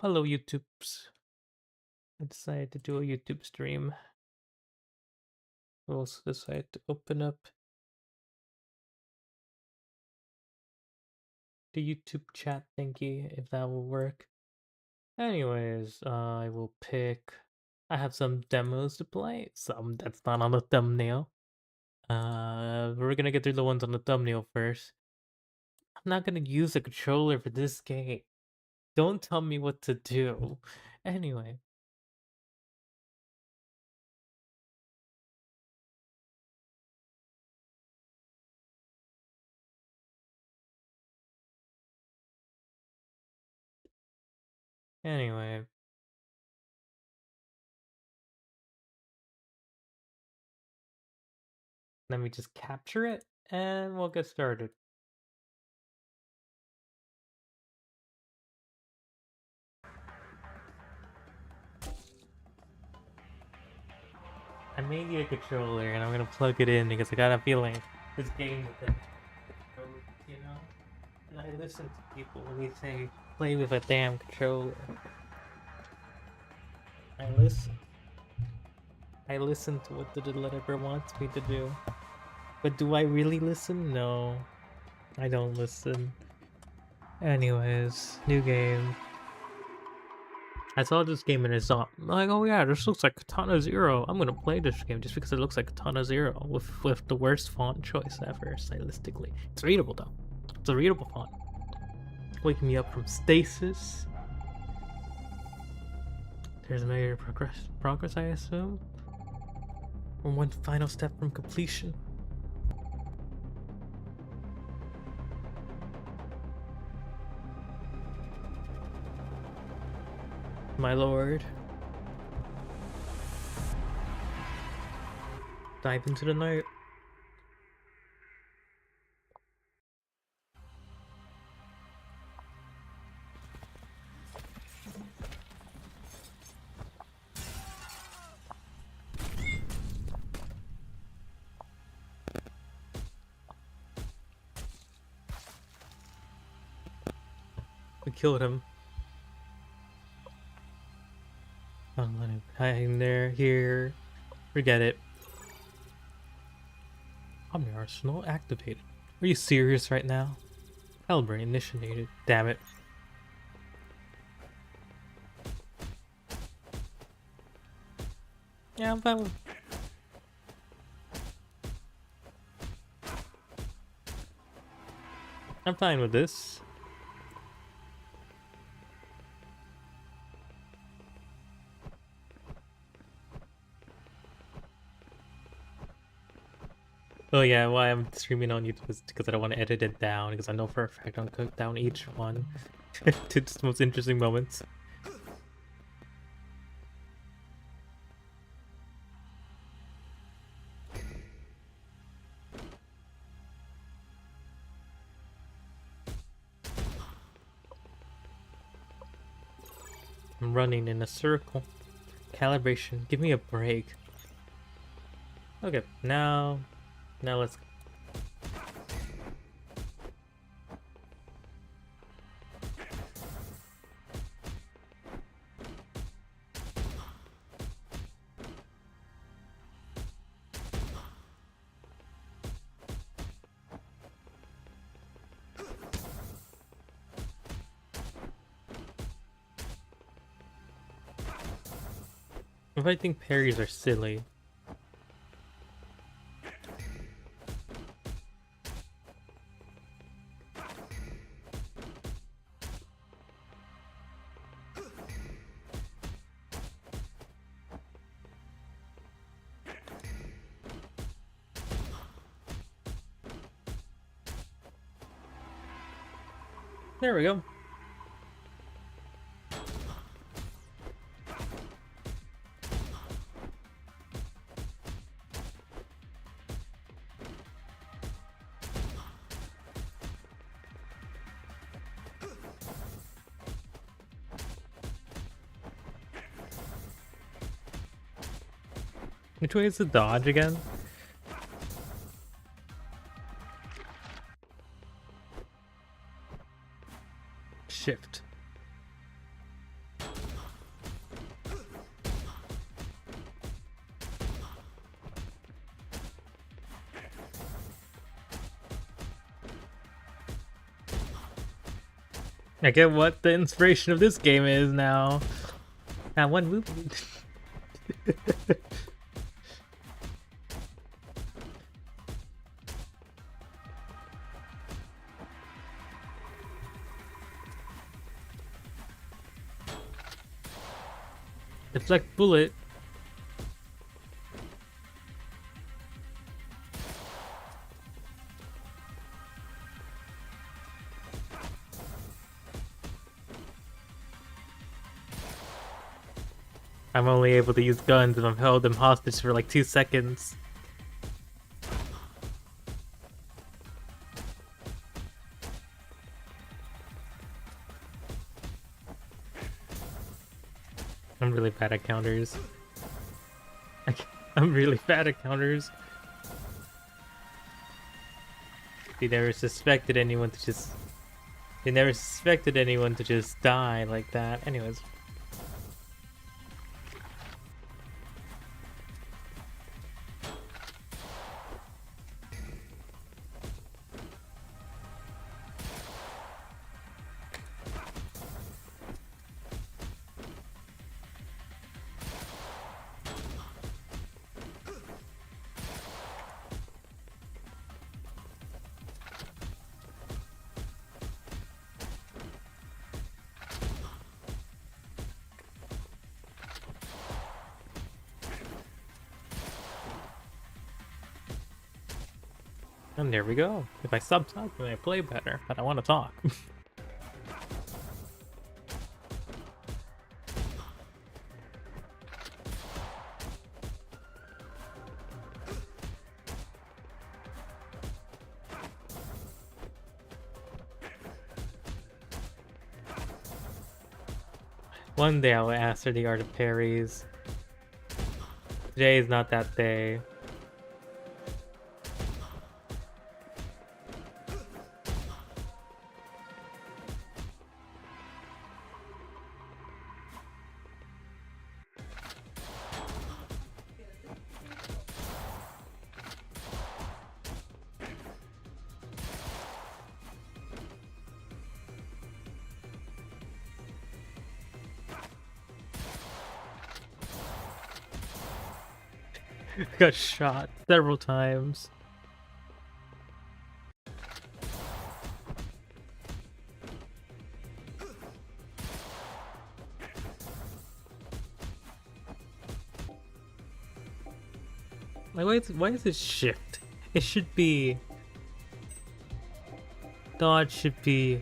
Hello, YouTubes. I decided to do a YouTube stream. I also decided to open up the YouTube chat thingy if that will work. Anyways, I will pick. I have some demos to play. Some that's not on the thumbnail. We're gonna get through the ones on the thumbnail first. I'm not gonna use a controller for this game. Don't tell me what to do. Anyway, anyway. Let me just capture it and we'll get started. I may need a controller and I'm gonna plug it in because I got a feeling this game with it. You know? And I listen to people when they say play with a damn controller. I listen. I listen to what the developer wants me to do. But do I really listen? No. I don't listen. Anyways, new game. I saw this game and I thought, like, oh yeah, this looks like Katana Zero. I'm gonna play this game just because it looks like Katana Zero with the worst font choice ever, stylistically. It's readable though. It's a readable font. Waking me up from stasis. There's a major progress, I assume. Or one final step from completion. My lord. Dive into the night. We killed him. Don't let him hang there, here. Forget it. Omni Arsenal activated. Are you serious right now? Calibrate initiated. Damn it. Yeah, I'm fine with... I'm fine with this. Oh yeah, why I'm streaming on YouTube is because I don't want to edit it down, because I know for a fact I'll cut down each one to just the most interesting moments. I'm running in a circle. Calibration, give me a break. Okay, now let's... If I think parries are silly. There we go. Which way is the dodge again? Shift. I get what the inspiration of this game is now. Now one movie. Deflect bullet. I'm only able to use guns if I've held them hostage for like 2 seconds. I'm really bad at counters. I'm really bad at counters. They never suspected anyone to just... They never suspected anyone to just die like that. Anyways. And there we go. If I stop talking, I play better, but I want to talk. One day I will master the art of parries. Today is not that day. Got shot several times. Like, why is it shift? It should be... Dodge should be...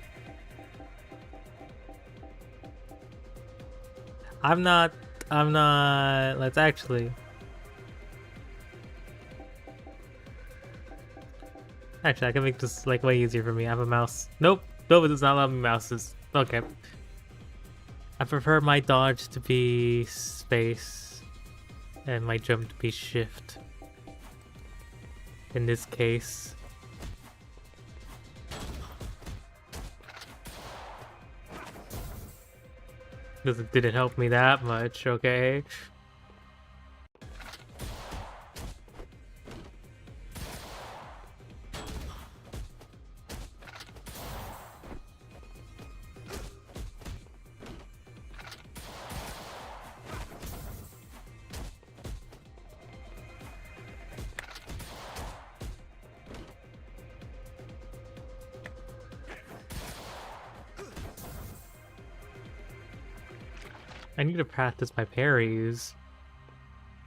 I'm not... Let's actually... Actually, I can make this like way easier for me. I have a mouse. Nope. Nope, it does not allow me mouses. Okay. I prefer my dodge to be space and my jump to be shift. In this case. Didn't help me that much, okay? I need to practice my parries.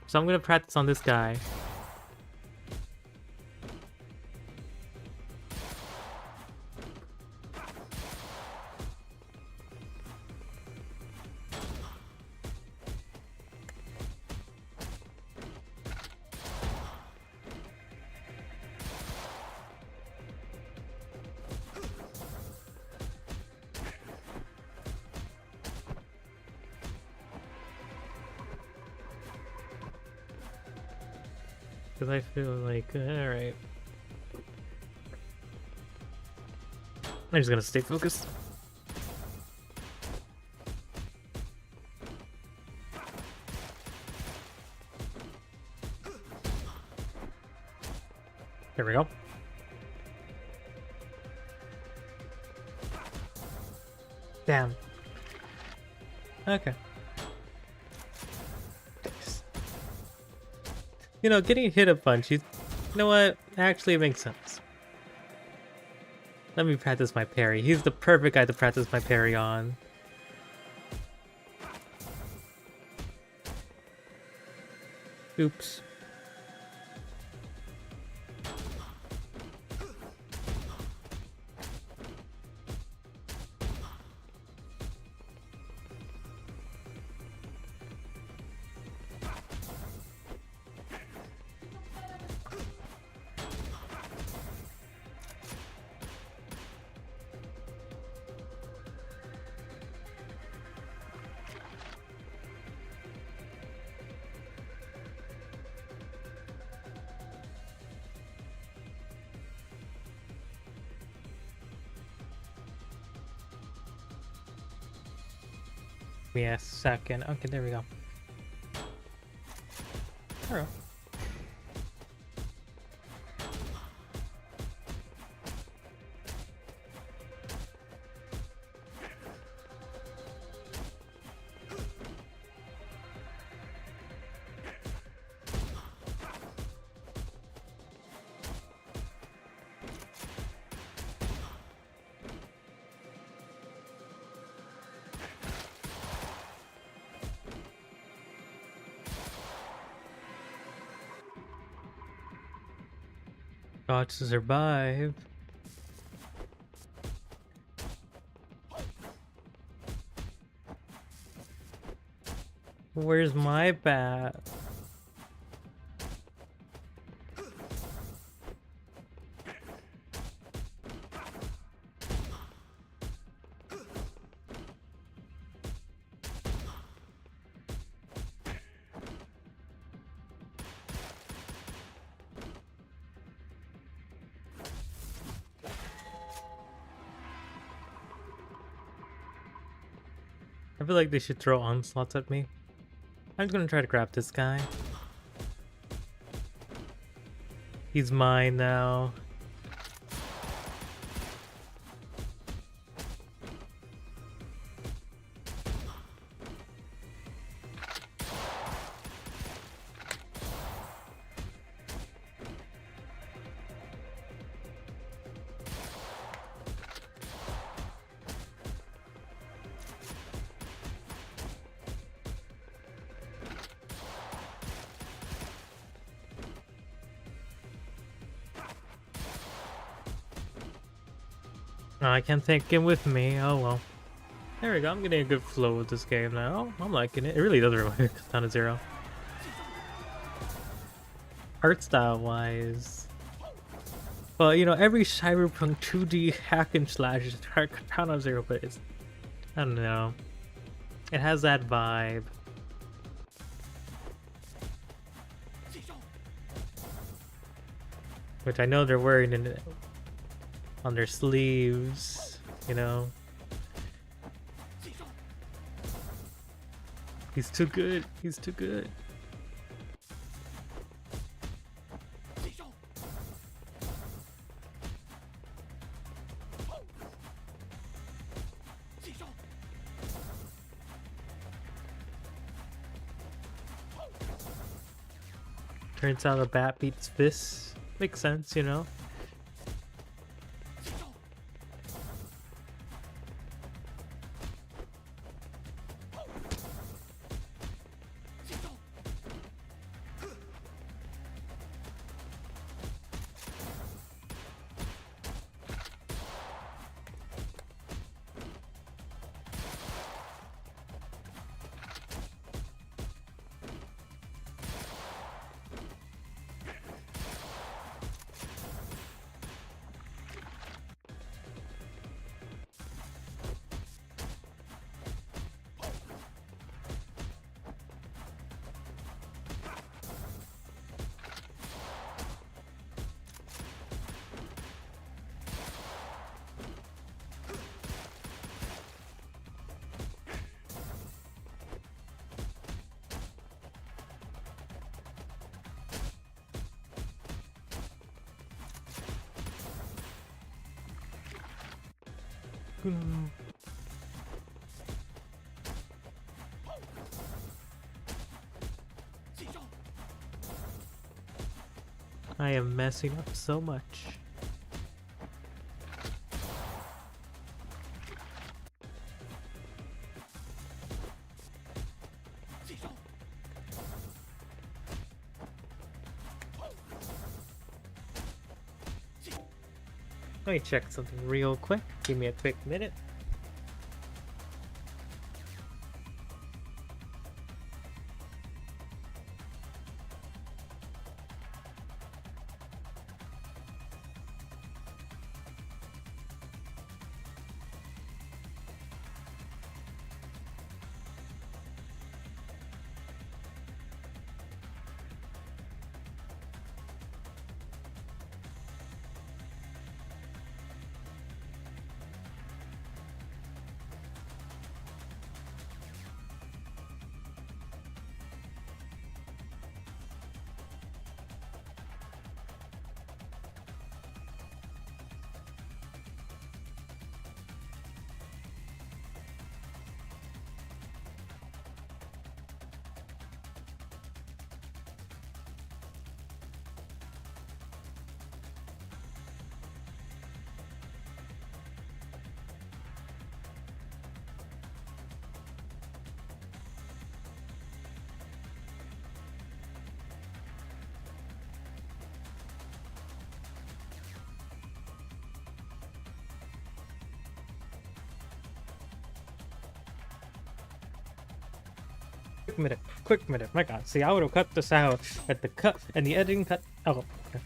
So I'm gonna practice on this guy. Because I feel like, alright. I'm just gonna stay focused. There we go. Damn. Okay. Thanks. You know, getting hit a bunch, you know what? Actually, it makes sense. Let me practice my parry. He's the perfect guy to practice my parry on. Oops. Give me a second. Okay, there we go. Alright. Got to survive. Where's my bat? I feel like they should throw onslaughts at me. I'm gonna try to grab this guy. He's mine now. Oh, I can't take him with me. Oh well. There we go. I'm getting a good flow with this game now. I'm liking it. It really does remind me of Katana Zero. Art style wise. Well, you know, every Cyberpunk 2D hack and slash is Katana Zero, but it's, I don't know. It has that vibe. Which I know they're wearing it on their sleeves, you know. He's too good. He's too good. Turns out a bat beats fists. Makes sense, you know. I am messing up so much. Let me check something real quick. Give me a quick minute. Quick minute, my god. See, I would have cut this out at the cut and the editing cut. Oh, okay.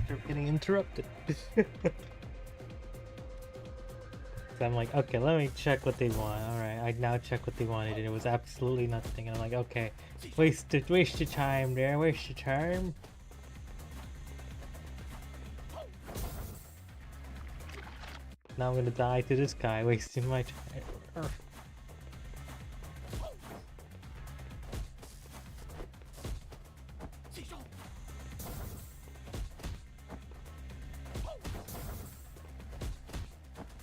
They're getting interrupted. So I'm like, okay, let me check what they want. Alright, I now check what they wanted, and it was absolutely nothing. And I'm like, okay, waste your time there, waste your time. Now I'm gonna die to this guy, wasting my time.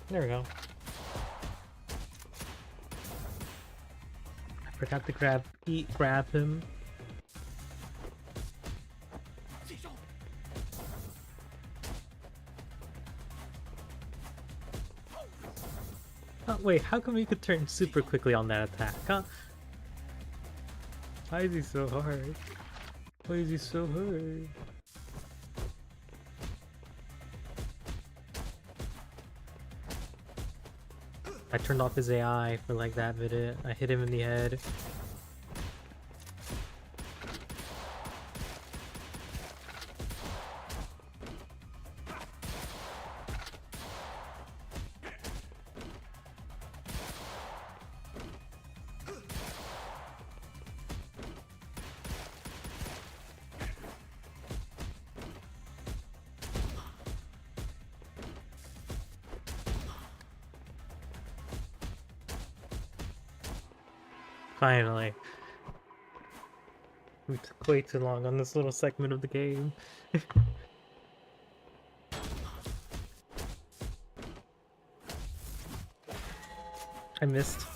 There we go. I forgot to grab him. Oh, wait, how come he could turn super quickly on that attack, huh? Why is he so hard? Why is he so hard? I turned off his AI for like that minute. I hit him in the head. Finally. We took way too long on this little segment of the game. I missed.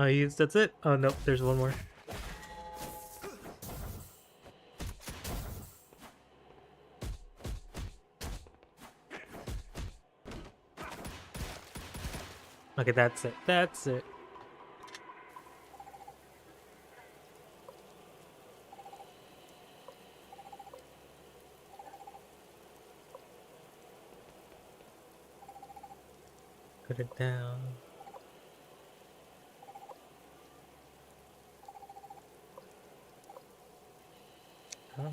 Oh, that's it? Oh, nope, there's one more. Okay, that's it. That's it. Put it down. Huh?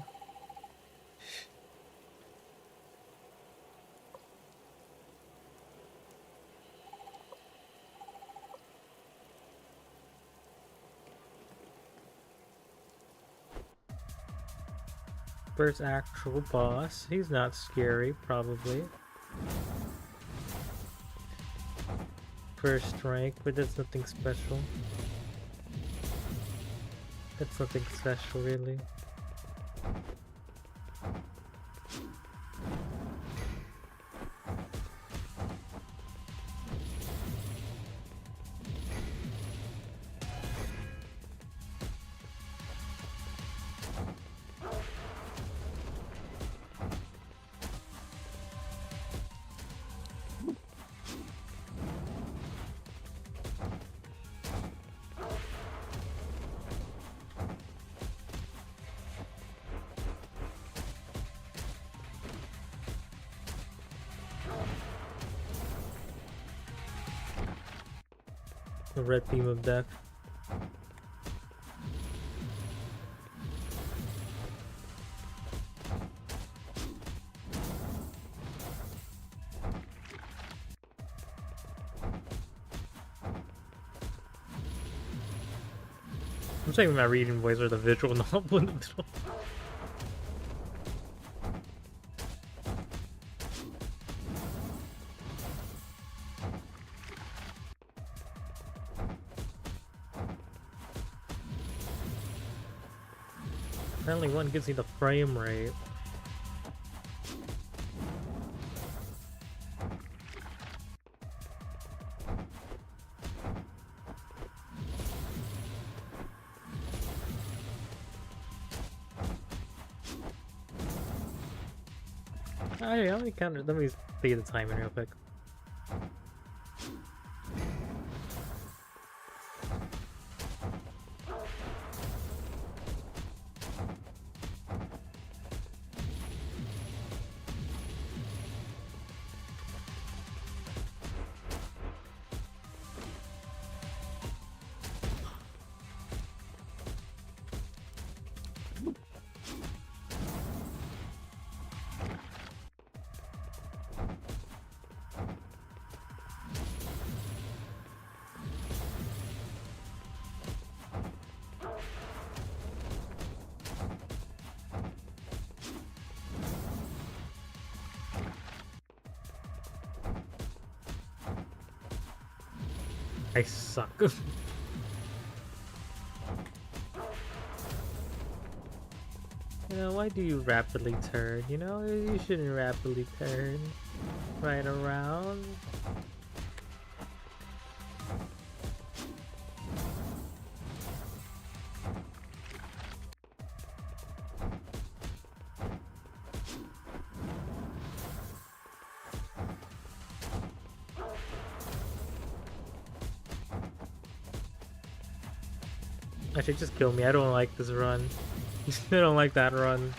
First actual boss. He's not scary, probably. First rank, but that's nothing special. That's nothing special, really. The red beam of death. I'm saying my reading voice or the visual novel in the middle. Apparently one gives you the frame rate. Alright, let me see the timing real quick. I suck. You know, why do you rapidly turn? You know, you shouldn't rapidly turn right around. Actually, just kill me. I don't like this run. I don't like that run.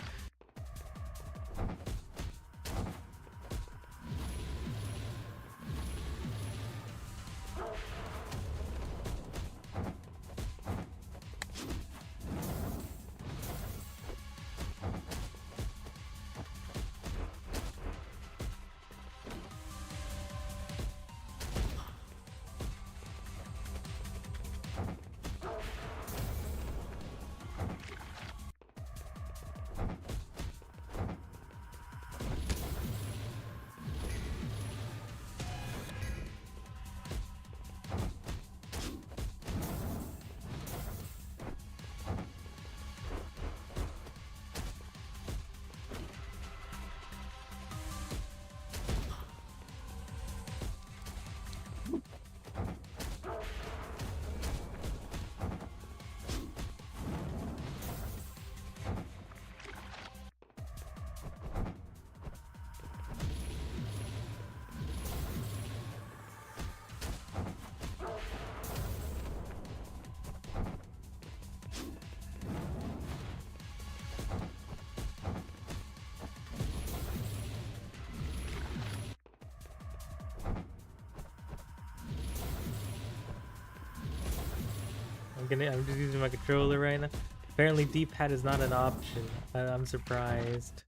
I'm just using my controller right now. Apparently D-pad is not an option. I'm surprised.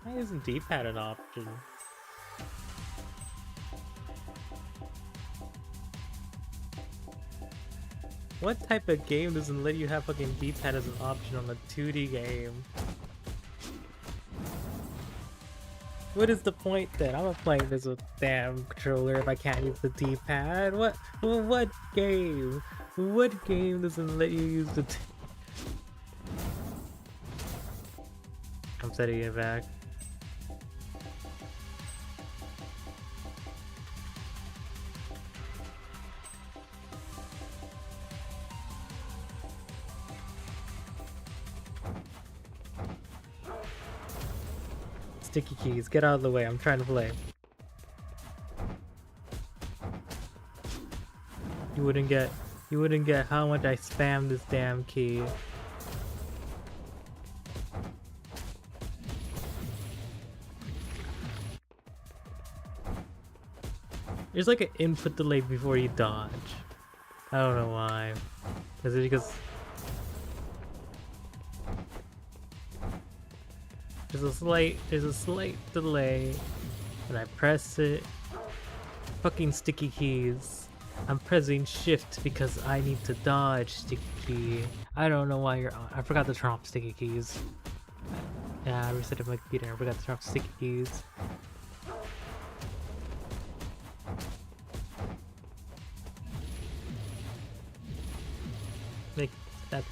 Why isn't D-pad an option? What type of game doesn't let you have fucking D-pad as an option on a 2D game? What is the point then? I'm not playing this with damn controller if I can't use the D-pad. What game? What game doesn't let you use the I'm setting it back. Sticky keys, get out of the way. I'm trying to play. You wouldn't get how much I spam this damn key. There's like an input delay before you dodge. I don't know why. Is it because there's a slight delay when I press it? Fucking sticky keys. I'm pressing shift because I need to dodge sticky key. I don't know why you're on. I forgot to turn off sticky keys. Yeah, I reset my computer. I forgot to turn off sticky keys. Like, that's...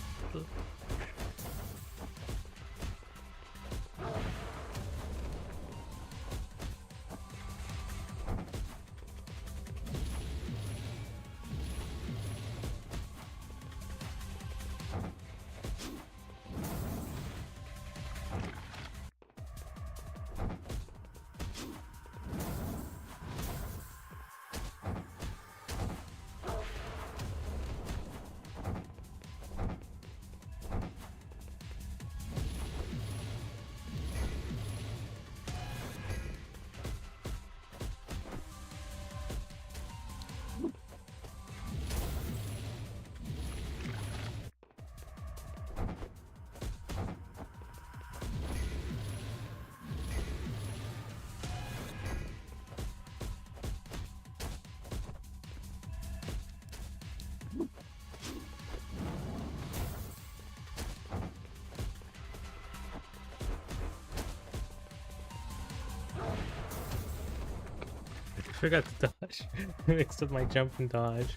forgot to dodge. Mixed up my jump and dodge.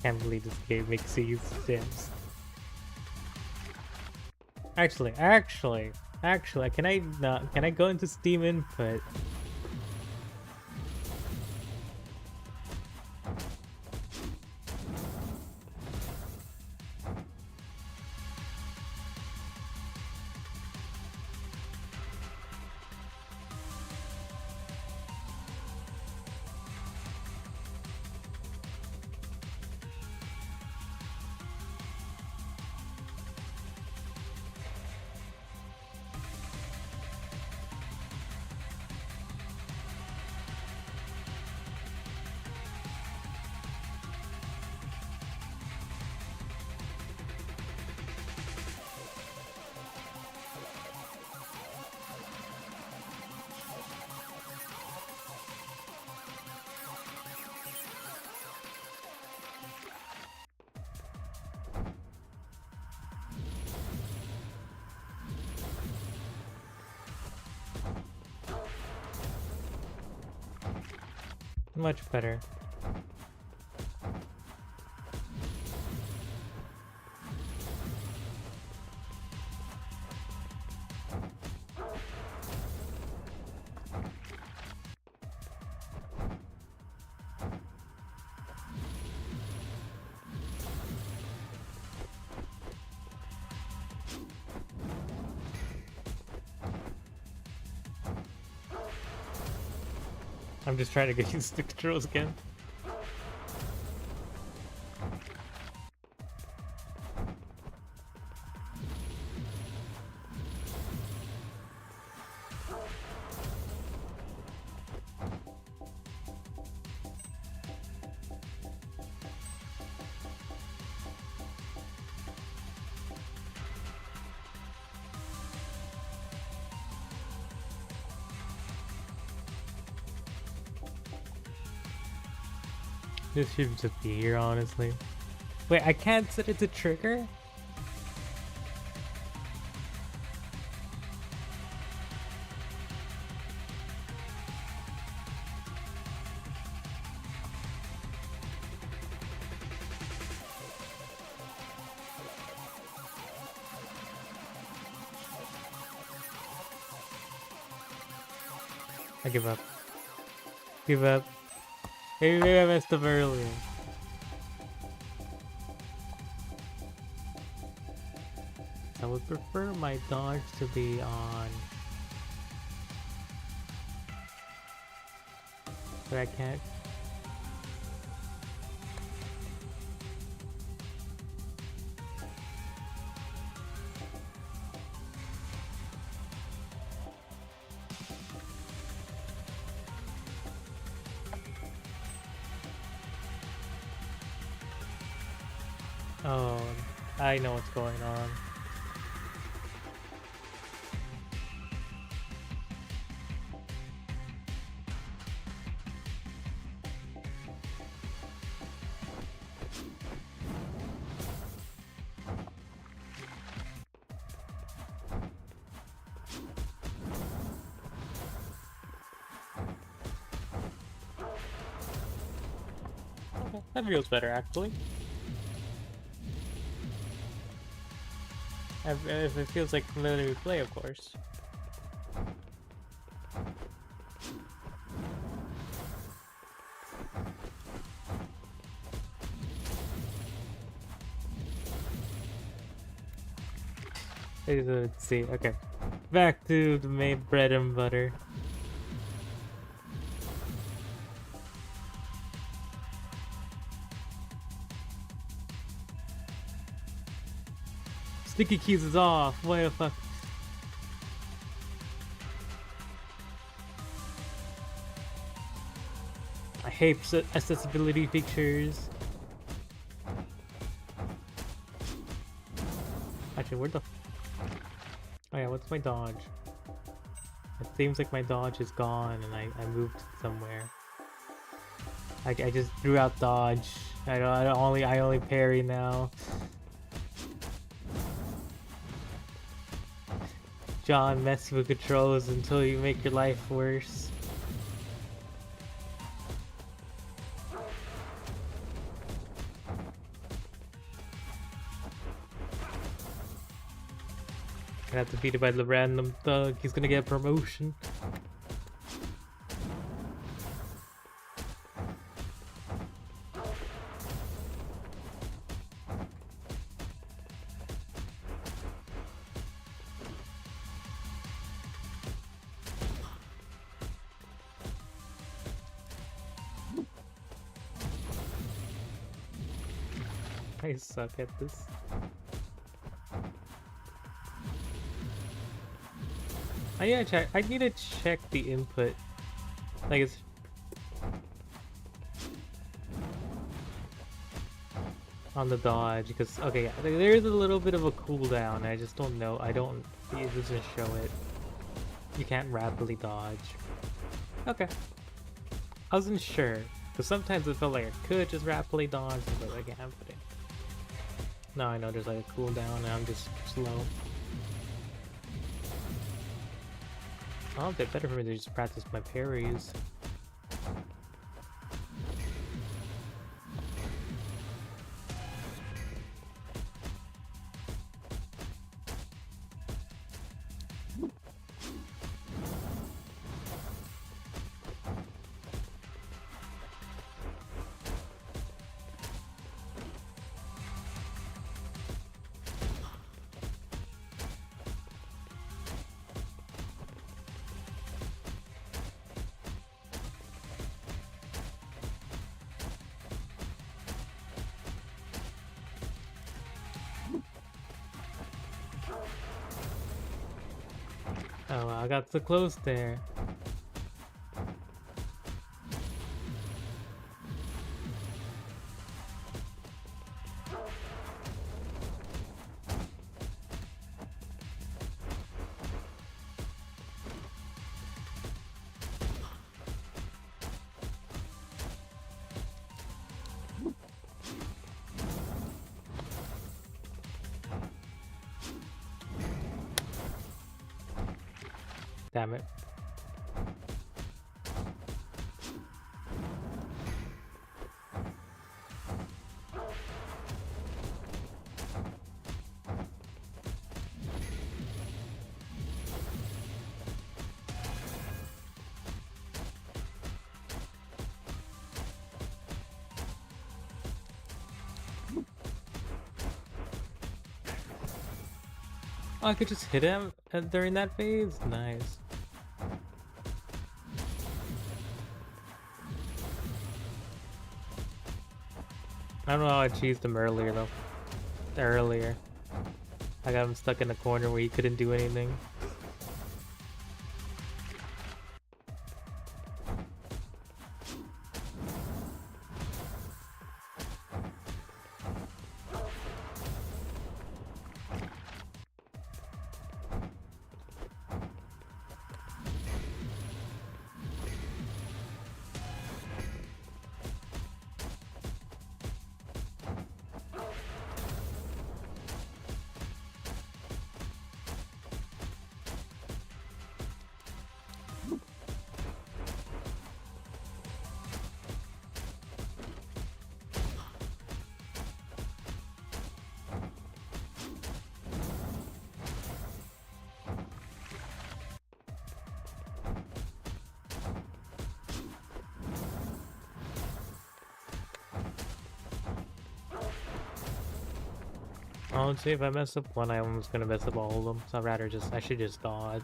Can't believe this game makes these steps. Actually, can I not? Can I go into Steam Input? Much better. I'm just trying to get used to the controls again. This should just be here, honestly. Wait, I can't set it to trigger? I give up. Give up. Maybe I messed up earlier. I would prefer my dodge to be on. But I can't. Oh, I know what's going on. Okay, that feels better actually. If it feels like letting me play, of course. Let's see. Okay, back to the main bread and butter. Sticky keys is off. What the fuck? I hate accessibility features. Actually, where the... Oh yeah, what's my dodge? It seems like my dodge is gone and I moved somewhere. I just threw out dodge. I only parry now. John, messing with controls until you make your life worse. I have to beat it by the random thug. He's gonna get a promotion. I suck at this. I need to check the input. Like it's on the dodge because okay, yeah, there's a little bit of a cooldown. I just don't know. It doesn't show it. You can't rapidly dodge. Okay. I wasn't sure because sometimes it felt like I could just rapidly dodge, but I can't put it. Now I know there's like a cooldown and I'm just slow. Oh, it'd be better for me to just practice my parries. Oh, I got so close there. Damn it. Oh, I could just hit him during that phase? Nice. I don't know how I cheesed him earlier though. I got him stuck in a corner where he couldn't do anything. Honestly, if I mess up one, I'm just gonna mess up all of them. So I should just dodge.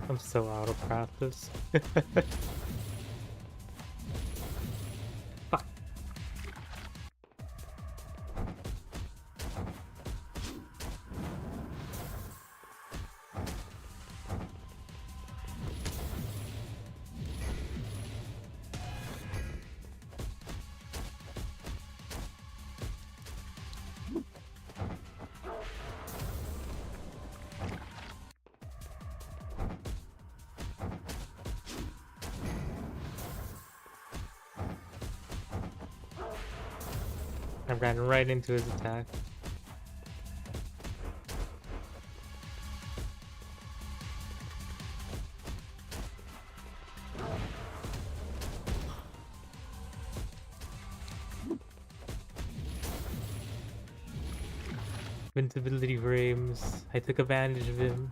I'm so out of practice. Fuck. I ran right into his attack. Invincibility frames. I took advantage of him.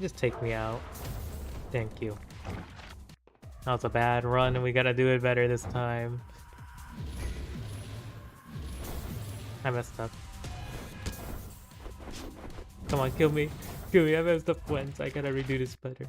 Just take me out. Thank you. That was a bad run and we gotta do it better this time. I messed up. Come on, kill me. Kill me, I messed up once. I gotta redo this better.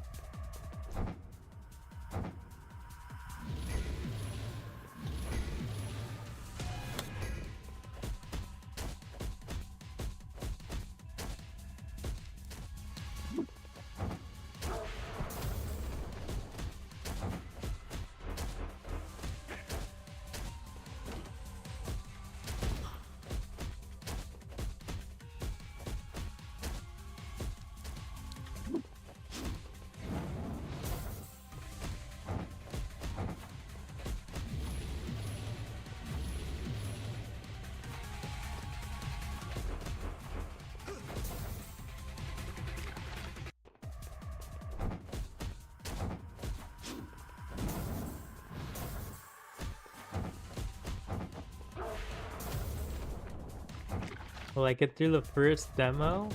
Will I get through the first demo?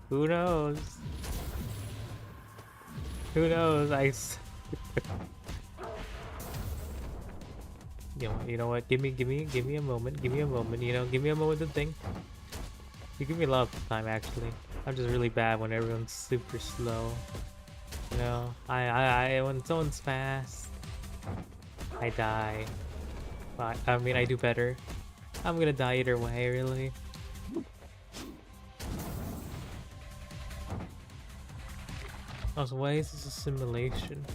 Who knows? Who knows? You know what? Give me a moment. Give me a moment. You know, give me a moment to think. You give me a lot of time, actually. I'm just really bad when everyone's super slow. You know, when someone's fast, I die. But I mean, I do better. I'm gonna die either way, really. Also, why is this a simulation?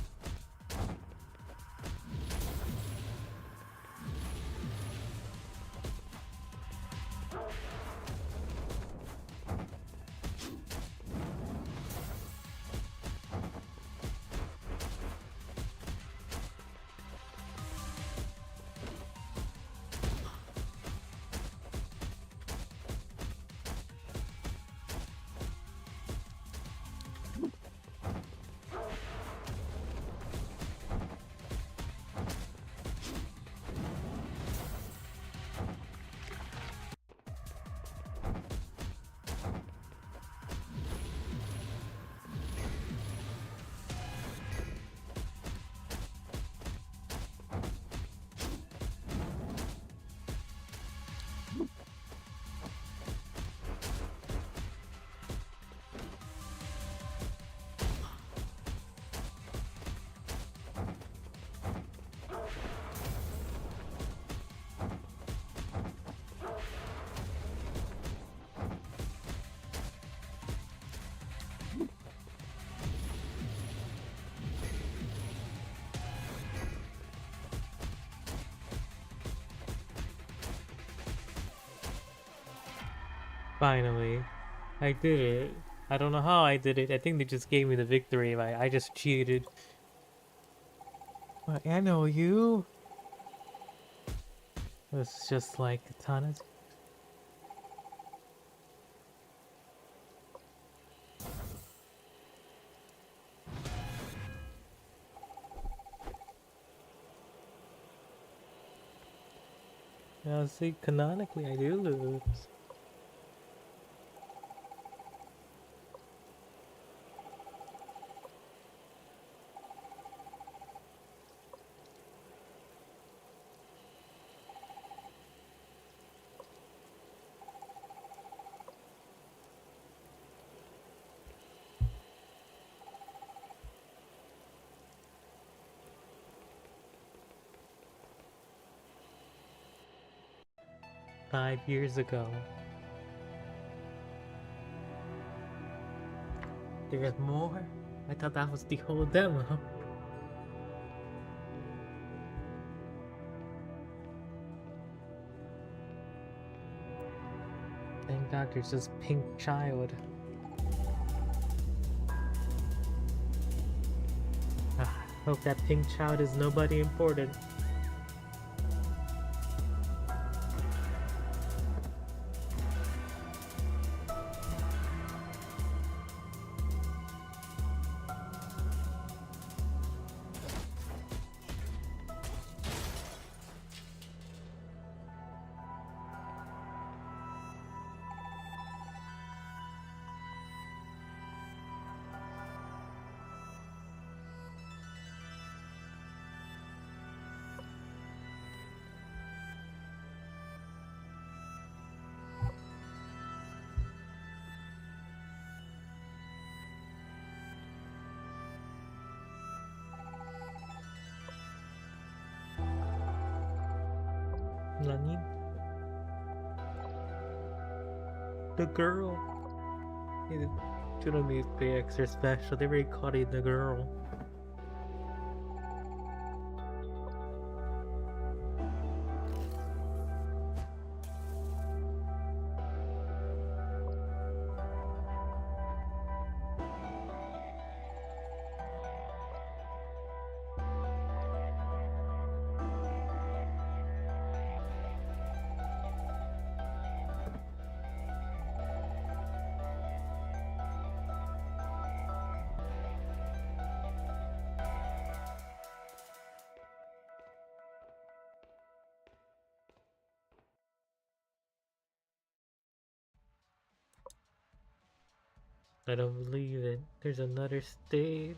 Finally, I did it. I don't know how I did it. I think they just gave me the victory. I just cheated. I know you. It's just like a ton of. Yeah, see, canonically I do lose. $5 years ago. There's more? I thought that was the whole demo. Thank God there's this pink child. Hope that pink child is nobody important. Nani? The girl. You don't need the extra special. They already caught it, the girl. I don't believe it. There's another stage.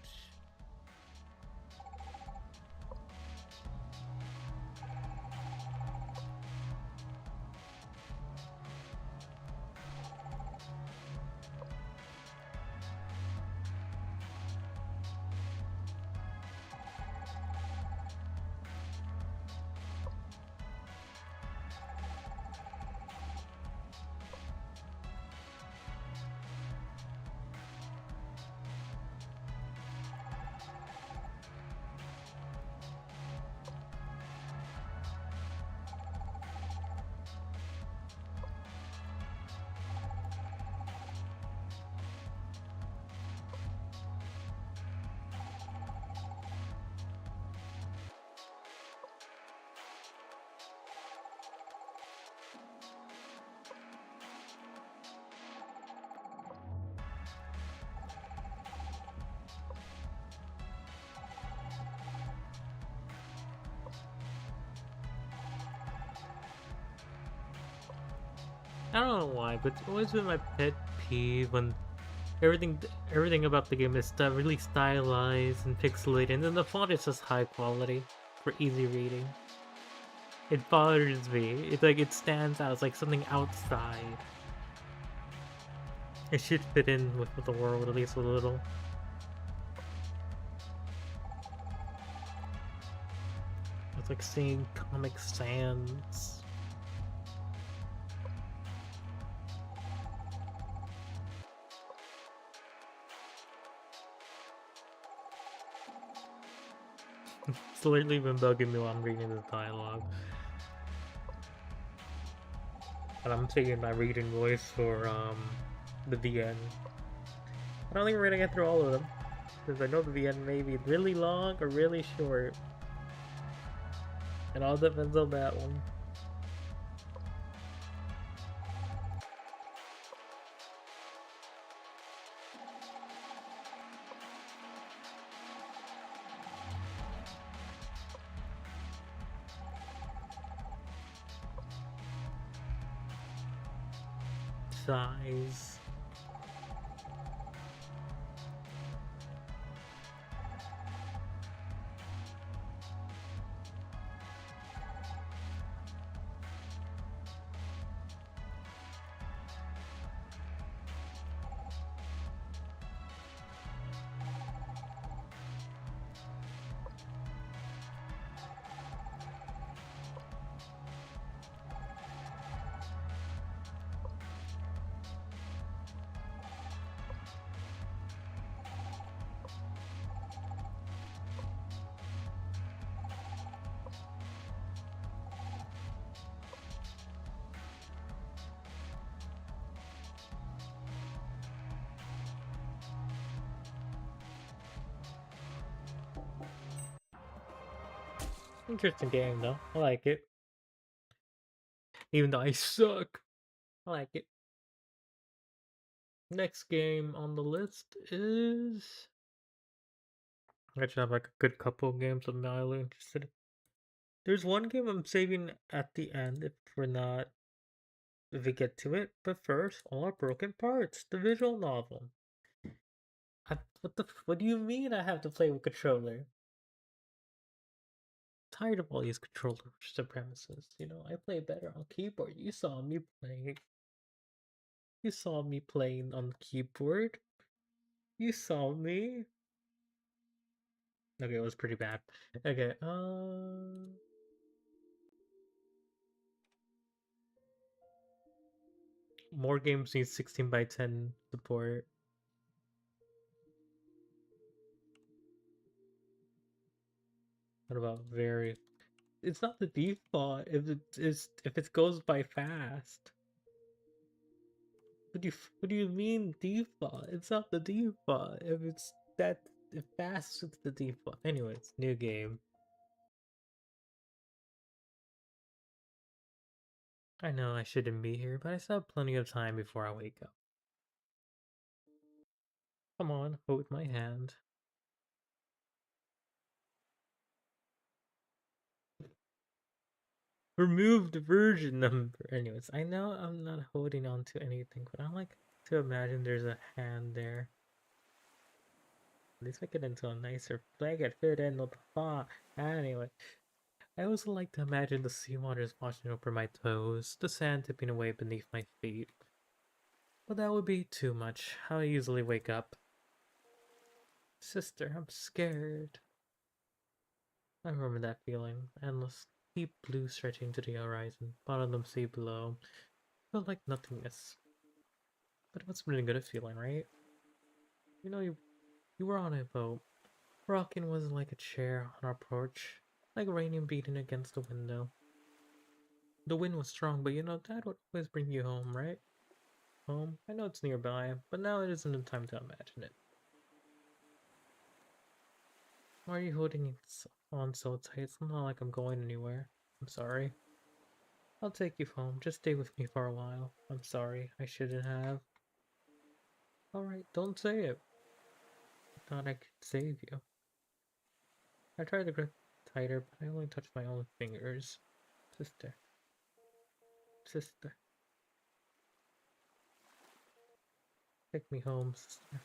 I don't know why, but it's always been my pet peeve when everything about the game is really stylized and pixelated, and then the font is just high quality for easy reading. It bothers me. It's like it stands out. It's like something outside. It should fit in with the world at least a little. It's like seeing Comic Sans. It's literally been bugging me while I'm reading the dialogue. And I'm taking my reading voice for the VN. I don't think we're gonna get through all of them, because I know the VN may be really long or really short. It all depends on that one. size. Interesting game though. I like it. Even though I suck. I like it. Next game on the list is I actually have like a good couple of games I'm mildly interested in. There's one game I'm saving at the end if we get to it, but first, All Our Broken Parts, the visual novel. What do you mean I have to play with controller? Tired of all these controller supremacists. You know, I play better on keyboard. You saw me playing. You saw me playing on the keyboard. You saw me. Okay, it was pretty bad. Okay, more games need 16:10 support. What about very? It's not the default if it goes by fast. What do you mean default? It's not the default. If fast it's the default. Anyways, new game. I know I shouldn't be here, but I still have plenty of time before I wake up. Come on, hold my hand. Remove the version number. Anyways, I know I'm not holding on to anything, but I like to imagine there's a hand there. At least make it into a nicer blanket fit in with the font. Anyway, I also like to imagine the seawater is washing over my toes, the sand tipping away beneath my feet. But that would be too much. I'll easily wake up. Sister, I'm scared. I remember that feeling. Endless, deep blue stretching to the horizon, bottomless sea below. Felt like nothingness. But it must have been a good feeling, right? You know, you were on a boat. Rocking was like a chair on our porch, like raining beating against the window. The wind was strong, but you know, Dad would always bring you home, right? Home? I know it's nearby, but now it isn't the time to imagine it. Why are you holding on so tight? It's not like I'm going anywhere. I'm sorry. I'll take you home. Just stay with me for a while. I'm sorry. I shouldn't have. Alright, don't say it. I thought I could save you. I tried to grip tighter, but I only touched my own fingers. Sister. Sister. Take me home, sister.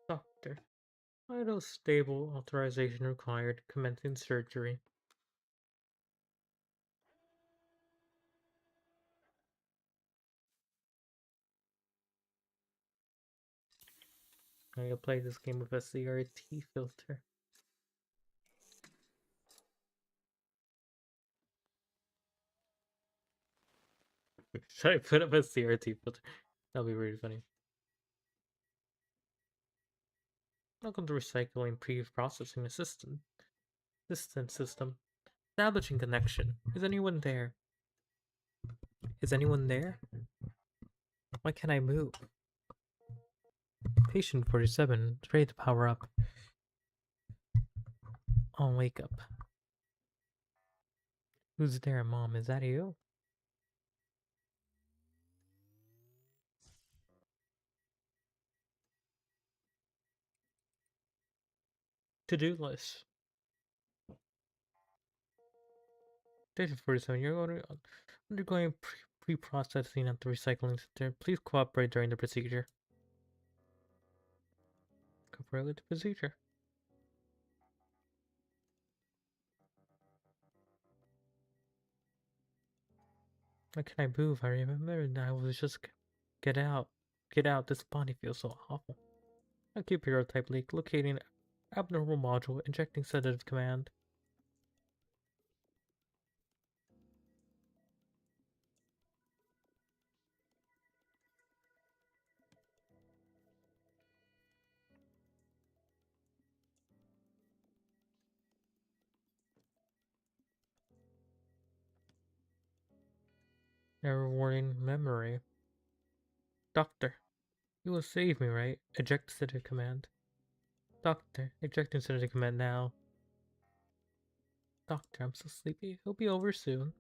Doctor. Vital stable authorization required. Commencing surgery. I'm gonna play this game with a CRT filter. Should I put up a CRT filter? That'll be really funny. Welcome to recycling pre-processing assistant system. Establishing connection. Is anyone there? Is anyone there? Why can't I move? Patient 47, it's ready to power up. I'll wake up. Who's there, Mom? Is that you? To-do list. Data 47, you're undergoing pre-processing at the recycling center. Please cooperate during the procedure. Cooperate with the procedure. How can I move? I remember that I was just... Get out. Get out. This body feels so awful. Acute type leak. Locating abnormal module. Injecting sedative command. Error warning memory. Doctor, you will save me, right? Eject sedative command. Doctor, ejecting sedative command now. Doctor, I'm so sleepy. It'll be over soon.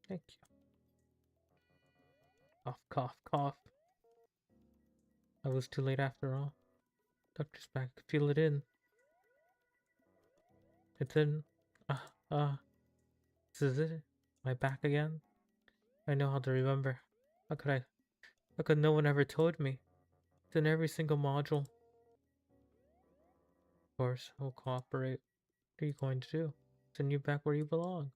Thank you. Cough, cough, cough. I was too late after all. Doctor's back. Feel it in. It's in. This is it? Am I back again? I know how to remember. How could I? How could no one ever told me? It's in every single module. Of course, I'll cooperate. What are you going to do? Send you back where you belong.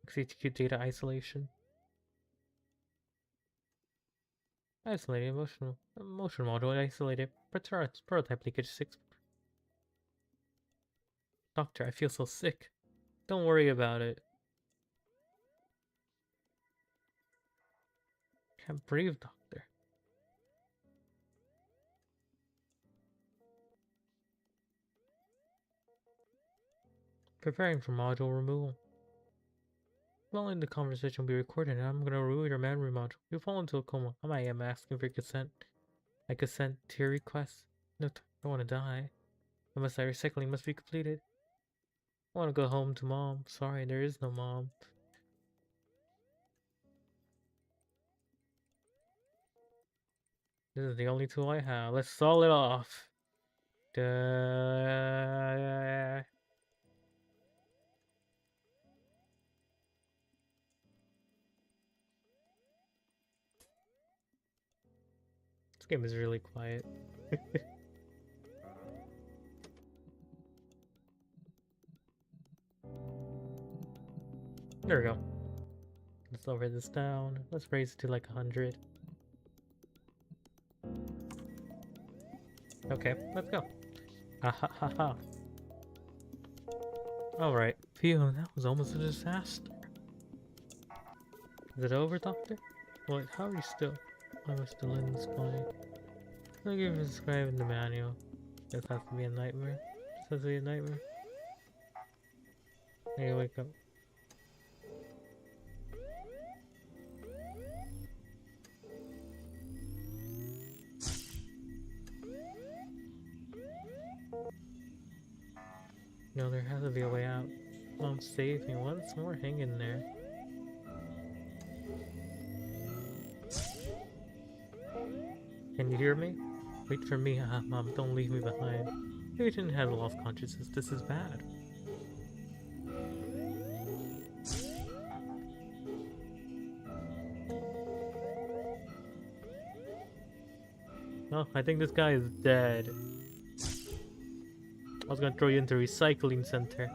Execute data isolation. Isolated emotion module isolated. Prototype leakage 6. Doctor, I feel so sick. Don't worry about it. Can't breathe, doctor. Preparing for module removal. Following the conversation will be recorded and I'm gonna remove your memory module. You fall into a coma. I am asking for your consent. I consent to your request. No, I don't want to die. Unless recycling must be completed. I want to go home to mom. Sorry, there is no mom. This is the only tool I have. Let's saw it off. Duh. This game is really quiet. There we go. Let's lower this down. Let's raise it to like 100. Okay, let's go. Ha ha ha ha. Alright. Phew, that was almost a disaster. Is it over, Doctor? Wait, how are you still? I was still in the spine. Thank you for describing the manual. This has to be a nightmare. This has to be a nightmare. Hey, wake up. No, there has to be a way out. Mom, save me once more. Hang in there. Can you hear me? Wait for me. Mom, don't leave me behind. Agent has lost consciousness. This is bad. Oh, I think this guy is dead. I was gonna throw you into a recycling center.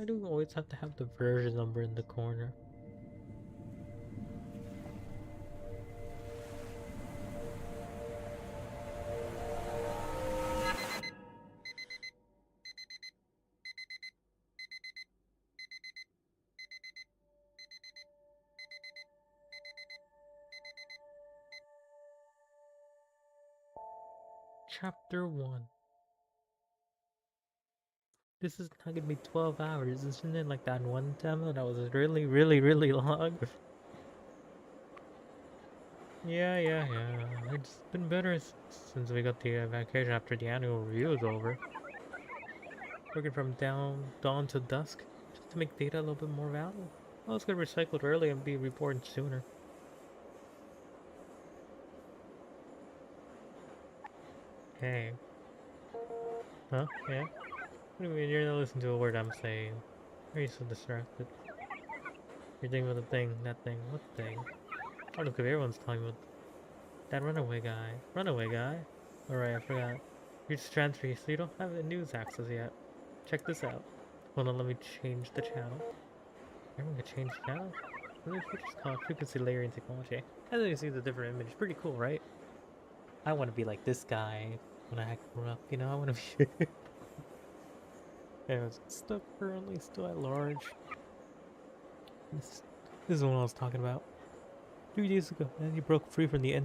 I do always have to have the version number in the corner. Chapter 1. This is not gonna be 12 hours, isn't it? Like that one demo that was really, really, really long. Yeah. It's been better since we got the vacation after the annual review is over. Working from dawn to dusk, just to make data a little bit more valuable. Well, it's get recycled early and be reborn sooner. Hey. Huh? Yeah? What do you mean you're not listening to a word I'm saying? Why are you so distracted? You're thinking about the thing, that thing, what thing? Oh, look, everyone's talking about that runaway guy. Runaway guy? Alright, I forgot. You're just transferred, so you don't have the news access yet. Check this out. Hold on, let me change the channel. Everyone can change the channel? Really features called frequency layering technology. As you see the different image, pretty cool, right? I want to be like this guy when I grow up, you know? I want to be... Anyways, still currently still at large. This is what I was talking about. 3 days ago, and you broke free from the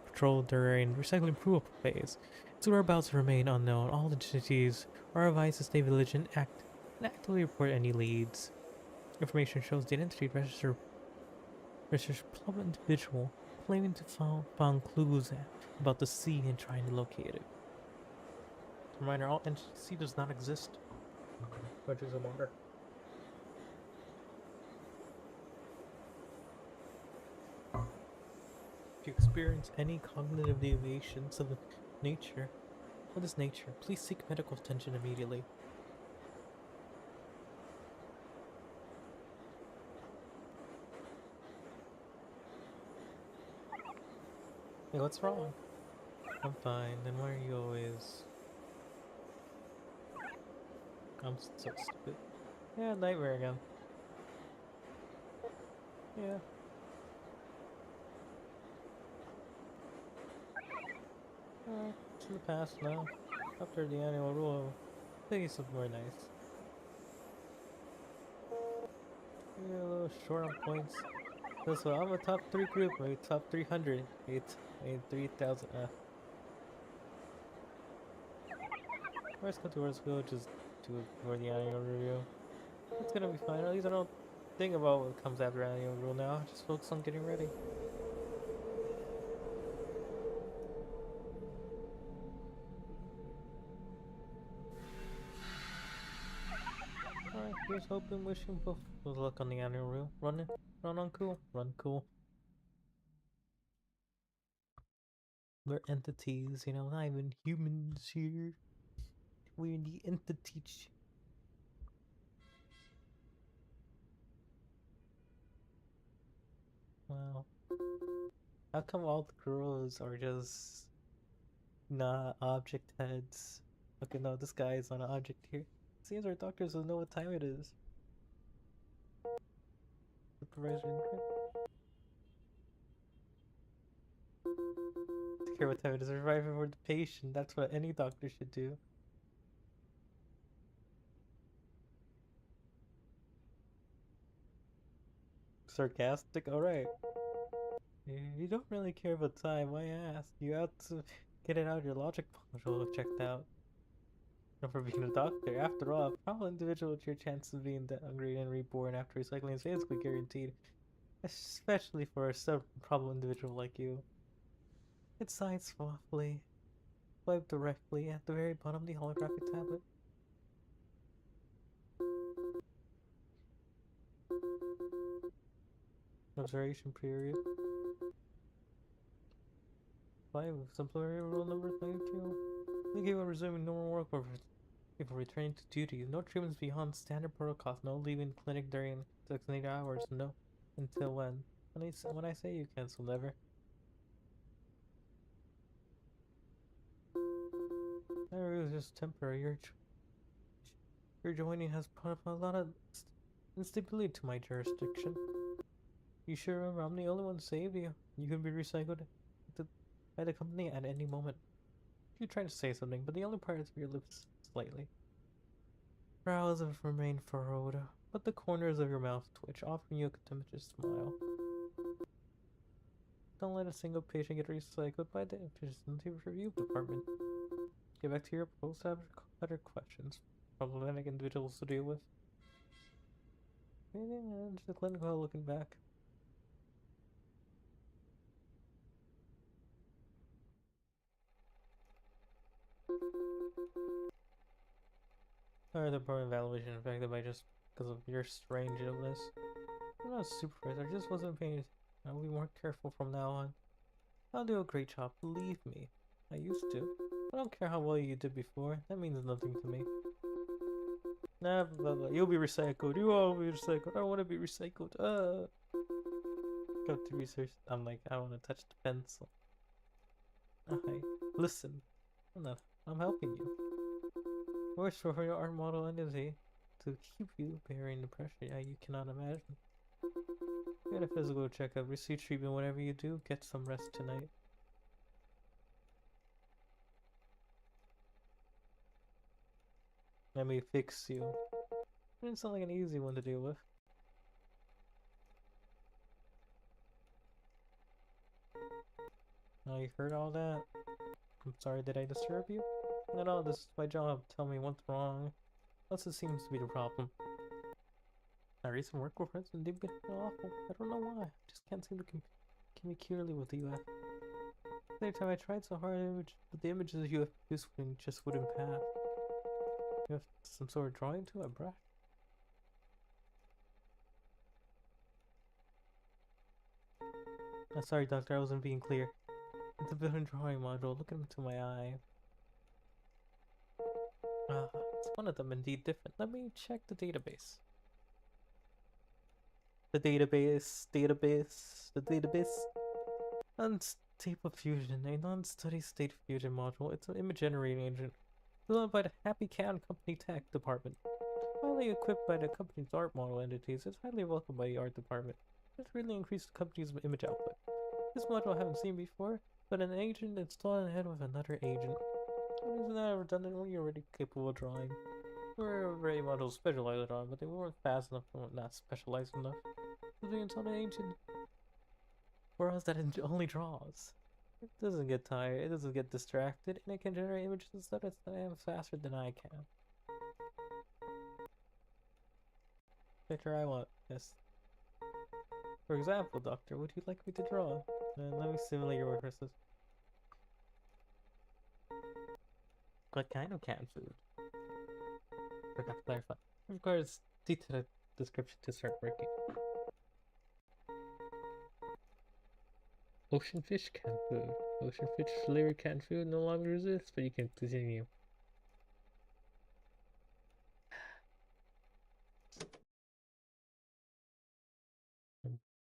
patrol during recycling approval phase. Its whereabouts remain unknown. All entities are advised to stay vigilant, and actively report any leads. Information shows the identity registers plumb individual claiming to found clues about the sea and trying to locate it. Reminder: all entity does not exist. Which is a wonder. If you experience any cognitive deviations of nature, what is nature? Please seek medical attention immediately. Hey, what's wrong? I'm fine. Then why are you always... I'm so stupid. Yeah, nightmare again. Yeah. It's in the past now. After the annual rule, thinking something more nice. You're a little short on points. So I'm a top 3 group, maybe top 300. Maybe 3,000. Worst come to worst, go just do it for the annual review. It's gonna be fine. At least I don't think about what comes after annual rule now. Just focus on getting ready. Alright, here's hoping, wishing both good luck on the annual rule. Run on cool, run cool. We're entities, you know, not even humans here. We're the entities. Wow. How come all the girls are just not object heads? Okay, no, this guy is not an object here. Seems our doctors will know what time it is. Supervisor incorrect. Take care what time it is. Arriving for the patient. That's what any doctor should do. Sarcastic? Alright. You don't really care about time. Why ask? You have to get it out of your logic module checked out. And for being a doctor, after all, a probable individual with your chance of being hungry and reborn after recycling is basically guaranteed. Especially for a sub-probable individual like you. It signs softly. Swipe directly at the very bottom of the holographic tablet. Observation period. 5. Exemplary rule number 52. Thank you for resuming normal work before returning to duty. No treatments beyond standard protocols. No leaving clinic during 6 hours. No. Until when? When I say you cancel, never. That rule is just temporary. Your joining has put up a lot of instability to my jurisdiction. You sure remember I'm the only one who saved you? You can be recycled by the company at any moment. You're trying to say something, but the only part is your lips slightly. Brows have remained furrowed, but the corners of your mouth twitch, offering you a contemptuous smile. Don't let a single patient get recycled by the efficiency review department. Get back to your post have better questions. Problematic individuals to deal with. Anything into the clinic while looking back. Or the department evaluation affected by just because of your strange illness. I'm not a supervisor, I just wasn't paying attention. I'll be more careful from now on. I'll do a great job, believe me. I used to. I don't care how well you did before, that means nothing to me. Nah, blah, blah. You'll be recycled. You all will be recycled. I don't want to be recycled. Go to research. I'm like, I want to touch the pencil. Okay, listen. I'm helping you. Worse for your art model entity to keep you bearing the pressure you cannot imagine. Get a physical checkup, receive treatment whatever you do, get some rest tonight. Let me fix you. It didn't sound like an easy one to deal with. Now you heard all that? I'm sorry, did I disturb you? No, this is my job. Tell me what's wrong. Unless it seems to be the problem. My recent work reports and they've been awful. I don't know why. I just can't seem to communicate clearly with you. Every time I tried so hard, but the images you have produced just wouldn't pass. You have some sort of drawing to a brush? Sorry, doctor, I wasn't being clear. It's a villain drawing module. Look into my eye. It's one of them indeed different. Let me check the database. The database. Unstable fusion, a non-steady state fusion module. It's an image generating agent developed by the Happy Can Company Tech Department. Highly equipped by the company's art model entities, it's highly welcomed by the art department. It's really increased the company's image output. This module I haven't seen before, but an agent installed ahead with another agent. Isn't that redundant when you're already capable of drawing? We're already modules specialized on, but they weren't fast enough or not specialized enough. So we installed an agent for us that only draws. It doesn't get tired, it doesn't get distracted, and it can generate images and stuff that's faster than I can. Picture I want, yes. For example, doctor, would you like me to draw? Let me simulate your work process. What kind of canned food? Forgot to clarify. It requires detailed description to start working. Ocean fish canned food. Ocean fish flavored canned food no longer exists, but you can continue.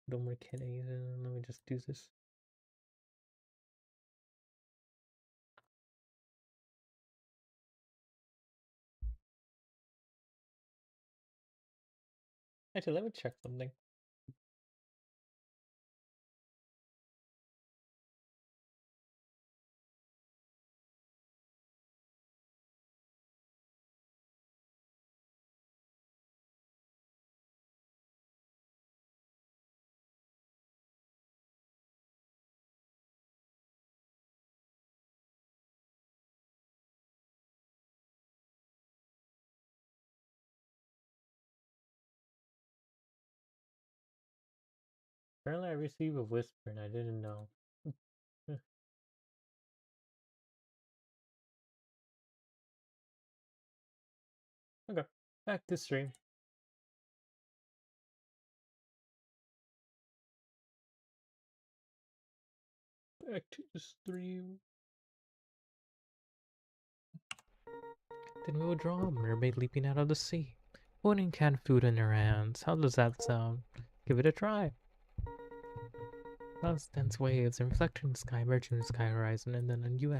No more candies. Let me just do this. Actually, let me check something. Apparently, I received a whisper and I didn't know. Okay, back to stream. Back to the stream. Then we will draw a mermaid leaping out of the sea, holding canned food in her hands. How does that sound? Give it a try. Clouds, dense waves, and reflecting in the sky, merging in the sky horizon, and then a new.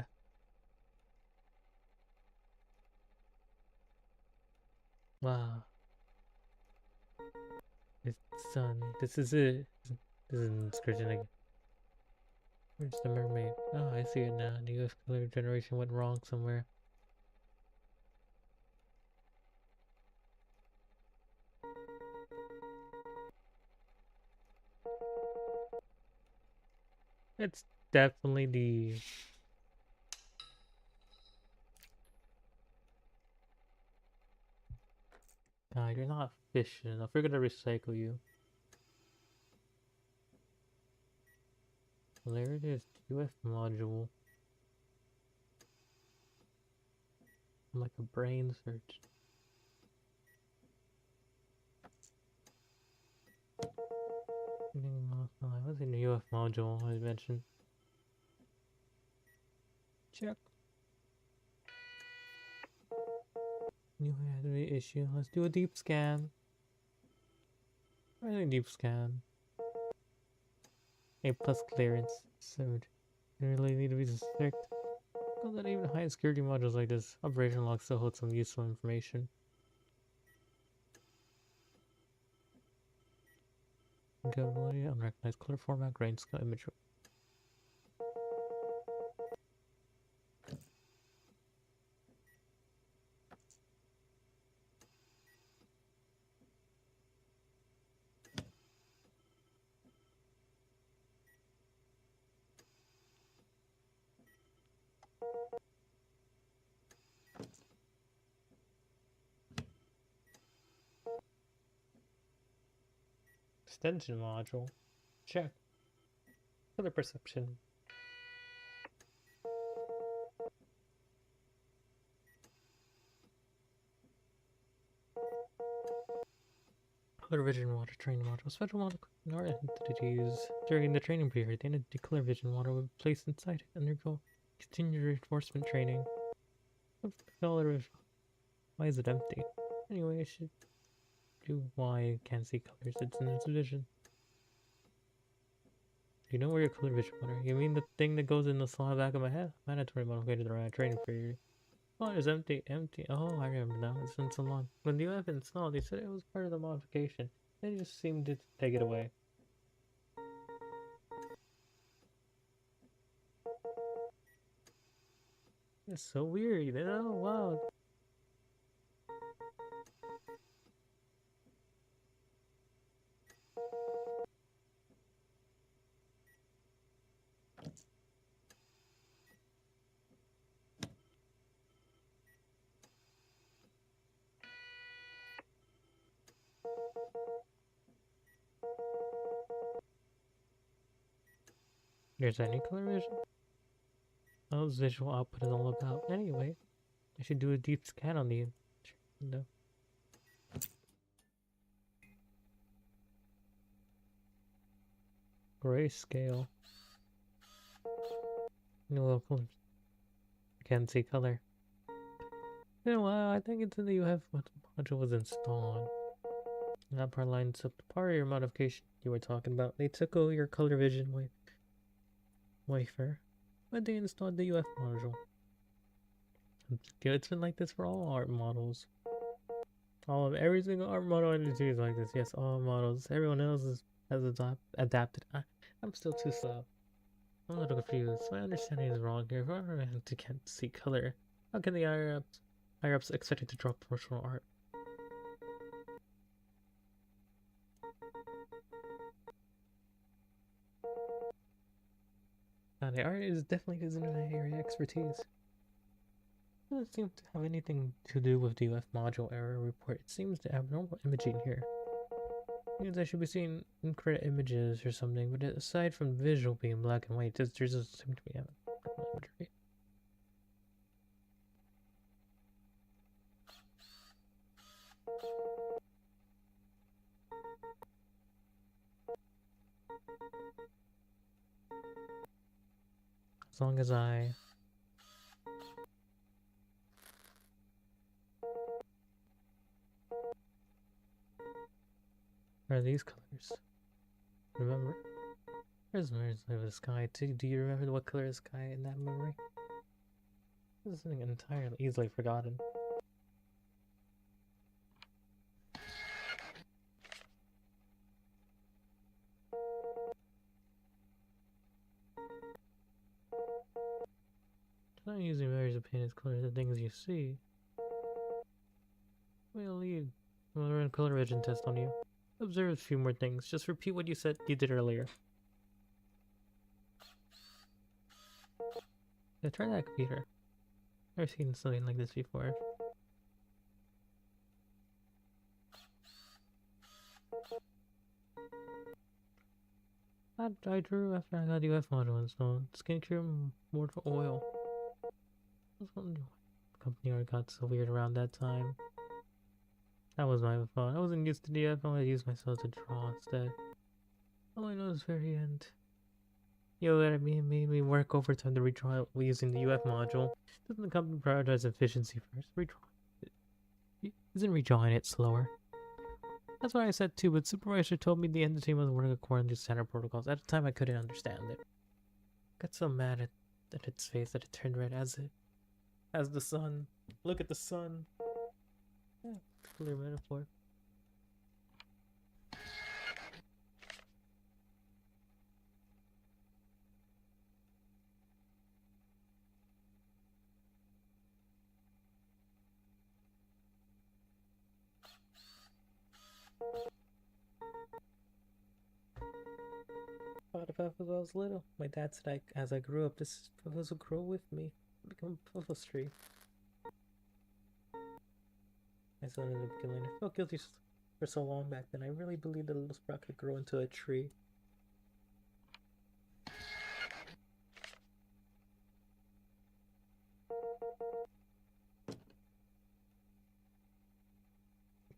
Wow. It's done. This is it. This is an inscription again. Where's the mermaid? Oh, I see it now. The US color generation went wrong somewhere. It's definitely the... God, you're not efficient enough. We're gonna recycle you. Well, there it is. UF module. Like a brain search. What's in the UF module I mentioned? Check. New enemy issue. Let's do a deep scan. Really deep scan. A plus clearance. So you really need to be strict. Know that even high security modules like this operation log still hold some useful information. Capability, unrecognized color format, grayscale image. Extension module. Check. Color perception. Color vision water training module. Special model are entities during the training period. The entity color vision water will be placed inside it and undergo continued reinforcement training. Why is it empty? Anyway, I should do why I can't see colors. It's in its vision. You know where your color vision water? You mean the thing that goes in the slot back of my head? Mandatory modified the right training period. Oh, it's empty, empty. Oh, I remember now. It's been so long. When the UF installed, they said it was part of the modification. They just seemed to take it away. It's so weird. Oh, wow. There's any color vision? Oh, visual output is all about. Anyway, I should do a deep scan on the window. Grayscale. No colors. Can't see color. You know what? I think it's in the UF module was installed. And that part lines up the part of your modification you were talking about. They took over your color vision wafer, but they installed the UF module. It's been like this for all art models. Every single art model entity is like this. Yes, all models. Everyone else has adapted. I'm still too slow. I'm a little confused. My understanding is wrong here. If I can't see color, how can the higher ups expect it to draw promotional art? The art is definitely his internet area expertise. It doesn't seem to have anything to do with the UF module error report. It seems to have normal imaging here. Means I should be seeing incorrect images or something, but aside from visual being black and white, there doesn't seem to be normal imagery. As long as I... What are these colors? Remember? There's memories of the sky too. Do you remember what color is sky in that memory? This is something entirely easily forgotten. Not using memories of paint as colors the things you see. We'll leave. I'm gonna run a color vision test on you. Observe a few more things. Just repeat what you said you did earlier. Yeah, try that computer. Never seen something like this before. I drew after I got the UF module installed. Skincare mortar oil. I was wondering why the company art got so weird around that time. That was my fault. I wasn't used to the UF, I wanted to use myself to draw instead. All I know is very end. Yo, that made me work overtime to redraw using the UF module. Doesn't the company prioritize efficiency first? Isn't redrawing it slower? That's what I said too, but supervisor told me the entity must work according to standard protocols. At the time I couldn't understand it. Got so mad at its face that it turned red as the sun. Look at the sun. Yeah, clear metaphor. Thought about when I was little. My dad said as I grew up, this purpose will grow with me. Become a purpose tree. My son ended up killing. I felt guilty for so long back then. I really believed that a little sprout could grow into a tree.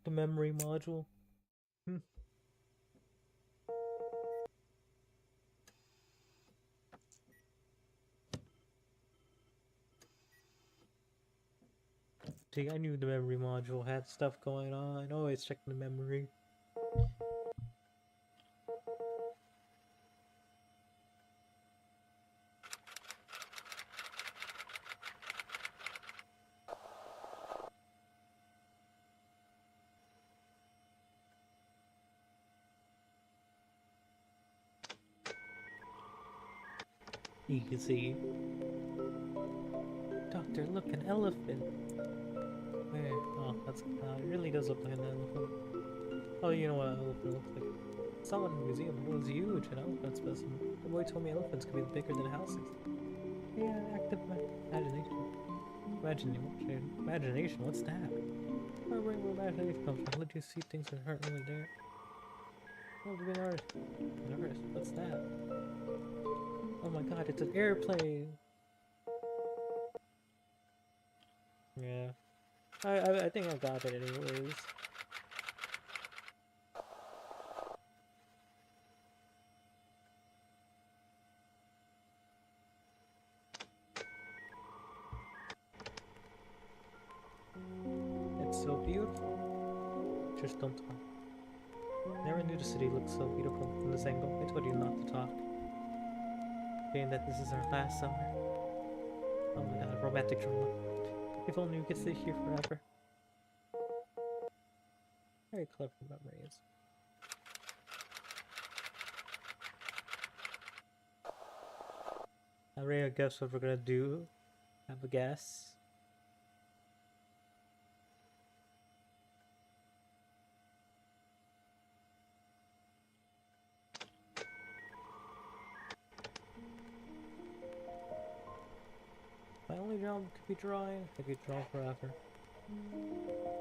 The memory module. See, I knew the memory module had stuff going on. Always checking the memory. Easy. Doctor, look, an elephant. Where? Oh, that's it really does look like an elephant. Oh, you know what an elephant looks like? Saw it in the museum. It was huge, an elephant specimen. The boy told me elephants could be bigger than houses. Yeah, active imagination. Imagination, what's that? Where imagination comes from? Let you see things that aren't really there. Oh, to be an artist. An artist, what's that? Oh my god, it's an airplane! Yeah. I think I got it anyways. It's so beautiful. Just don't talk. Never knew the city looked so beautiful from this angle. I told you not to talk. Saying that this is our last summer. Oh my god, romantic drama. If only we could stay here forever. Very clever memories. I already guess what we're gonna do. Have a guess. My only job could be drawing. I could draw forever.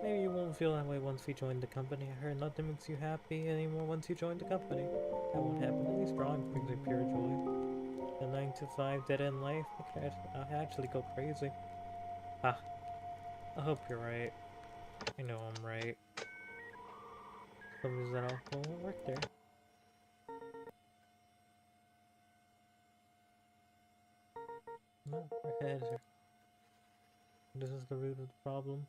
Maybe you won't feel that way once you join the company. I heard nothing makes you happy anymore once you join the company. That won't happen. At least drawing brings me pure joy. The 9 to 5 dead-end life, I actually go crazy. Ah, I hope you're right. I know I'm right. Somebody's that all won't work there. No, our heads are... This is the root of the problem.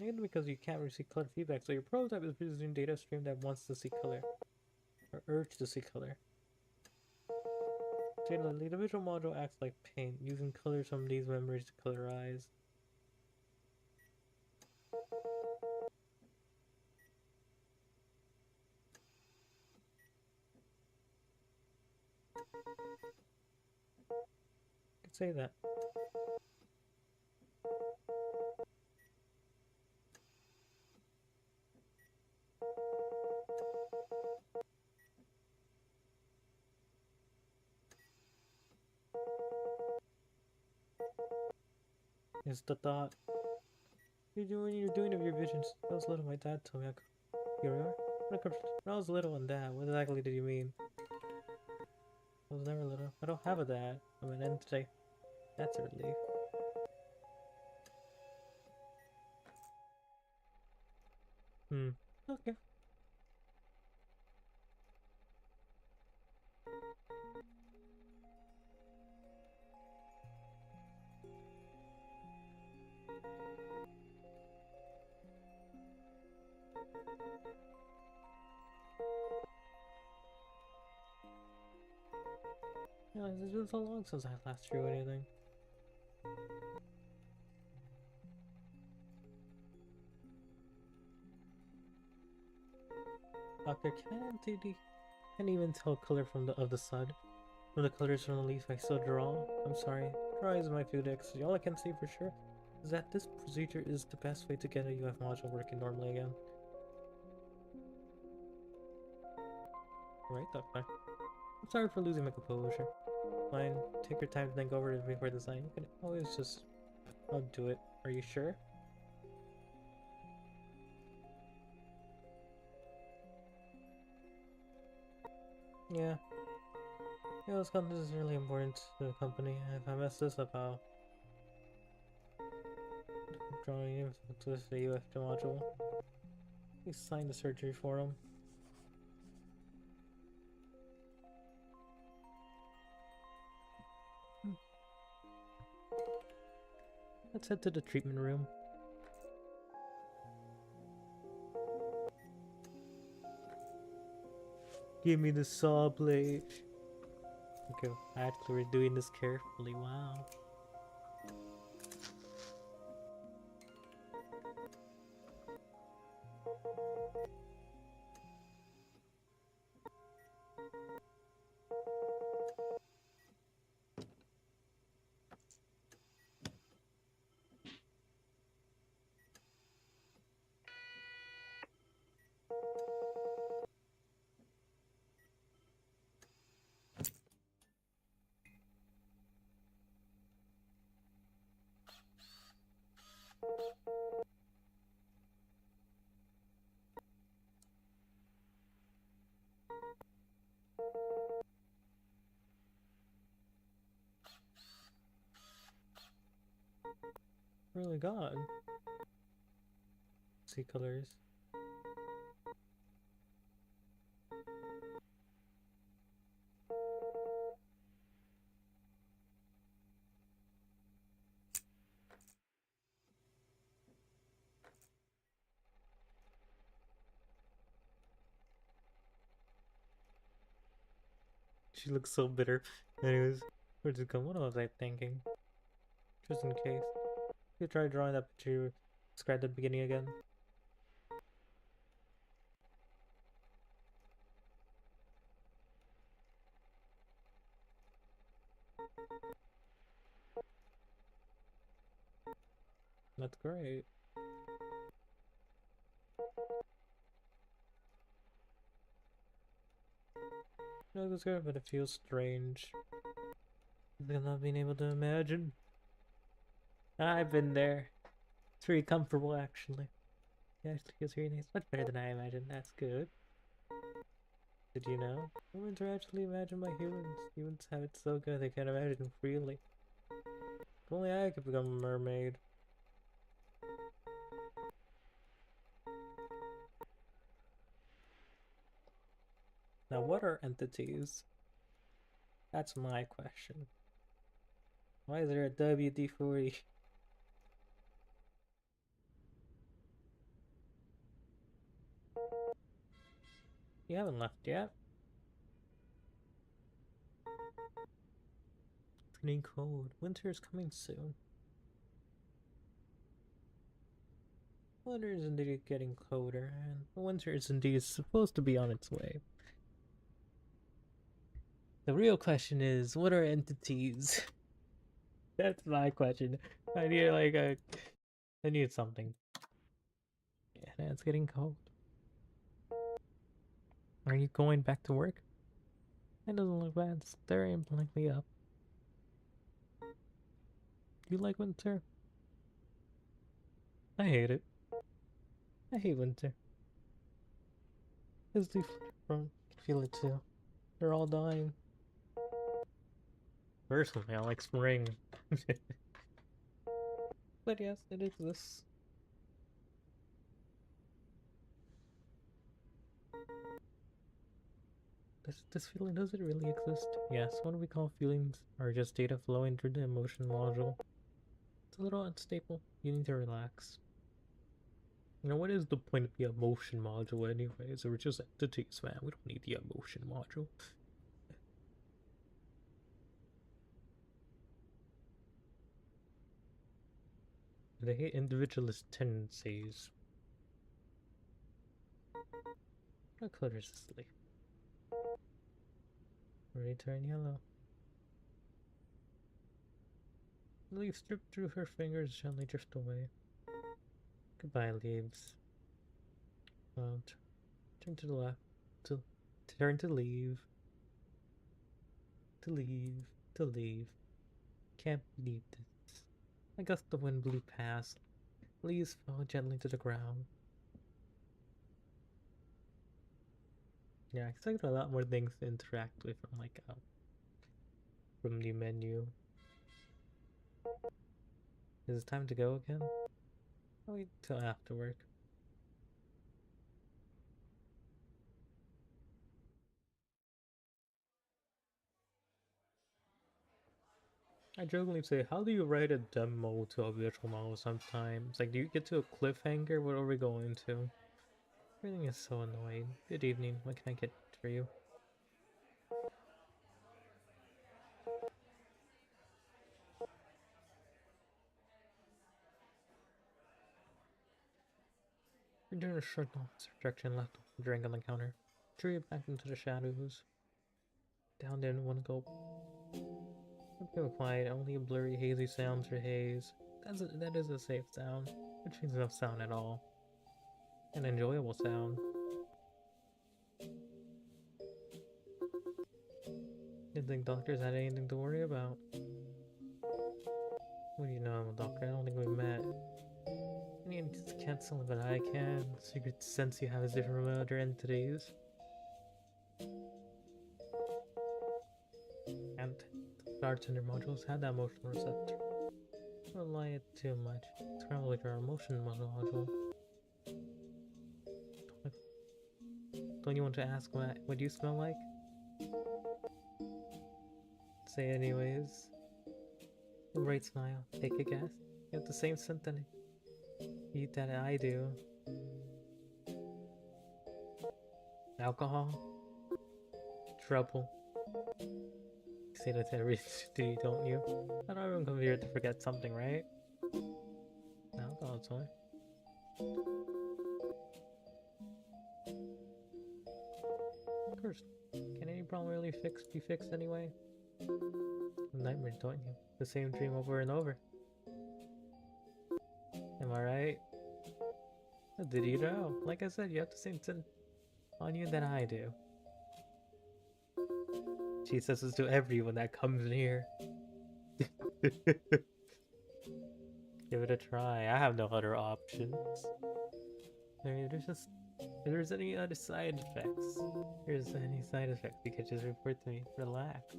Maybe because you can't receive color feedback, so your prototype is producing data stream that wants to see color. Or urge to see color. Generally, the visual module acts like paint, using colors from these memories to colorize. I could say that. is the thought. You're doing of your visions. When I was little, my dad told me you remember? When I was little and dad, what exactly did you mean? I was never little. I don't have a dad. I'm an end today. That's a relief. Okay. Yeah, it's been so long since I last drew anything. Doctor, can't even tell color from the sun. From the colors from the leaf I still draw. I'm sorry. Drawing is my field X. All I can say for sure is that this procedure is the best way to get a UF module working normally again. Right, Doctor. I'm sorry for losing my composure. Fine, take your time to think over it before deciding. You can always just... I'll do it. Are you sure? Yeah. Yeah, this content is really important to the company. If I mess this up, I'll... Drawing him to this UF module. Please sign the surgery for him. Let's head to the treatment room. Give me the saw blade. Okay, actually we're doing this carefully, wow. Really god. See colors. She looks so bitter. Anyways, where'd it come? What was I thinking? Just in case. You try drawing that picture you described at the beginning again. That's great. No, that's good, but it feels strange. I'm not being able to imagine. I've been there. It's really comfortable, actually. Yeah, it feels really nice. Much better than I imagined. That's good. Did you know? Humans are actually imagined by humans. Humans have it so good they can imagine freely. If only I could become a mermaid. Now, what are entities? That's my question. Why is there a WD-40? You haven't left yet. It's getting cold. Winter is coming soon. Winter is indeed getting colder, and winter is indeed supposed to be on its way. The real question is, what are entities? That's my question. I need I need something. Yeah, it's getting cold. Are you going back to work? It doesn't look bad. Staring blankly up. Do you like winter? I hate it. I hate winter. As they from feel it too. They're all dying. Personally, I like spring. But yes, it exists. This feeling, does it really exist? Yes, what we call feelings are just data flowing through the emotion module. It's a little unstable. You need to relax. You know, what is the point of the emotion module anyways? We're just entities, man. We don't need the emotion module. They hate individualist tendencies. What color is this leaf? Ready to turn yellow. The leaf stripped through her fingers, gently drift away. Goodbye, leaves. Turn to the left. To turn to leave. To leave. To leave. Can't believe this. A gust of wind blew past. Leaves fell gently to the ground. Yeah, I expected a lot more things to interact with from from the menu. Is it time to go again? I'll wait till after work. I jokingly say, how do you write a demo to a virtual novel sometimes? Like, do you get to a cliffhanger? What are we going to? Everything is so annoying. Good evening. What can I get for you? We're doing a short officer direction left drink on the counter. Drew it back into the shadows. Down there in one gulp. Feel quiet, only blurry, hazy sounds for haze. That is a safe sound, which means no sound at all. An enjoyable sound. Didn't think doctors had anything to worry about. What do you know, I'm a doctor? I don't think we met. I mean, you just can't tell me, but I can. Secret sense you have is different from other entities. And the bartender modules had that emotional receptor. Don't lie it too much. It's probably your emotion module. Don't you want to ask what you smell like? Say anyways. A bright smile. Take a guess. You have the same scent that I do. Alcohol. Trouble. You say that to every city, don't you? Not everyone comes here to forget something, right? Alcohol's fine. Of course. Can any problem really be fixed anyway? Nightmare, don't you? The same dream over and over. Am I right? Did you know? Like I said, you have the same scent on you that I do. She says this to everyone that comes in here. Give it a try. I have no other options. I mean, if there's any other side effects, you can just report to me. Relax.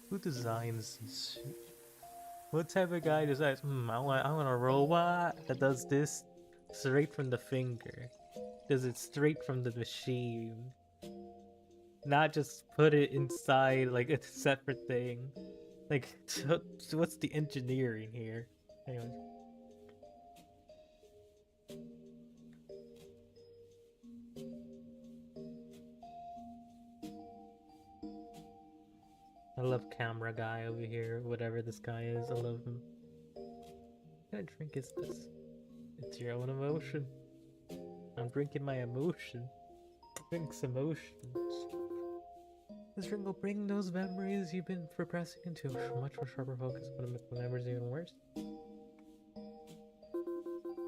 Who designs this shit? What type of guy decides, I want a robot that does this straight from the finger. Does it straight from the machine. Not just put it inside like a separate thing. Like, so what's the engineering here? Anyways. I love camera guy over here, whatever this guy is, I love him. What kind of drink is this? It's your own emotion. I'm drinking my emotion. Drinks emotions. This drink will bring those memories you've been repressing into a much more sharper focus, but make the memories even worse.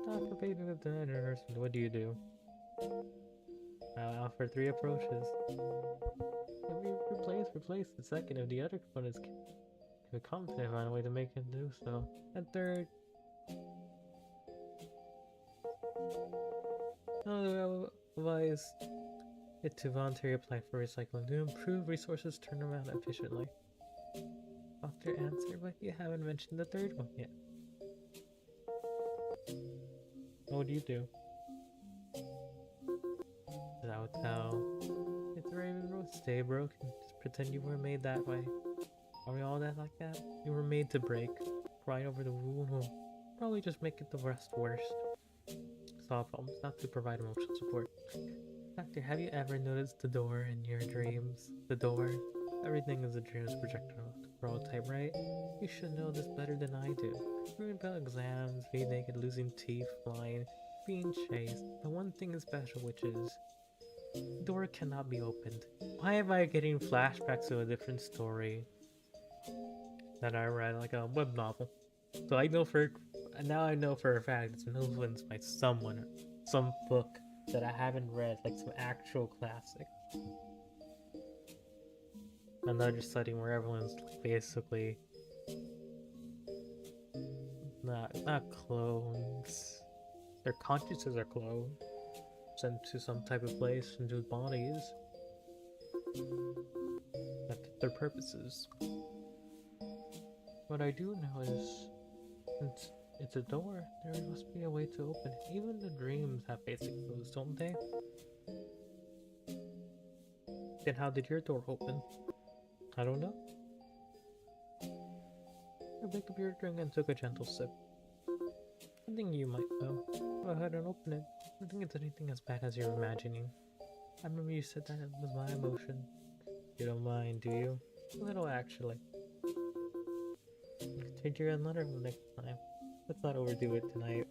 Stop repeating the dinner. What do you do? I'll offer 3 approaches. If we replace the second if the other components can be competent, find a way to make it do so. And third, I'll advise it to voluntarily apply for recycling to improve resources turnaround efficiently. Doctor answered, but you haven't mentioned the third one yet. What would you do? How it's Raven Rose. Stay broken. Just pretend you were made that way. Are we all that like that? You were made to break. Crying over the wound will probably just make it the rest worse. Solve problems, not to provide emotional support. Doctor, have you ever noticed the door in your dreams? The door? Everything is a dream's prototype, right? You should know this better than I do. Reading about exams, being naked, losing teeth, flying, being chased. The one thing is special, which is the door cannot be opened. Why am I getting flashbacks to a different story that I read, like a web novel? So I know now I know for a fact it's been influenced by someone, some book that I haven't read, like some actual classic. Another setting where everyone's basically not clones. Their consciences are cloned, sent to some type of place into bodies that fit their purposes. What I do know is, since it's a door, there must be a way to open it. Even the dreams have basic clues, don't they? Then how did your door open? I don't know. I picked up your drink and took a gentle sip. I think you might know. Go ahead and open it. I don't think it's anything as bad as you're imagining. I remember you said that it was my emotion. You don't mind, do you? A little, actually. You can take your own letter next time. Let's not overdo it tonight.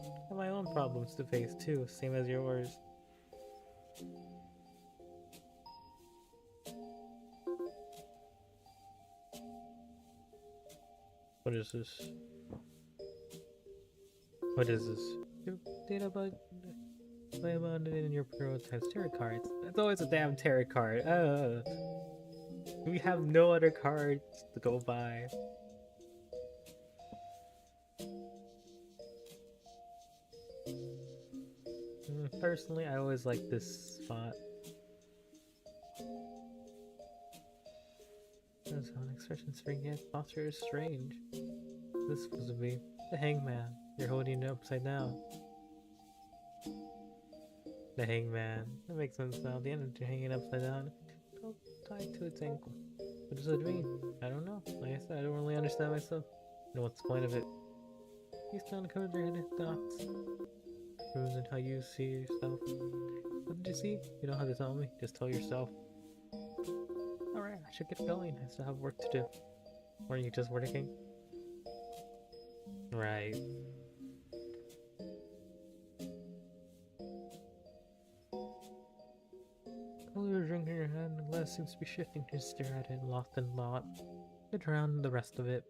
I have my own problems to face too, same as yours. What is this? What is this? Your data bug. Play about it in your prototypes. Tarot cards. It's always a damn tarot card. We have no other cards to go by. Personally, I always like this spot. That's how an expression spring yet posture is strange. This is supposed to be the hangman. You're holding it upside down. The hangman. That makes sense now. The energy hanging upside down. Tied to its ankle. What does it mean? I don't know. Like I said, I don't really understand myself. I know what's the point of it. You still uncovered your hidden thoughts. Proves in how you see yourself. What did you see? You don't have to tell me. Just tell yourself. Alright, I should get going. I still have work to do. Or are you just working? Right. Pull your drink in your hand. The glass seems to be shifting. Just stare at it, lost in thought. Get around the rest of it.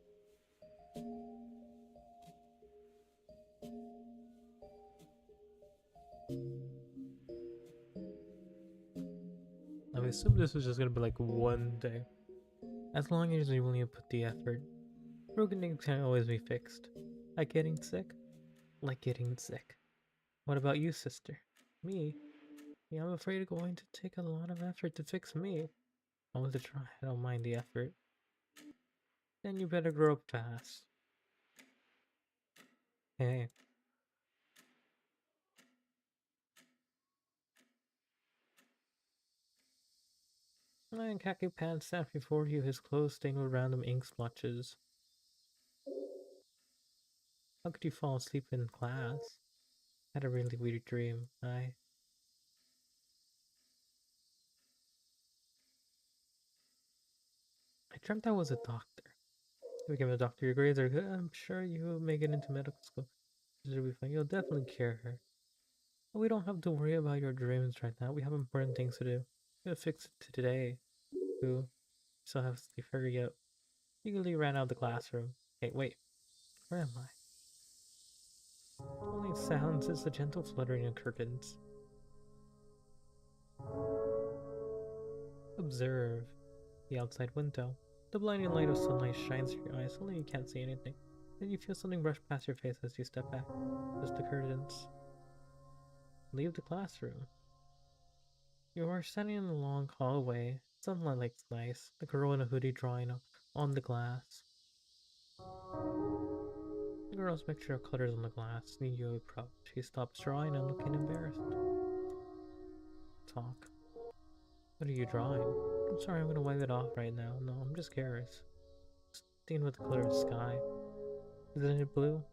I assume this is just gonna be like one day. As long as you're willing to put the effort. Broken things can't always be fixed. Like getting sick? Like getting sick. What about you, sister? Me? Yeah, I'm afraid it's going to take a lot of effort to fix me. I want to try. I don't mind the effort. Then you better grow up fast. Hey. And khaki pants sat before you, his clothes stained with random ink splotches. How could you fall asleep in class? I had a really weird dream. I dreamt I was a doctor. You became a doctor, your grades are good. I'm sure you'll make it into medical school. It'll be fine. You'll definitely cure her. But we don't have to worry about your dreams right now. We have important things to do. We gotta fix it today. Who still have to hurry up. Eagerly ran out of the classroom. Hey, wait. Where am I? Only sounds is the gentle fluttering of curtains. observe the outside window. The blinding light of sunlight shines through your eyes, suddenly you can't see anything. Then you feel something brush past your face as you step back. Just the curtains. Leave the classroom. You are standing in the long hallway. Sunlight looks nice. The girl in a hoodie drawing on the glass. The girl's mixture of colors on the glass. You approach. She stops drawing and looking embarrassed. Talk. What are you drawing? I'm sorry, I'm gonna wipe it off right now. No, I'm just curious. Stain with the color of the sky. Isn't it blue?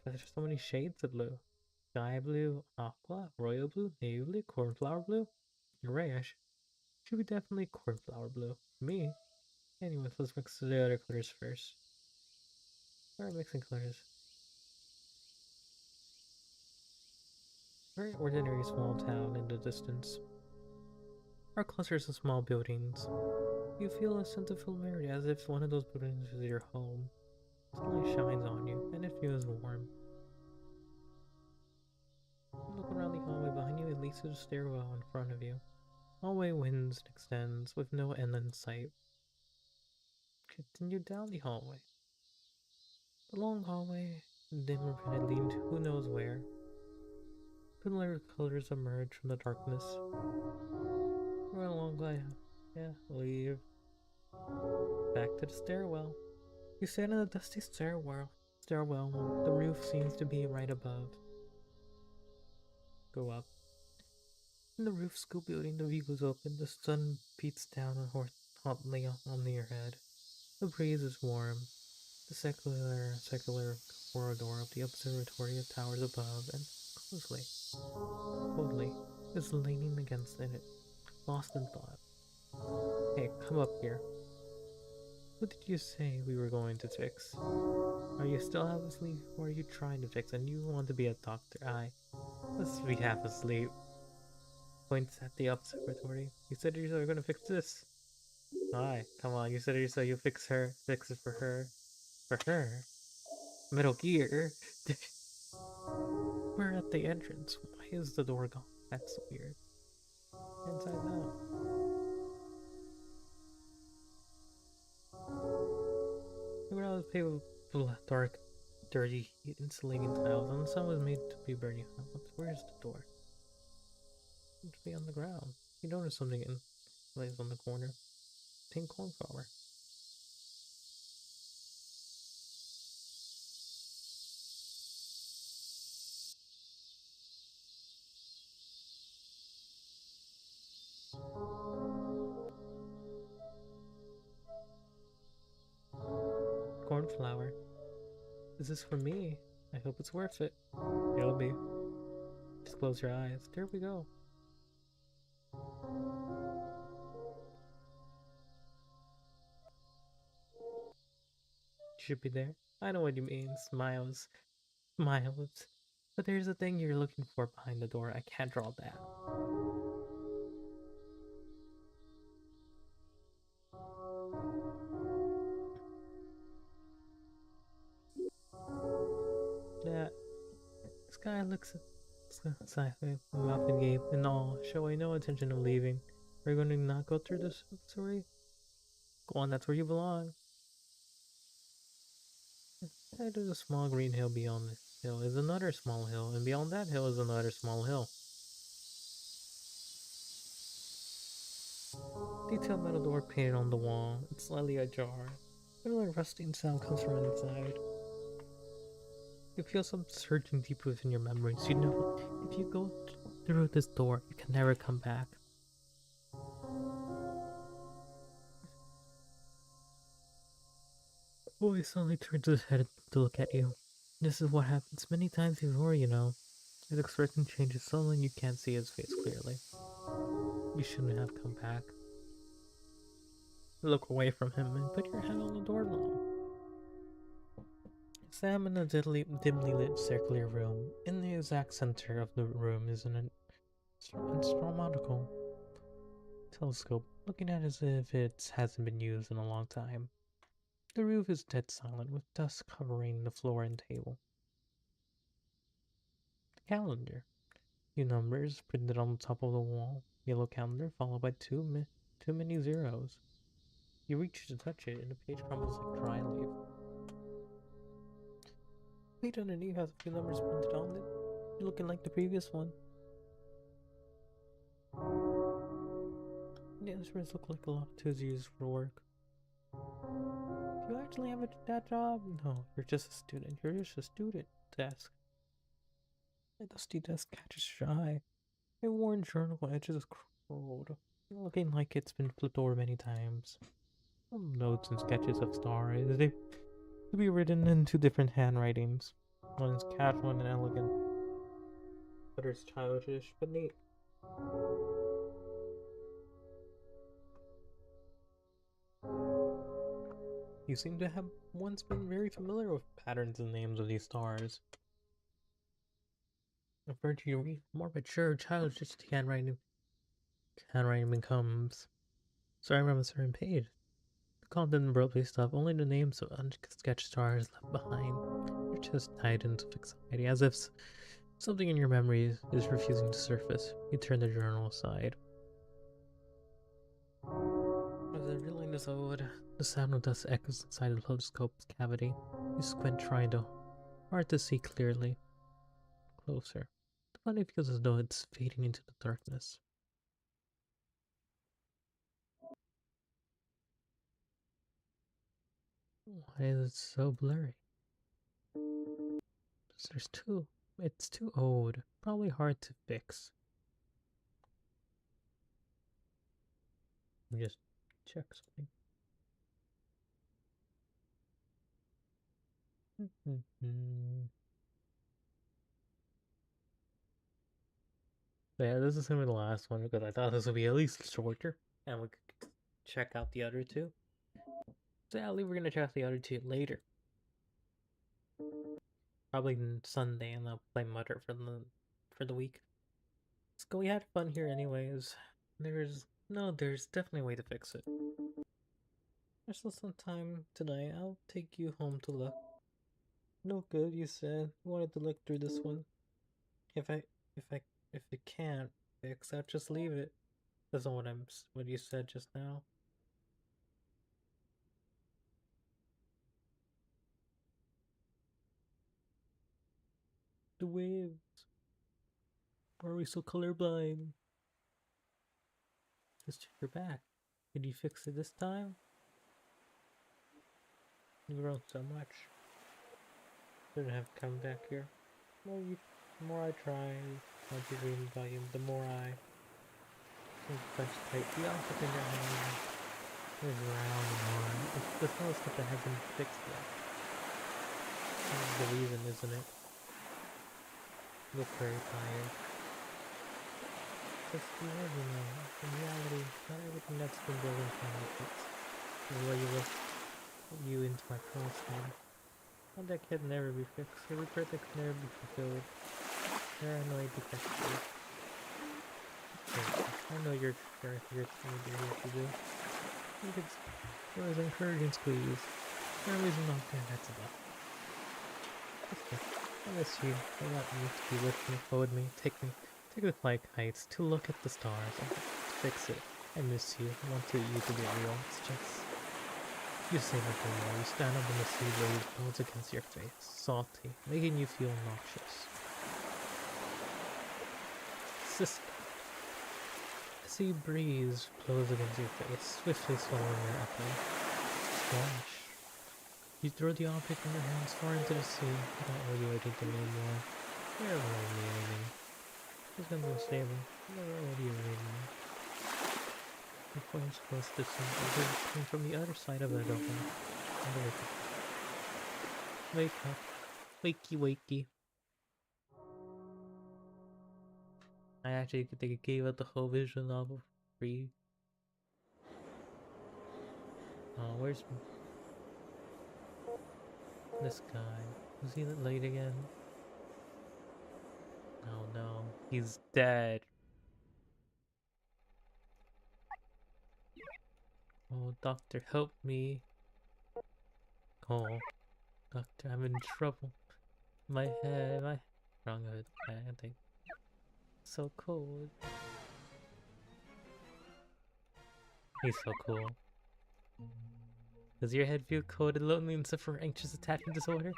There's so many shades of blue. Sky blue, aqua, royal blue, navy blue, cornflower blue. You're right, should be definitely cornflower blue. Me? Anyways, let's mix the other colors first. Start mixing colors. Very ordinary small town in the distance. Our clusters of small buildings. You feel a sense of familiarity as if one of those buildings is your home. Sunlight shines on you, and it feels warm. You look around the hallway behind you, it leads to the stairwell in front of you. Hallway winds and extends with no end in sight. Continue down the hallway. The long hallway, dimmer and leaned who knows where. Familiar colors emerge from the darkness. We're a long way. Yeah, leave. Back to the stairwell. You stand in the dusty stairwell. The roof seems to be right above. Go up. In the roof school building, the view is open. The sun beats down hotly on your head. The breeze is warm. The secular corridor of the observatory towers above and coldly, is leaning against it, lost in thought. Hey, come up here. What did you say we were going to fix? Are you still half asleep, or are you trying to fix and you want to be a doctor? Let's be half asleep. Points at the observatory. You said you were gonna fix this. Come on, you said you fix it for her. For her? Metal Gear? We're at the entrance. Why is the door gone? That's weird. Inside now. The ground is paved with dark, dirty, insulating tiles, and the sun was made to be burning hot. Where's the door? It should be on the ground. You notice something in place on the corner. Pink cornflower. Cornflower. Is this for me? I hope it's worth it. It'll be. Just close your eyes. There we go. Should be there. I know what you mean. Smiles. But there's a thing you're looking for behind the door. I can't draw that. That Sky looks at sci-fi, mouth agape in awe, showing no intention of leaving. Are you going to not go through this story? Go on, that's where you belong. There's a small green hill beyond the hill is another small hill, and beyond that hill is another small hill. Detailed metal door painted on the wall. It's slightly ajar. A little rusting sound comes from inside. You feel some surging deep within your memories. You know, if you go through this door, you can never come back. The boy suddenly turns his head to look at you. This is what happens many times before, you know. His expression changes suddenly and you can't see his face clearly. You shouldn't have come back. Look away from him and put your head on the doorknob. Sam in a dimly lit circular room. In the exact center of the room is an astronomical telescope, looking at it as if it hasn't been used in a long time. The roof is dead silent, with dust covering the floor and table. The calendar. Few numbers printed on the top of the wall. Yellow calendar followed by too many zeros. You reach to touch it, and the page crumbles like dry leaf. Page underneath has a few numbers printed on it, looking like the previous one. The instruments look like a lot of tools used for work. Do you actually have that job? No, you're just a student. You're just a student. Desk. The dusty desk catches your eye. A worn journal edges is curled, looking like it's been flipped over many times. Some notes and sketches of stars. They could be written in two different handwritings. One is casual and elegant. The other is childish but neat. You seem to have once been very familiar with patterns and names of these stars. Referred to your more mature, childish handwriting becomes. So I remember a certain page. The content and Broadway stuff, only the names of unsketched stars left behind. Your chest tightens with anxiety, as if something in your memory is refusing to surface. You turn the journal aside. As the reeling is owed, the sound of dust echoes inside the telescope's cavity. You squint, trying hard to see clearly. Closer. The body feels as though it's fading into the darkness. Why is it so blurry? There's two. It's too old. Probably hard to fix. Let me just check something. So yeah, this is gonna be the last one because I thought this would be at least shorter, and we could check out the other two. Sadly, we're gonna check out the other two later. Probably Sunday, and I'll play Mutter for the week. So we had fun here, anyways. There's definitely a way to fix it. There's still some time tonight. I'll take you home to look. No good, you said. You wanted to look through this one. If I if I if it can't fix, I'll just leave it. That's not what you said just now. The waves. Why are we so colorblind? Just check your back. Did you fix it this time? You wrote so much. Shouldn't have come back here. The more I try, not to read volume, the more I press tight. The opposite in your hand is round and hard. It's the small stuff that hasn't been fixed yet. That's the reason, isn't it? You look very tired. Just the word, you know. In reality, not everything that's been building can be fixed. The way you look you into my crosshair. One that can never be fixed. Every purpose can never be fulfilled. Paranoid detective. I know you're here to do. It was an encouraging squeeze. No reason not to. That's enough. I miss you. I want you to be with me, hold me, take the flight heights to look at the stars and fix it. I miss you. I want you to be real. It's just. You say nothing more. You stand up in the sea wave blows against your face, salty, making you feel nauseous. Sister. The sea breeze blows against your face, swiftly swallowing your apple. Splash. You throw the object in your hands far into the sea. You don't really like it anymore. You're lonely anymore. It's been so stable. You're already anymore. The flames close to coming from the other side of the door. Wake up. Wakey wakey. I actually think they gave out the whole visual novel for free. Oh, where's this guy? Was he late again? Oh no, he's dead. Oh, doctor, help me. Oh, doctor, I'm in trouble. My head, wrong hood. I think. so cold. He's so cool. Does your head feel cold and lonely and suffer anxious attachment disorder?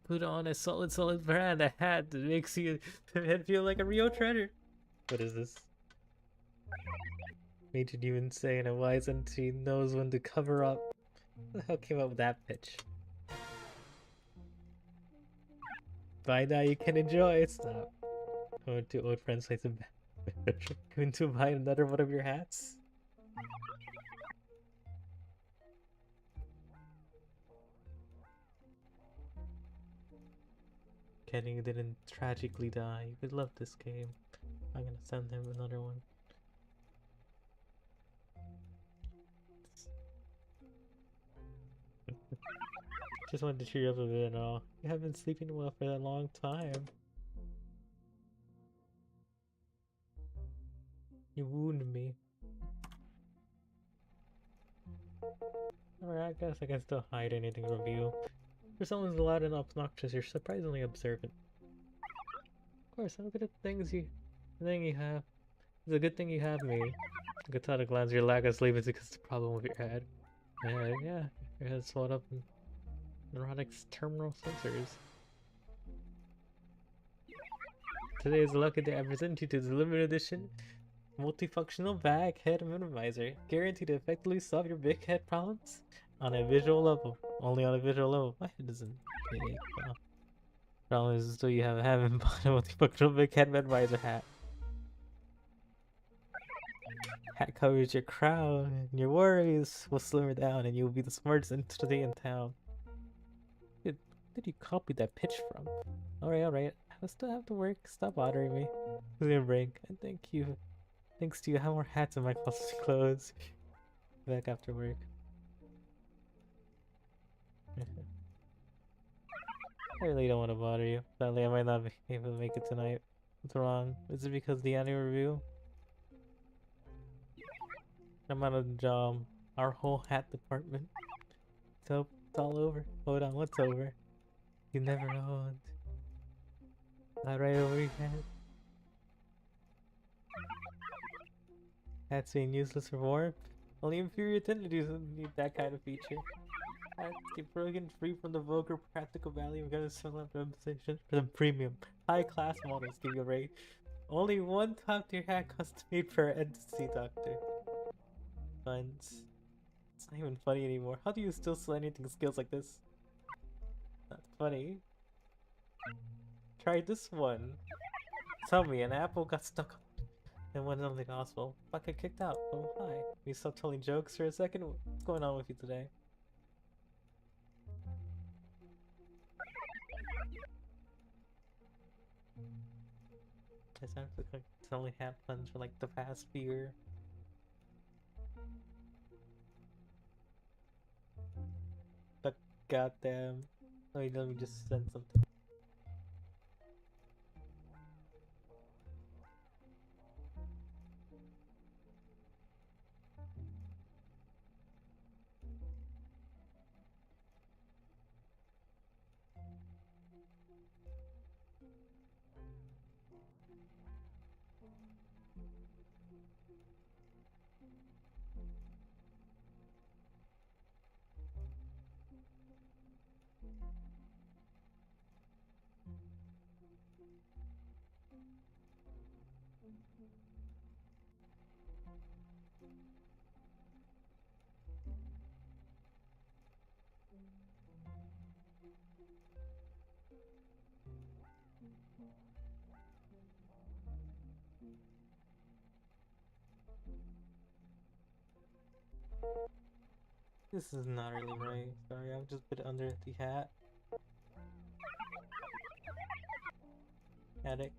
Put on a solid brand, a hat that makes your head feel like a real treasure. What is this? Ancient human saying a wise entity knows when to cover up. Who the hell came up with that pitch? By now you can enjoy it. Stop. Going to old friends place a going to buy another one of your hats? Kenny didn't tragically die. You would love this game. I'm gonna send him another one. Just wanted to cheer you up a bit and all. You haven't been sleeping well for that long time. You wounded me. Alright, I guess I can still hide anything from you. For someone who's loud and obnoxious, you're surprisingly observant. Of course, look at the thing you have. It's a good thing you have me. I could tell at a glance your lack of sleep is because the problem with your head. Yeah, your head's swelled up in neurotics terminal sensors. Today is a lucky day. I present you to the limited edition multifunctional bag head minimizer, guaranteed to effectively solve your big head problems on a visual level. Only on a visual level. My head isn't big. Well, problem is still you haven't bought a multifunctional big head minimizer hat. Hat covers your crown, and your worries will slimmer down, and you'll be the smartest entity in town. Where did you copy that pitch from? Alright. I still have to work. Stop bothering me. Who's gonna break? And thank you. Thanks to you, I have more hats in my closet of clothes. Back after work. I really don't want to bother you. Sadly, I might not be able to make it tonight. What's wrong? Is it because of the annual review? I'm out of the job. Our whole hat department. So it's all over. Hold on, what's over? You never owned. Not right over your head. Hats being useless for warmth? Only inferior entities need that kind of feature. Hats get broken free from the vulgar practical value of getting sell up representation for the premium. High class models give you a rate. Only one top tier hat custom made per entity, doctor. Funds. It's not even funny anymore. How do you still sell anything skills like this? Not funny. Try this one. Tell me, an apple got stuck and went on the gospel. I got kicked out. Oh, hi. You stop telling jokes for a second? What's going on with you today? I sound like it's only had plans for like the past year. But goddamn. Wait, let me just send something. This is not really right. Sorry, I'll just put it under the hat. Attic.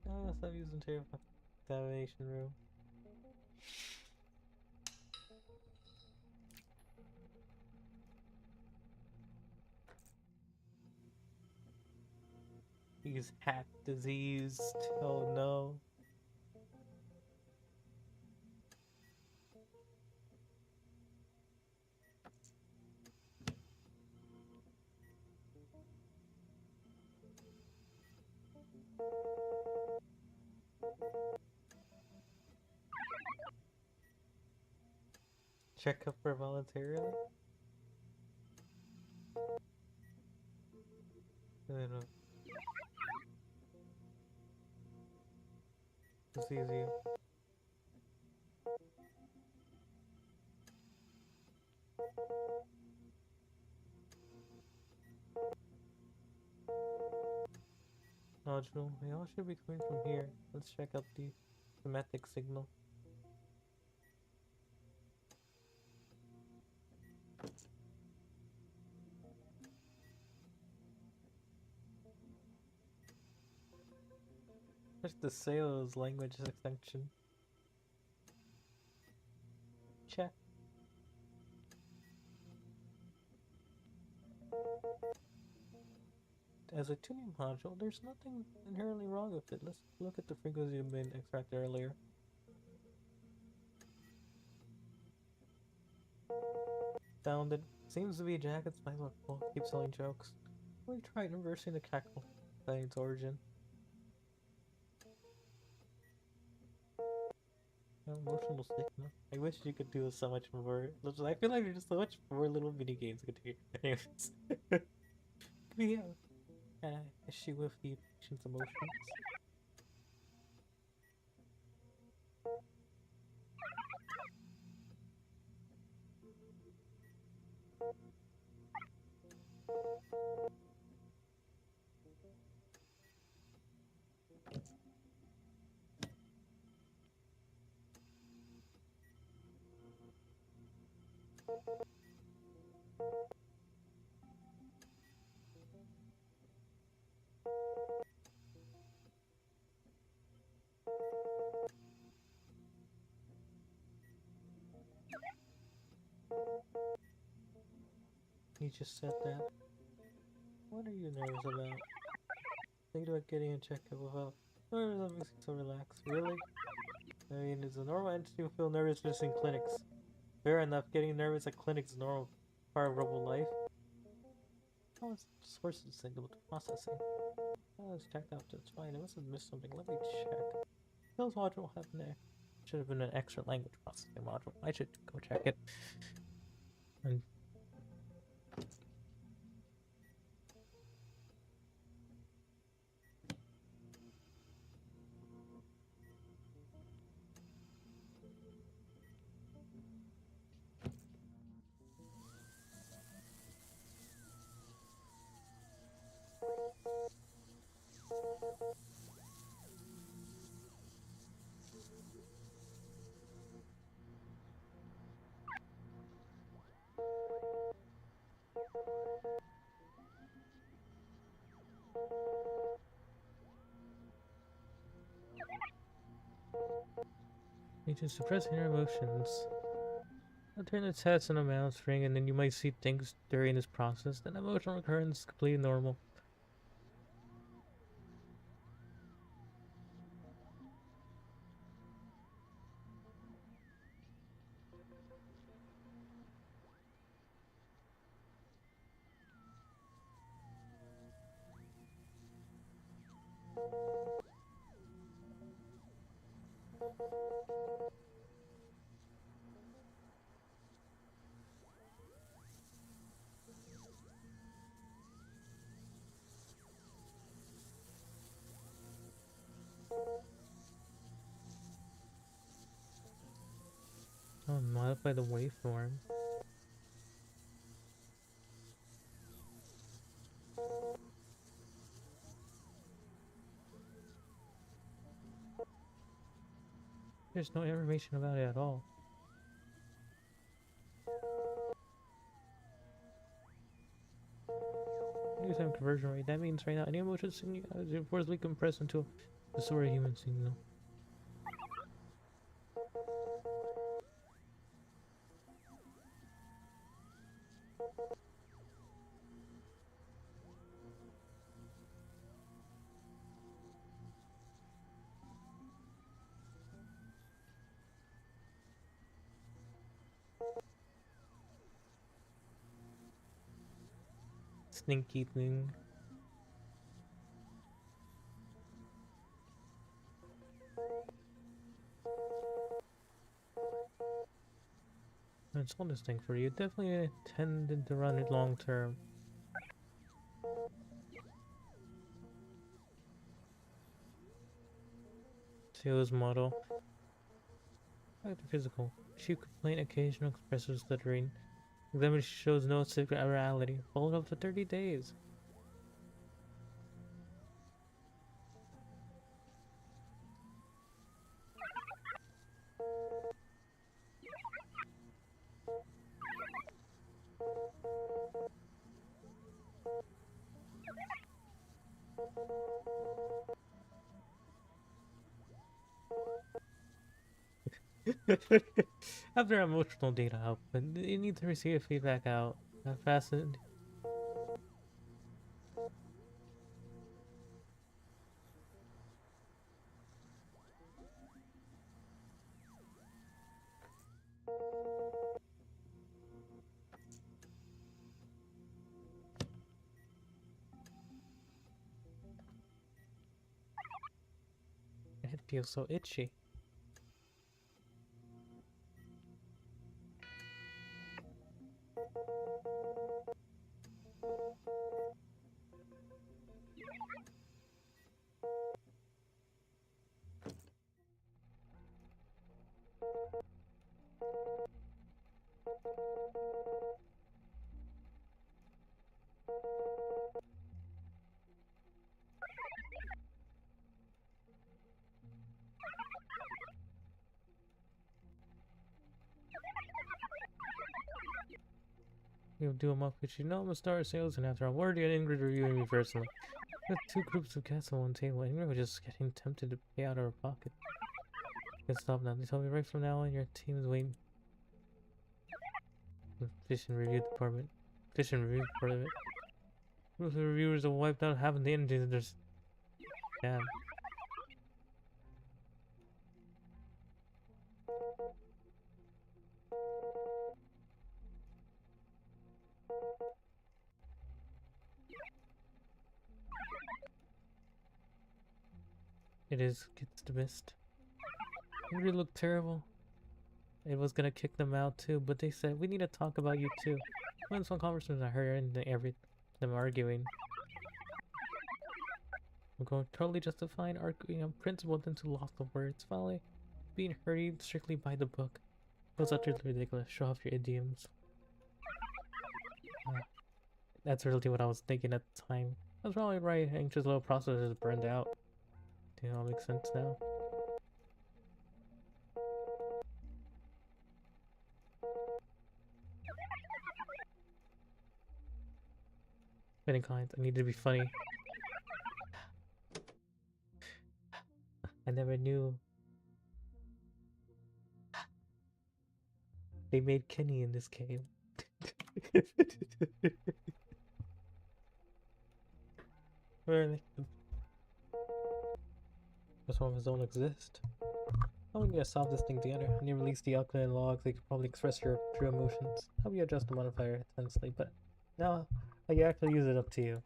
Oh, stop using terrible examination room. He's hat diseased. Oh no. Check up for voluntarily? I don't know. It's easy. Nodule. They all should be coming from here. Let's check out the semantic signal. There's the sales language extension. Check. As a tuning module, there's nothing inherently wrong with it. Let's look at the frequency of been extracted earlier. Found it. Seems to be Jacket's mind will keep selling jokes. We tried inversing the cackle by its origin. Emotional stigma. I wish you could do so much more. I feel like there's so much more little mini games you could do. Anyways. Yeah. Issue with the patient's emotions. You just said that. What are you nervous about? Think about getting a checkup without nervous makes you so relaxed. Really? I mean, it's a normal entity to feel nervous just in clinics. Fair enough, getting nervous at clinics is a normal part of real life. How is the source of the signal to processing? Oh, it's checked out, it's fine. I must have missed something. Let me check. Those module have an should have been an extra language processing module. I should go check it. And you just suppressing your emotions. Turn the tests and amounts ring, and then you might see things during this process. Then emotional recurrence is completely normal. Oh, modify the waveform. There's no information about it at all. New time conversion rate. That means right now any emotion signal is forcibly compressed into a sort of human signal. Sneaky thing. I installed this thing for you. Definitely intended to run it long term. Sales model. Back to physical. Chief complaint, occasional expressive stuttering. Examination shows no secret abnormality. Followed up for 30 days. After emotional data output, you need to receive feedback out. That fastened. It feels so itchy. You'll do a mock pitch. You know I'm a star sales, and after I'm already an Ingrid reviewing me personally. We have two groups of cats on one table. Ingrid was just getting tempted to pay out of her pocket. You can stop now. They told me right from now on your team is waiting. The Fish and Review Department. Fish and Review Department. Most of the reviewers have wiped out half of the energy that there's. Damn. It is gets the best. It really looked terrible. It was gonna kick them out too, but they said we need to talk about you too. When some conversations I heard and them arguing. I'm going totally justifying arguing on principle into loss of words. Finally, being hurried strictly by the book. It was utterly ridiculous. Show off your idioms. That's really what I was thinking at the time. I was probably right. Anxious little processors burned out. Do it all make sense now? Many kinds. I need to be funny. I never knew they made Kenny in this game. Really? This one don't exist. Oh, we need to solve this thing together. When you release the alkaline logs, they could probably express your true emotions. How you adjust the modifier intensely, but now how you actually use it up to you.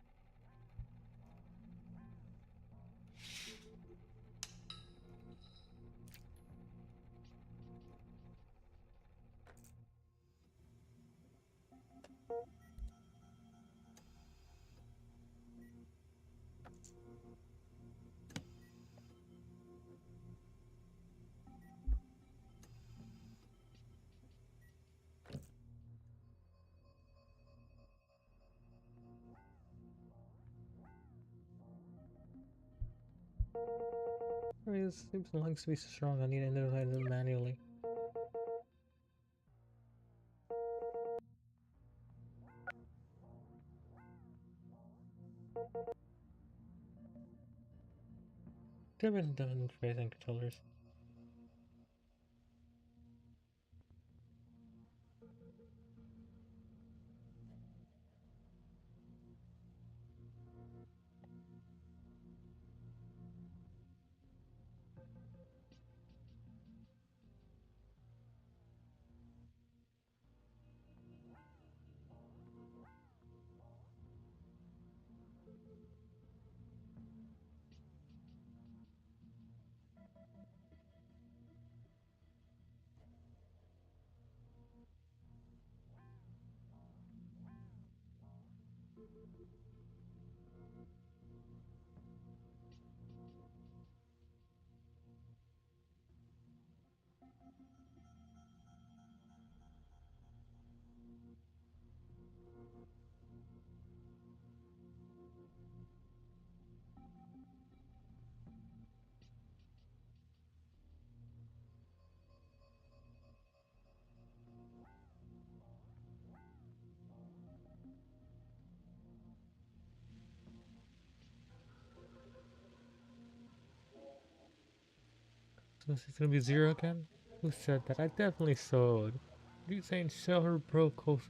This seems lungs to be so strong, I need to identify them manually. Different phrasing controllers. So this is gonna be 0 again? Who said that? I definitely sold. You saying sell her bro coat?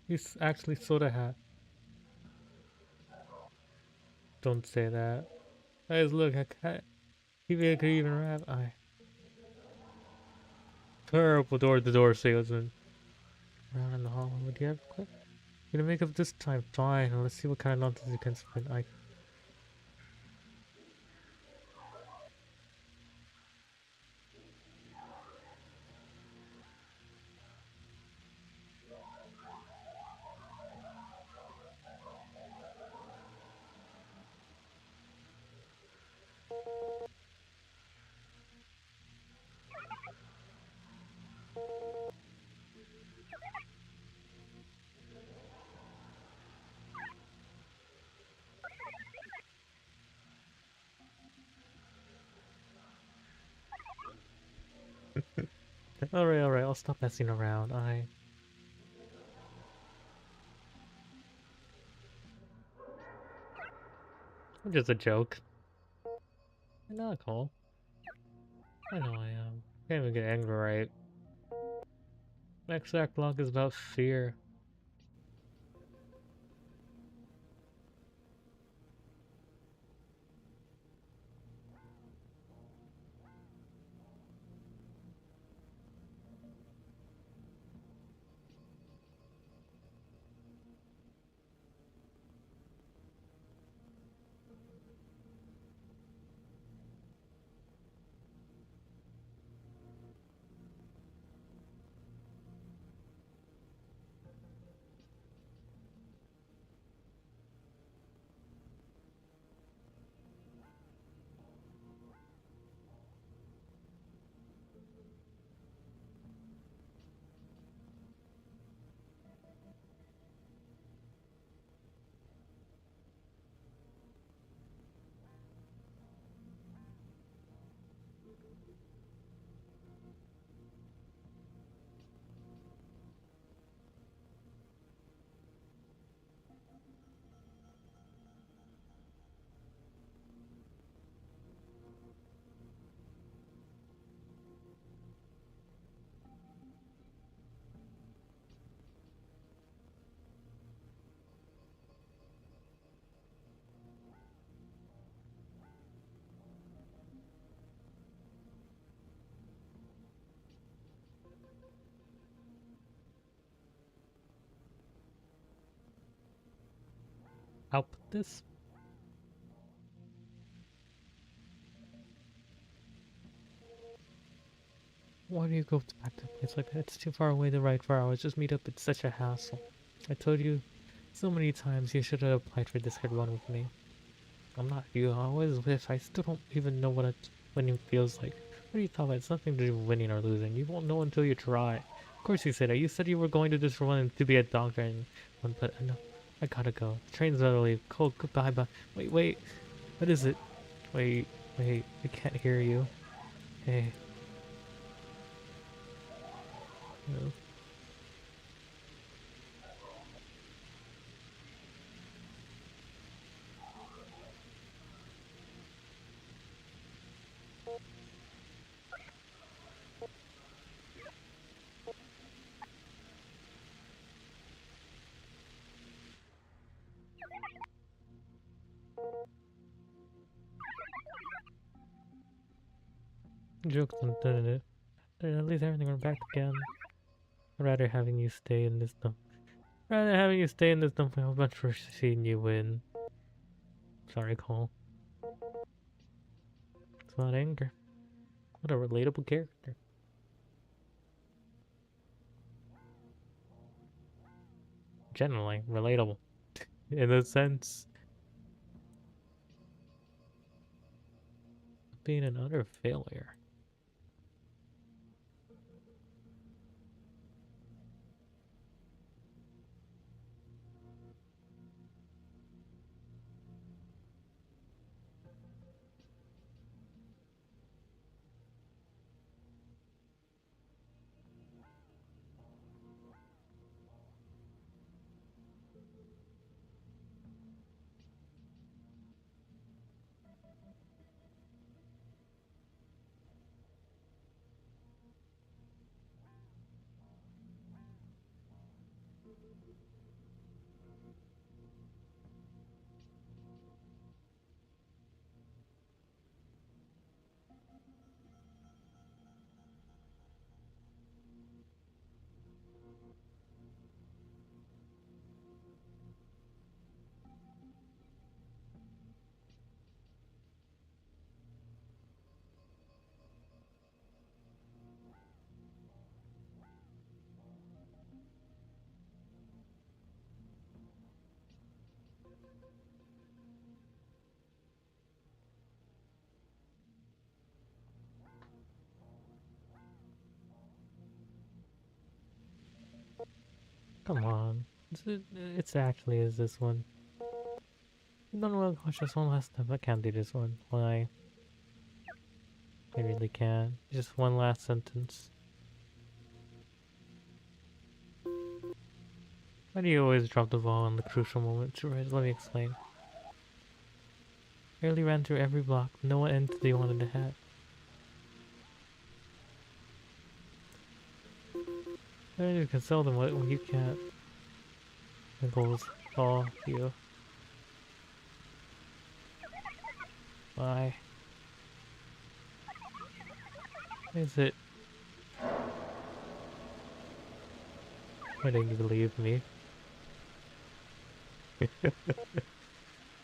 You actually sold a hat. Don't say that. Guys, look, I can't. Even I could even rap. I terrible door-to-door salesman. Around in the hall. Would you have a clip? Gonna make up this time. Fine. Let's see what kind of nonsense you can spin. I. Alright. I'll stop messing around. I'm just a joke. You're not cool. I know I am. Can't even get angry right. Next act log is about fear. Output this? Why do you go back to a place like that? It's too far away to ride for hours. Just meet up. It's such a hassle. I told you so many times you should have applied for this hard one with me. I'm not you. I always wish. I still don't even know what winning feels like. What are you talking about? It's nothing to do with winning or losing. You won't know until you try. Of course you said that. You said you were going to this for one and to be a doctor and one, but no. I gotta go. The train's about to leave. Cool. Goodbye. Bye. Wait. What is it? Wait. I can't hear you. Hey. No. Jokes on it. At least everything went back again. I'd rather having you stay in this dump. Rather having you stay in this dump a bunch for seeing you win. Sorry, Cole. It's not anger. What a relatable character. Generally, relatable. in a sense. Being an utter failure. Come on. It's actually is this one. No, no, gosh, just one last time. I can't do this one. Why? I really can't. Just one last sentence. Why do you always drop the ball in the crucial moments? Right, let me explain. Barely ran through every block. No one entity wanted to hat. You can sell them when you can't. The goals all you. Why? Is it? Why didn't you believe me?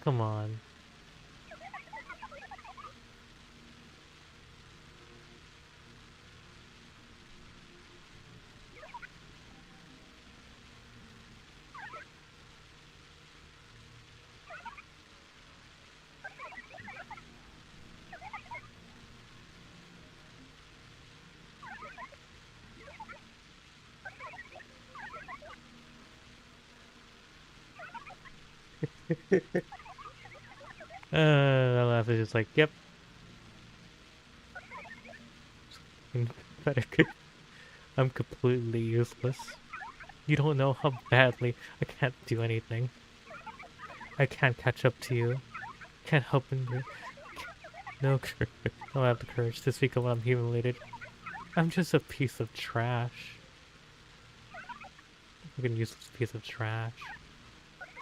Come on. That laugh is just like, yep. Pathetic. I'm completely useless. You don't know how badly I can't do anything. I can't catch up to you. Can't help in you. No courage. I don't have the courage to speak of when I'm humiliated. I'm just a piece of trash. Fucking useless piece of trash.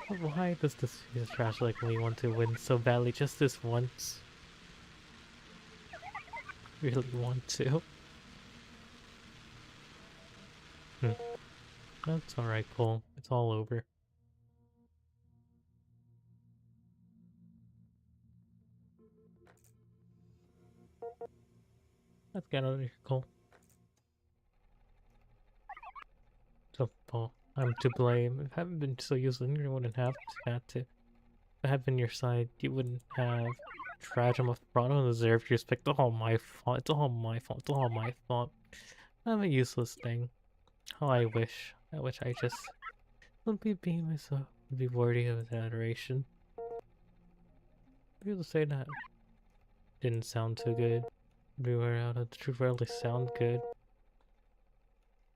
But why does this piece of trash like me want to win so badly just this once? Really want to? That's alright, Cole. It's all over. Let's get out of here, Cole. So, Paul, I'm to blame. If I hadn't been so useless, you wouldn't have had to. If I had been your side, you wouldn't have. Tragedy of Toronto deserved respect. It's all my fault. It's all my fault. It's all my fault. I'm a useless thing. How I wish. I wish I just simply be myself. Would be worthy of his adoration. People say that didn't sound too good. Everywhere out of the truth rarely sound good.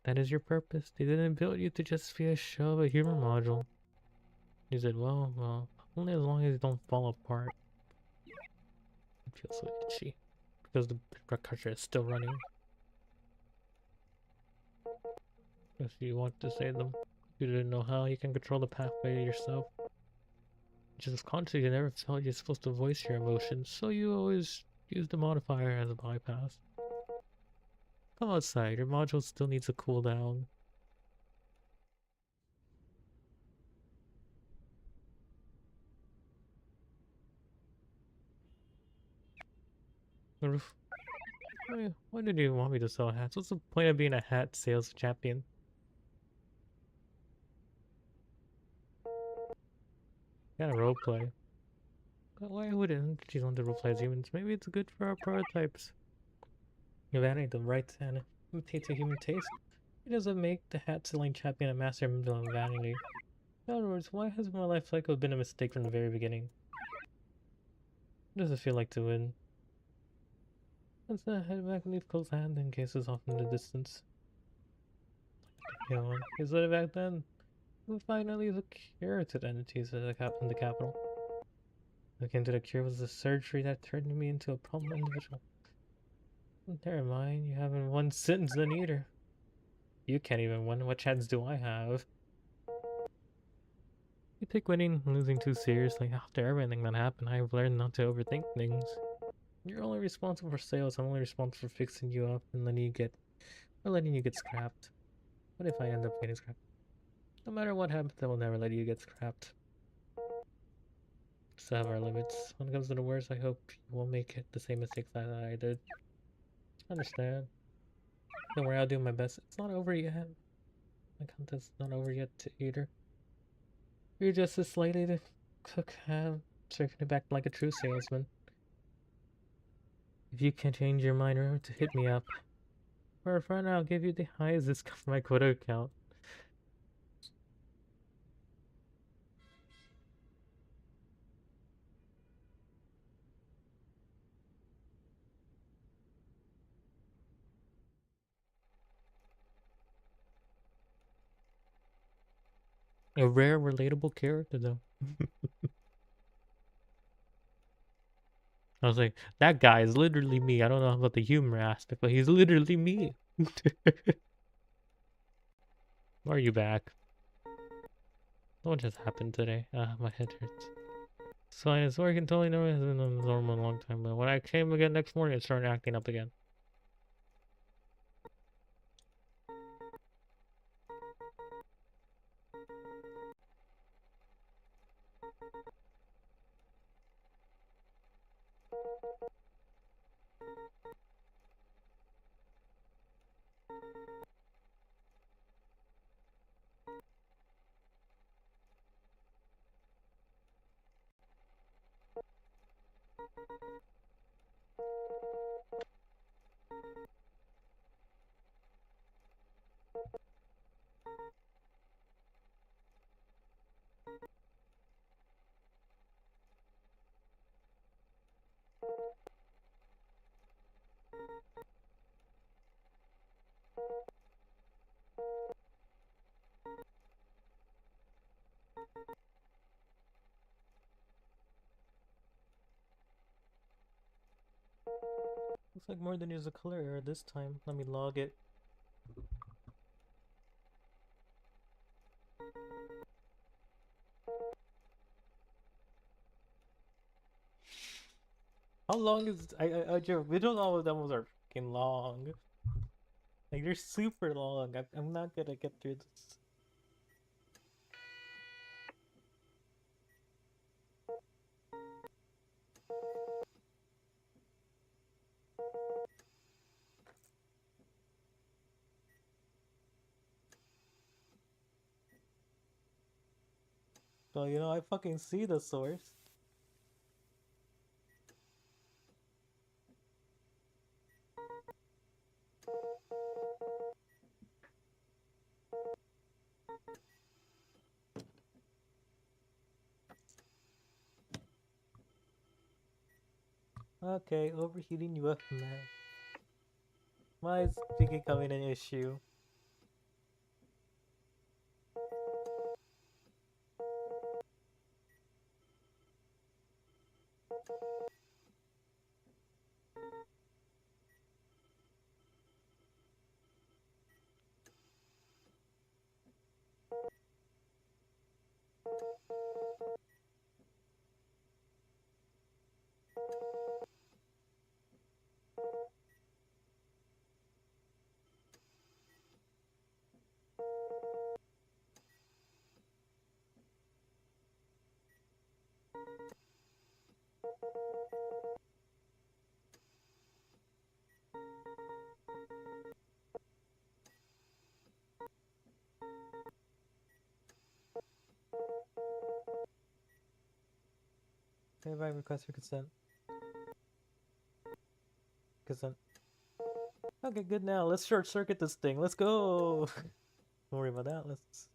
That is your purpose. They didn't build you to just be a show of a humor module. He said, well, only as long as you don't fall apart. It feels so itchy. Because the pressure is still running. If you want to say them, you didn't know how, you can control the pathway yourself. Just consciously, you never felt you're supposed to voice your emotions, so you always use the modifier as a bypass. Come outside, your module still needs a cooldown. Why did you want me to sell hats? What's the point of being a hat sales champion? Gotta roleplay. But why wouldn't she want to roleplay as humans? Maybe it's good for our prototypes. If any, the right to imitate a human taste. It doesn't make the hat-selling champion a master of vanity. In other words, why has my life cycle been a mistake from the very beginning? What does it feel like to win? Let's head back and leave close hand in cases off in the distance. You know, is that back then? We finally the cure to the entities in the capital. Looking into the cure was the surgery that turned me into a problem individual. Never mind, you haven't won since then either. You can't even win. What chance do I have? You take winning and losing too seriously. After everything that happened, I've learned not to overthink things. You're only responsible for sales. I'm only responsible for fixing you up and letting you get scrapped. What if I end up getting scrapped? No matter what happens, I will never let you get scrapped. Just have our limits. When it comes to the worst, I hope you won't make the same mistakes that I did. Understand? Don't worry, I'll do my best. It's not over yet. My content's not over yet either. You're just as likely to cook circling it back like a true salesman. If you can change your mind, remember to hit me up. For a friend, I'll give you the highest discount for my quota account. A rare, relatable character, though. I was like, that guy is literally me. I don't know about the humor aspect, but he's literally me. Why are you back? What just happened today? My head hurts. It's fine. It's working totally normal. It's been normal a long time, but when I came again next morning, it started acting up again. Looks like more than use a color error this time. Let me log it. How long is joke. We don't all of them are freaking long. Like they're super long. I'm not gonna get through this. Well, you know, I fucking see the source. Okay, overheating UF man. Why is becoming an issue? Hereby request for consent. Consent. Okay, good now. Let's short circuit this thing. Let's go. Don't worry about that. Let's.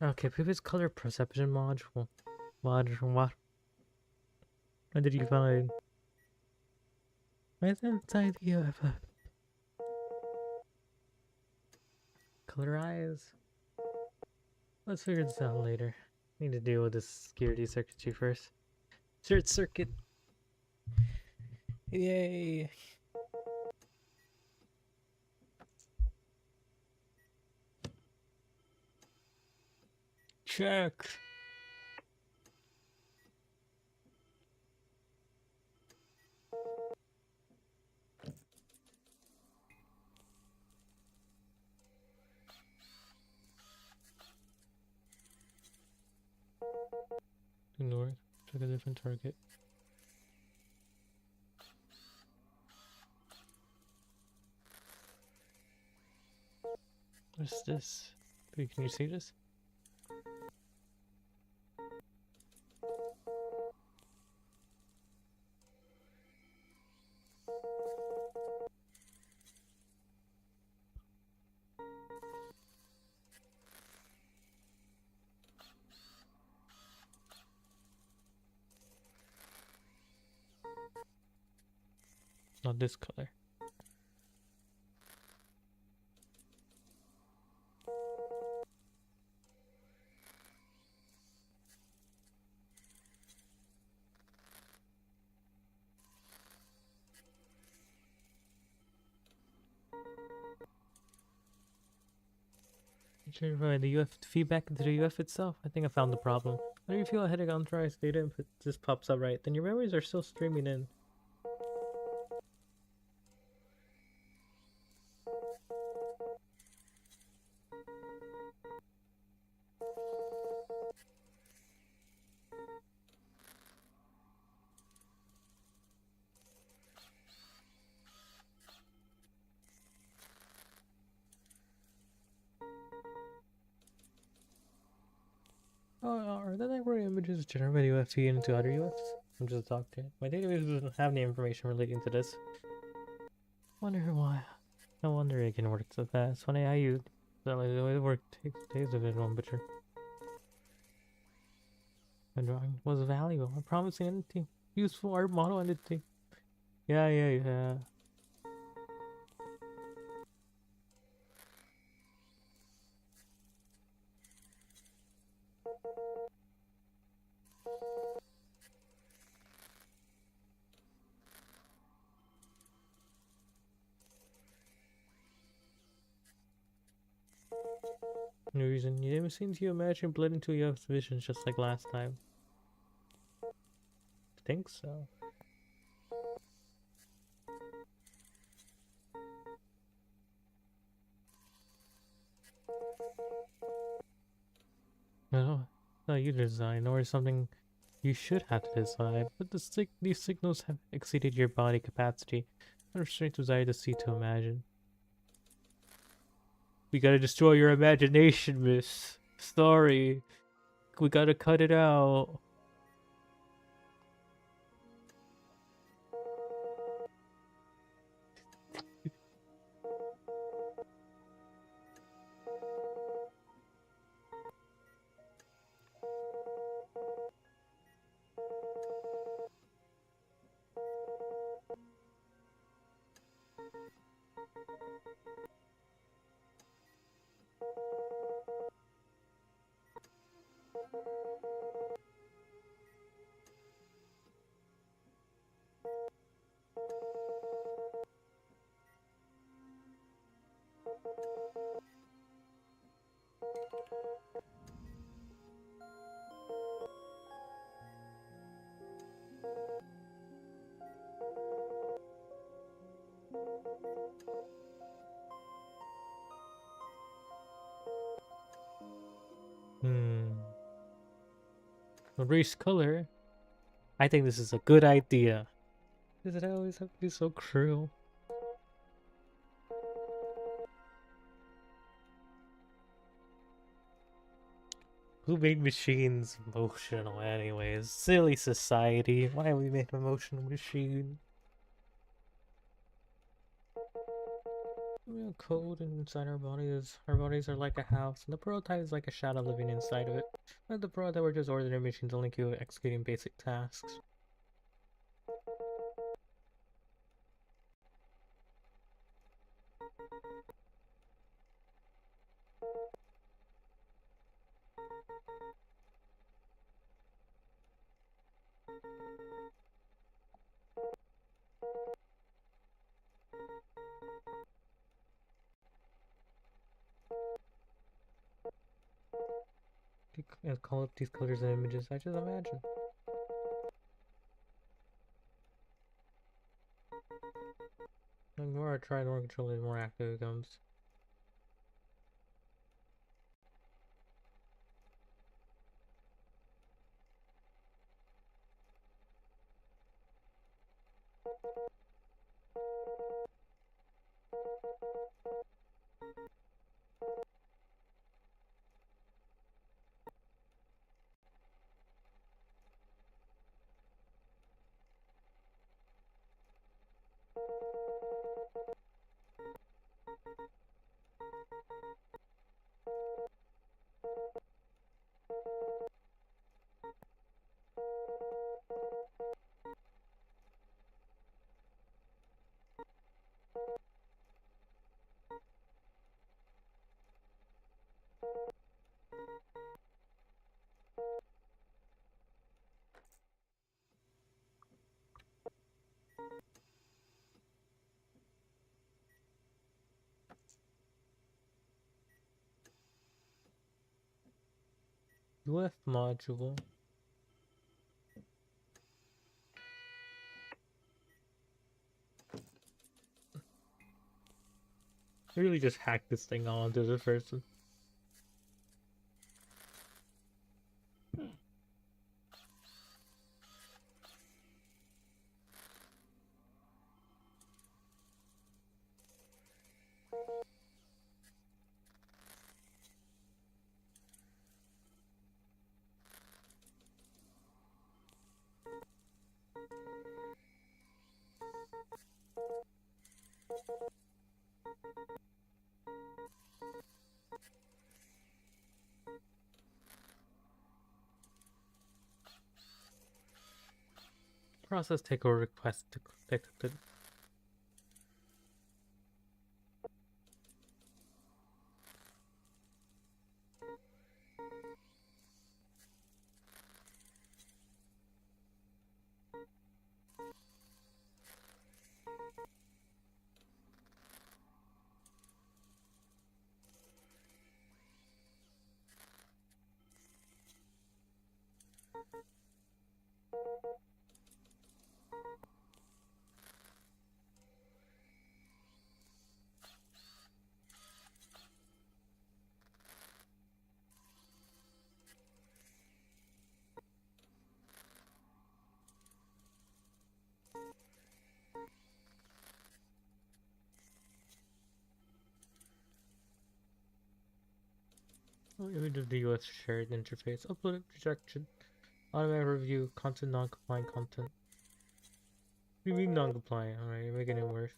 Okay, previous color perception module. What? What did you find? Where's inside the UFO? Color eyes. Let's figure this out later. Need to deal with this security circuitry first. Short circuit. Yay. Check. Ignore. Check a different target. What's this? Wait, can you see this? Not this color. Provide the UF feedback into the UF itself. I think I found the problem. When you feel a headache on tries data input just pops up right, then your memories are still streaming in. images generated by UFT into other UFs? I'm just a doctor. My database doesn't have any information relating to this. Wonder why. No wonder it can work so fast. Funny how you that like the way it worked takes days of it one butcher. My drawing was valuable, a promising entity. Useful art model entity. Yeah. No reason. You never seem to imagine bled into your visions just like last time. Think so. No, no, you design or something you should have to decide, but these signals have exceeded your body capacity. Unrestrained desire to see to imagine. We gotta destroy your imagination, miss. Sorry. We gotta cut it out. Erase color? I think this is a good idea. Does it always have to be so cruel? Who made machines emotional anyways? Silly society. Why we made an emotional machine? We have code inside our bodies. Our bodies are like a house, and the prototype is like a shadow living inside of it. But the prototype were just ordinary machines only capable of executing basic tasks. And call up these colors and images, I just imagine. The more I try, the more control, the more active it becomes. UF module. I really just hacked this thing onto the person. Process takeover request detected. Image of the US shared interface. Upload rejection. Automatic review. Content non-compliant content. What do you mean non-compliant? Alright, you're making it worse.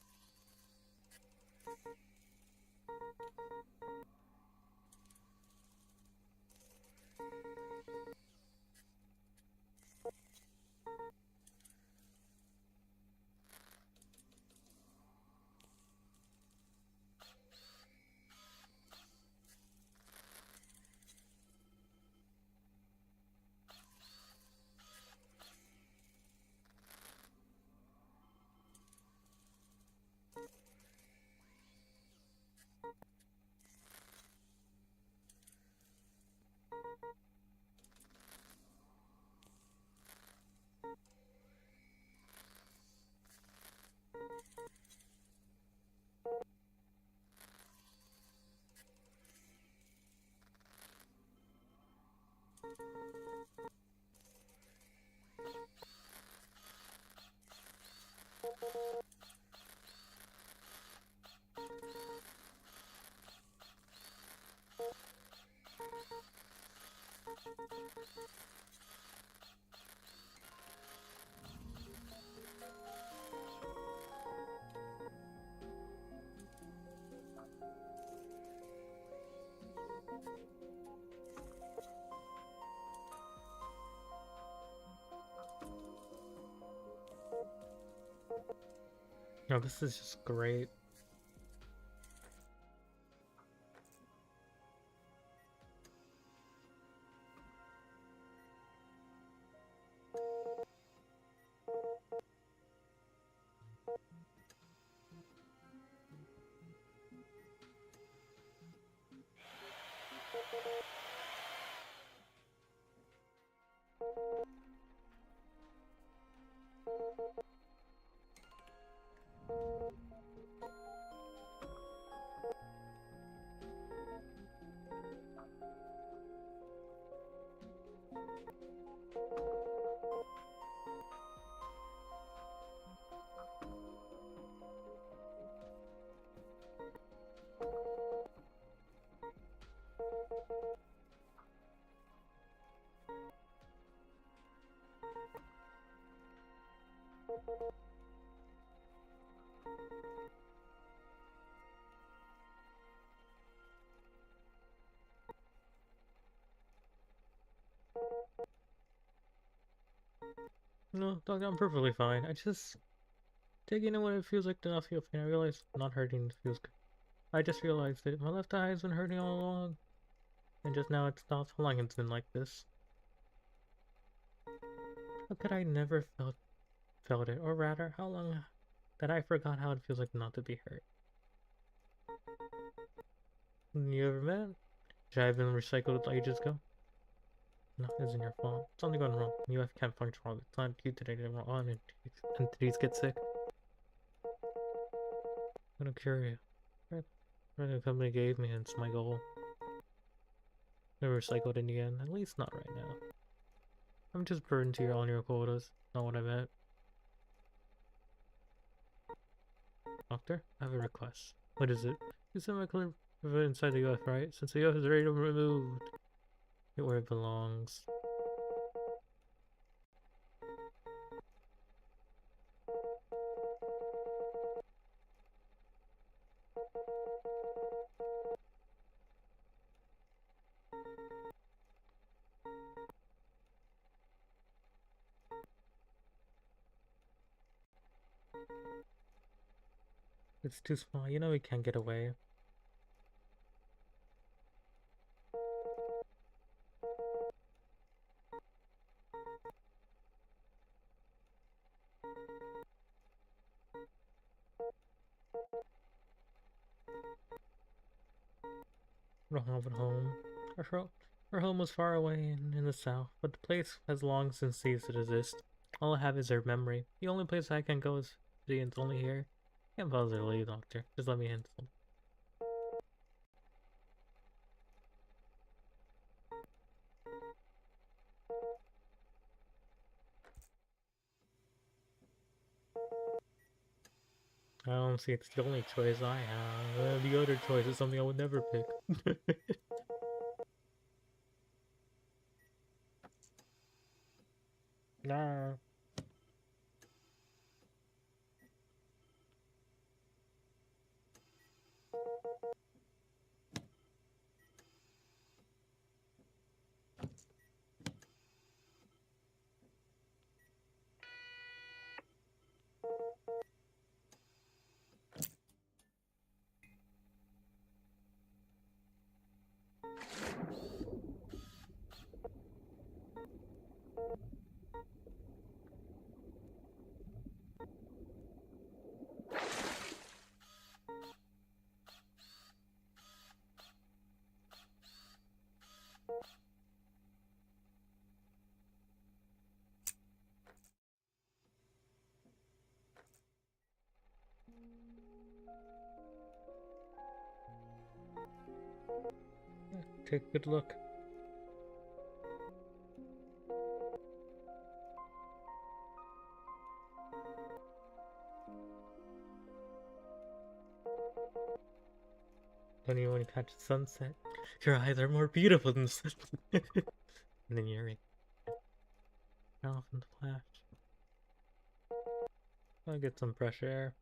No, this is just great. No, dog, I'm perfectly fine. I just taking in what it feels like to not feel pain. I realize not hurting feels good. I just realized that my left eye has been hurting all along, and just now it stopped. How long it's been like this? How could I never felt it, or rather, how long that I forgot how it feels like not to be hurt? You ever met? Should I have been recycled ages ago? No, it isn't your fault. Something gone wrong. UF can't function wrong. It's not you today that all entities get sick. I'm gonna cure you. Right. The company gave me, and it's my goal. Never recycled in the end. At least not right now. I'm just burdened to on your quotas. Not what I meant. Doctor, I have a request. What is it? You said my clear inside the UF, right? Since the UF is already removed, it where it belongs. It's too small. You know we can't get away. We don't have a home. Our home was far away in the south, but the place has long since ceased to exist. All I have is her memory. The only place I can go is city and it's only here. Can't bother to leave, Doctor. Just let me in. I don't see it's the only choice I have. The other choice is something I would never pick. Nah. Take a good look. Don't even want to catch the sunset. Your eyes are more beautiful than the sun. And then you're right. Off in the flash. I'll get some fresh air.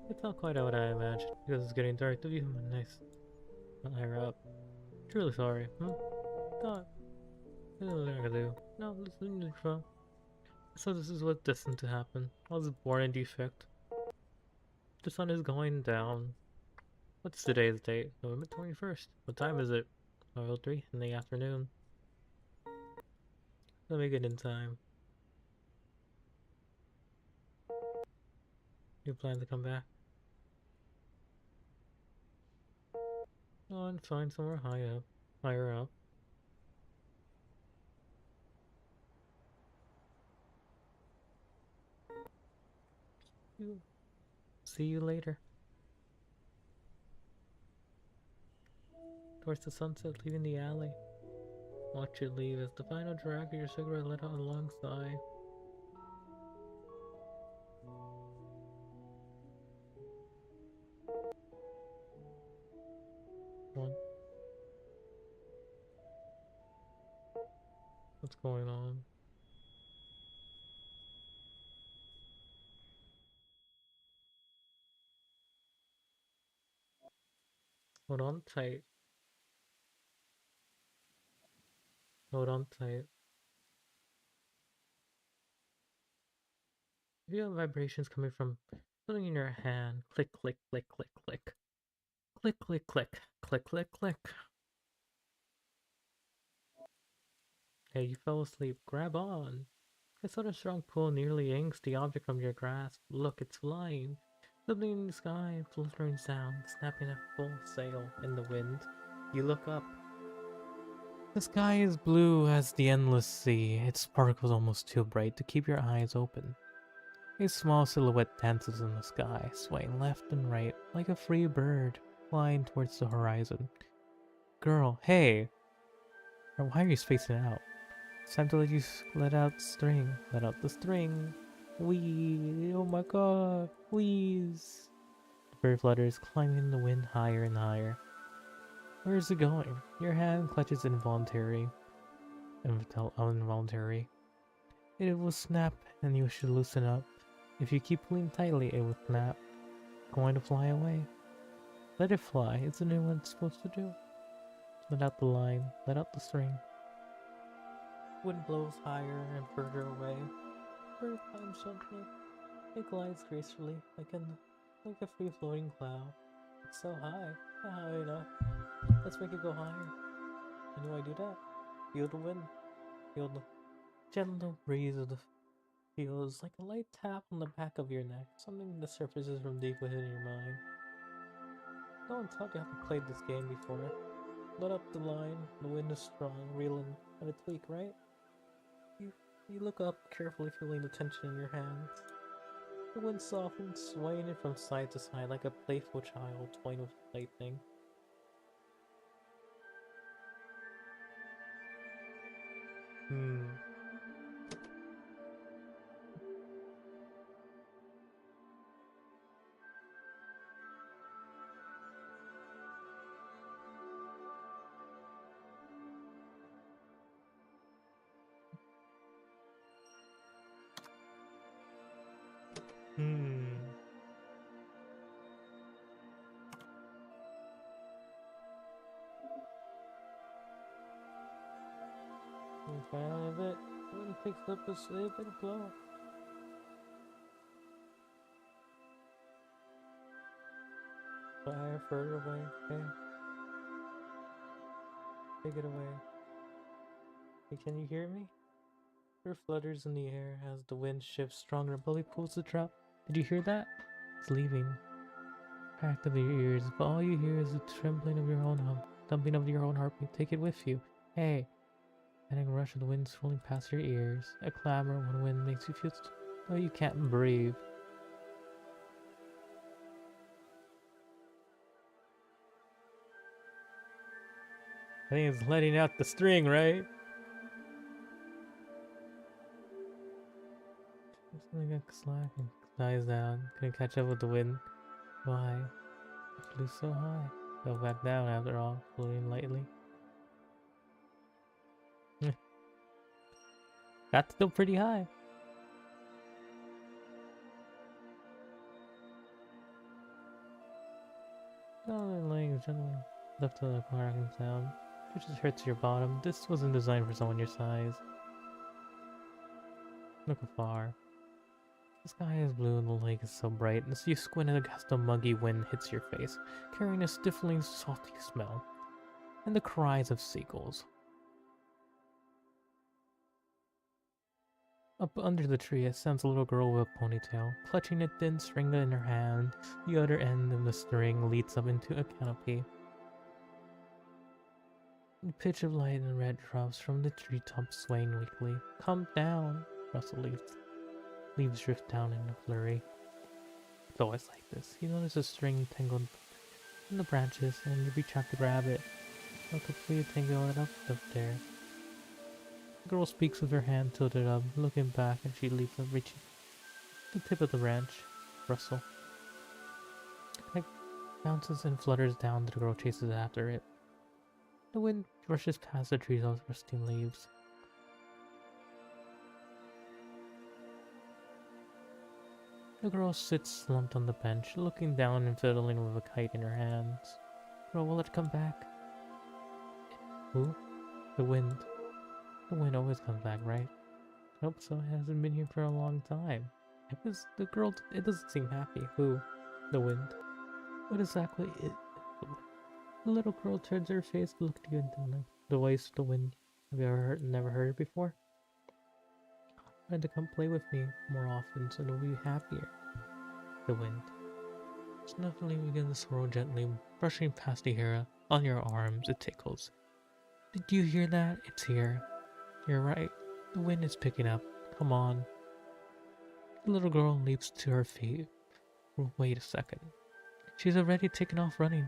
It's not quite what I imagined, because it's getting dark. The view nice. Not higher up. Truly sorry. Thought. I don't know what I do. No, listen to the So this is what's destined to happen. I was born in defect. The sun is going down. What's today's date? November 21st. What time is it? 12:03 in the afternoon. Let me get in time. You plan to come back? Oh, and find somewhere higher up. See you later. Towards the sunset, leaving the alley. Watch it leave as the final drag of your cigarette lit out alongside. What? What's going on? Hold on tight. Hold on tight. You feel vibrations coming from something in your hand. Click, click, click, click, click. Click, click, click. Click, click, click. Hey, you fell asleep. Grab on. I saw a strong pull nearly yanks the object from your grasp. Look, it's flying. Something in the sky, fluttering sound, snapping at full sail in the wind. You look up. The sky is blue as the endless sea. It sparkles almost too bright to keep your eyes open. A small silhouette dances in the sky, swaying left and right like a free bird flying towards the horizon. Girl, hey! Why are you spacing out? It's time to let you let out string. Let out the string. Wee! Oh my god! Wheeze! The bird flutters, climbing in the wind higher and higher. Where is it going? Your hand clutches involuntary. involuntary. It will snap and you should loosen up. If you keep pulling tightly, it will snap. Going to fly away. Let it fly, isn't it what it's supposed to do? Let out the line, let out the string. Wind blows higher and further away. Bird climbs gently. It glides gracefully, like a free-floating cloud. It's so high, not high enough. Let's make it go higher. How do I do that? Feel the wind. Feel the gentle breeze of the feels like a light tap on the back of your neck, something that surfaces from deep within your mind. No one taught you how to play this game before. Let up the line, the wind is strong, reeling at a tweak, right? You look up, carefully feeling the tension in your hands. The wind softens, swaying it from side to side like a playful child toying with a plaything. And finally, the wind picks up a slip and blow. Fire further away, okay? Take it away. Hey, can you hear me? There flutters in the air as the wind shifts stronger. Bully pulls the trap. Did you hear that? It's leaving. Cracked of your ears, but all you hear is the trembling of your own thumping of your own heartbeat. Take it with you. Hey! Panic rush of the wind swirling past your ears. A clamor when wind makes you feel though you can't breathe. I think it's letting out the string, right? Something got slack and dies down. Couldn't catch up with the wind. Why? It flew so high. Fell back down after all, floating lightly. That's still pretty high. Oh, laying gently left to the cracking sound. It just hurts your bottom. This wasn't designed for someone your size. Look afar. The sky is blue and the lake is so bright, and as you squint at a gust of muggy wind hits your face, carrying a stifling, salty smell, and the cries of seagulls. Up under the tree, it stands a little girl with a ponytail, clutching a thin string in her hand. The other end of the string leads up into a canopy. The pitch of light and red drops from the treetops swaying weakly. Come down, rustle leaves. Leaves drift down in a flurry. It's always like this. You notice a string tangled in the branches, and you reach out to grab it. How completely tangle it up there. The girl speaks with her hand tilted up, looking back, and she leaps up, reaching the tip of the branch. Rustle. It bounces and flutters down. The girl chases after it. The wind rushes past the trees of rusting leaves. The girl sits slumped on the bench, looking down and fiddling with a kite in her hands. Girl, will it come back? Who? The wind. The wind always comes back, right? Nope, so it hasn't been here for a long time. The girl, it doesn't seem happy. Who? The wind. What exactly is... The little girl turns her face to look at you intently. The voice of the wind. Have you never heard it before? Try to come play with me more often so you'll be happier. The wind. Snuffling begins to swirl gently, brushing past the hair on your arms. It tickles. Did you hear that? It's here. You're right. The wind is picking up. Come on. The little girl leaps to her feet. Wait a second. She's already taken off running,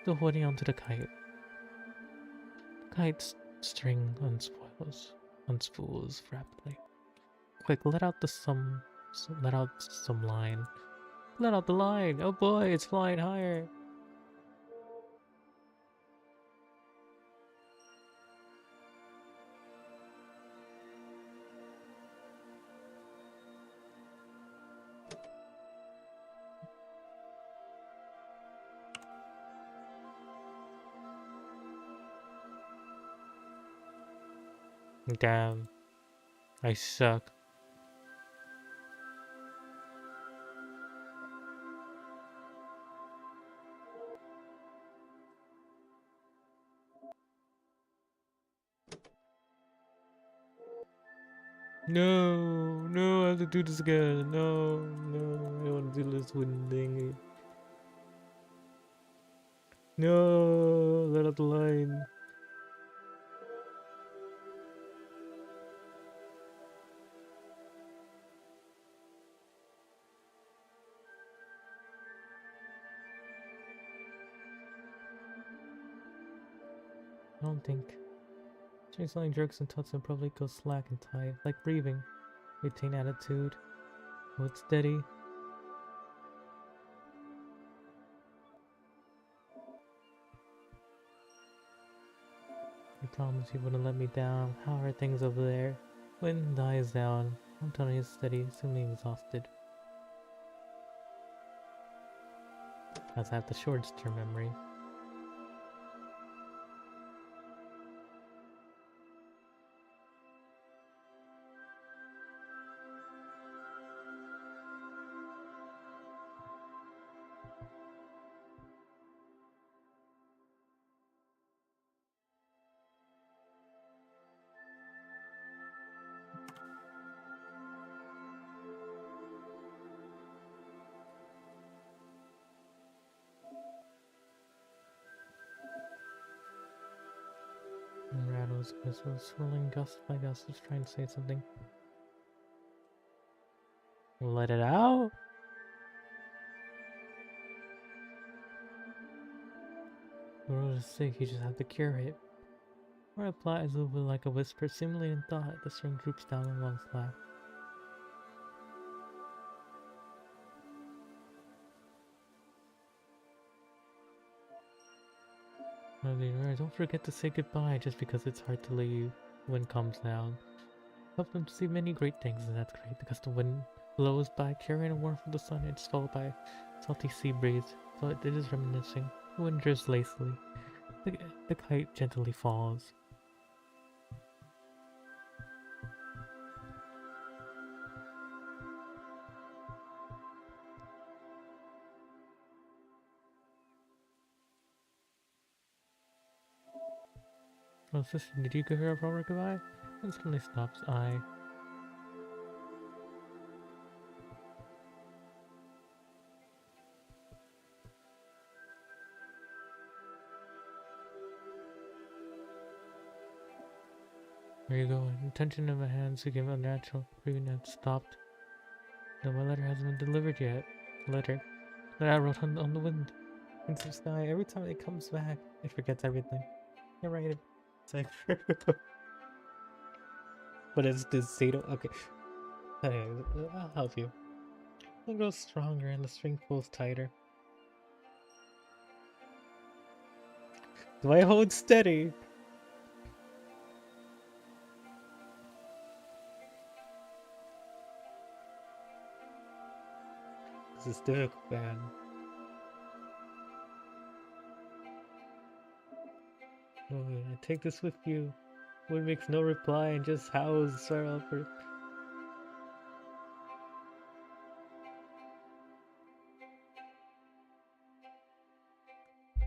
still holding onto the kite. The kite's string unspools rapidly. Quick, let out some line. Let out the line! Oh boy, it's flying higher! Damn, I suck. No, no, I have to do this again. No, no, I want to do this wooden thing. No, let out the line. I don't think. Selling jerks and tucks and probably go slack and tight, like breathing. Retain attitude. Hold steady. You promised you wouldn't let me down. How are things over there? Wind dies down. Antonio is steady, seemingly exhausted. As I have the shortest term memory. And rattles, whistles, swirling gust by gust is trying to say something. Let it out? The road is sick, you just have to cure it. Or replies over like a whisper, seemingly in thought. The string droops down along slack. Don't forget to say goodbye just because it's hard to leave. Wind comes down. Help them to see many great things, and that's great because the wind blows by, carrying a warmth from the sun. It's followed by salty sea breeze, so it is reminiscing. The wind drifts lazily. The kite gently falls. Oh, sister, did you give her a proper goodbye? And suddenly stops. Where are you going? The tension in my hands became unnatural. Breathing had stopped. No, my letter hasn't been delivered yet. Letter that I wrote on the wind into the sky. Every time it comes back, it forgets everything. You're right. It's like, but it's this Zeta. Okay. Anyways, I'll help you. It grows stronger and the string pulls tighter. Do I hold steady? This is difficult, man. Oh, I take this with you. Wood makes no reply and just howls sorrow for.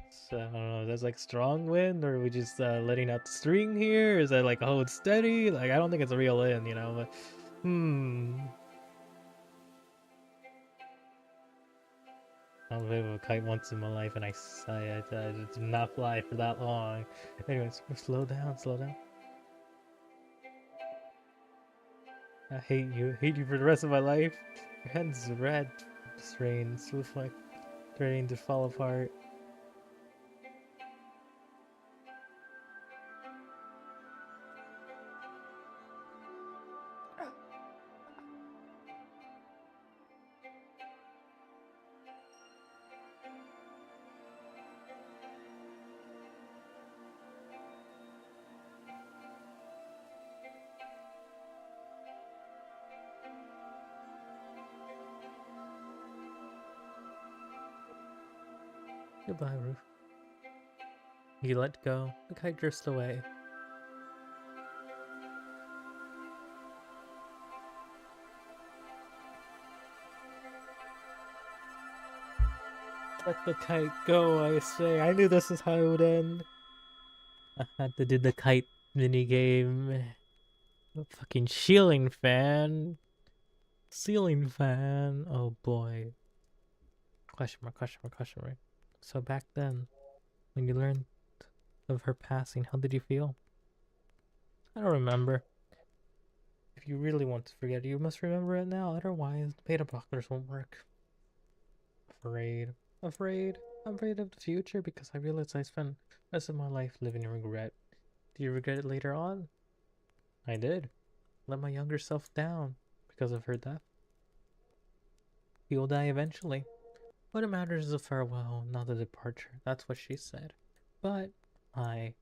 So, I don't know, that's like strong wind, or are we just letting out the string here? Is that like hold steady? Like, I don't think it's a real wind, you know, but I've been a kite once in my life and I did not fly for that long. Anyways, slow down, slow down. I hate you for the rest of my life. Your head's red, strained, smooth like ready to fall apart. Goodbye, Ruth. You let go. The kite drifts away. Let the kite go, I say. I knew this is how it would end. I had to do the kite minigame. Fucking ceiling fan. Ceiling fan. Oh boy. Question mark, question mark, question mark. So back then, when you learned of her passing, how did you feel? I don't remember. If you really want to forget, you must remember it now. Otherwise, the beta blockers won't work. Afraid. Afraid. I'm afraid of the future because I realize I spent the rest of my life living in regret. Do you regret it later on? I did. Let my younger self down because of her death. He will die eventually. What matters is a farewell, not a departure. That's what she said. But I'm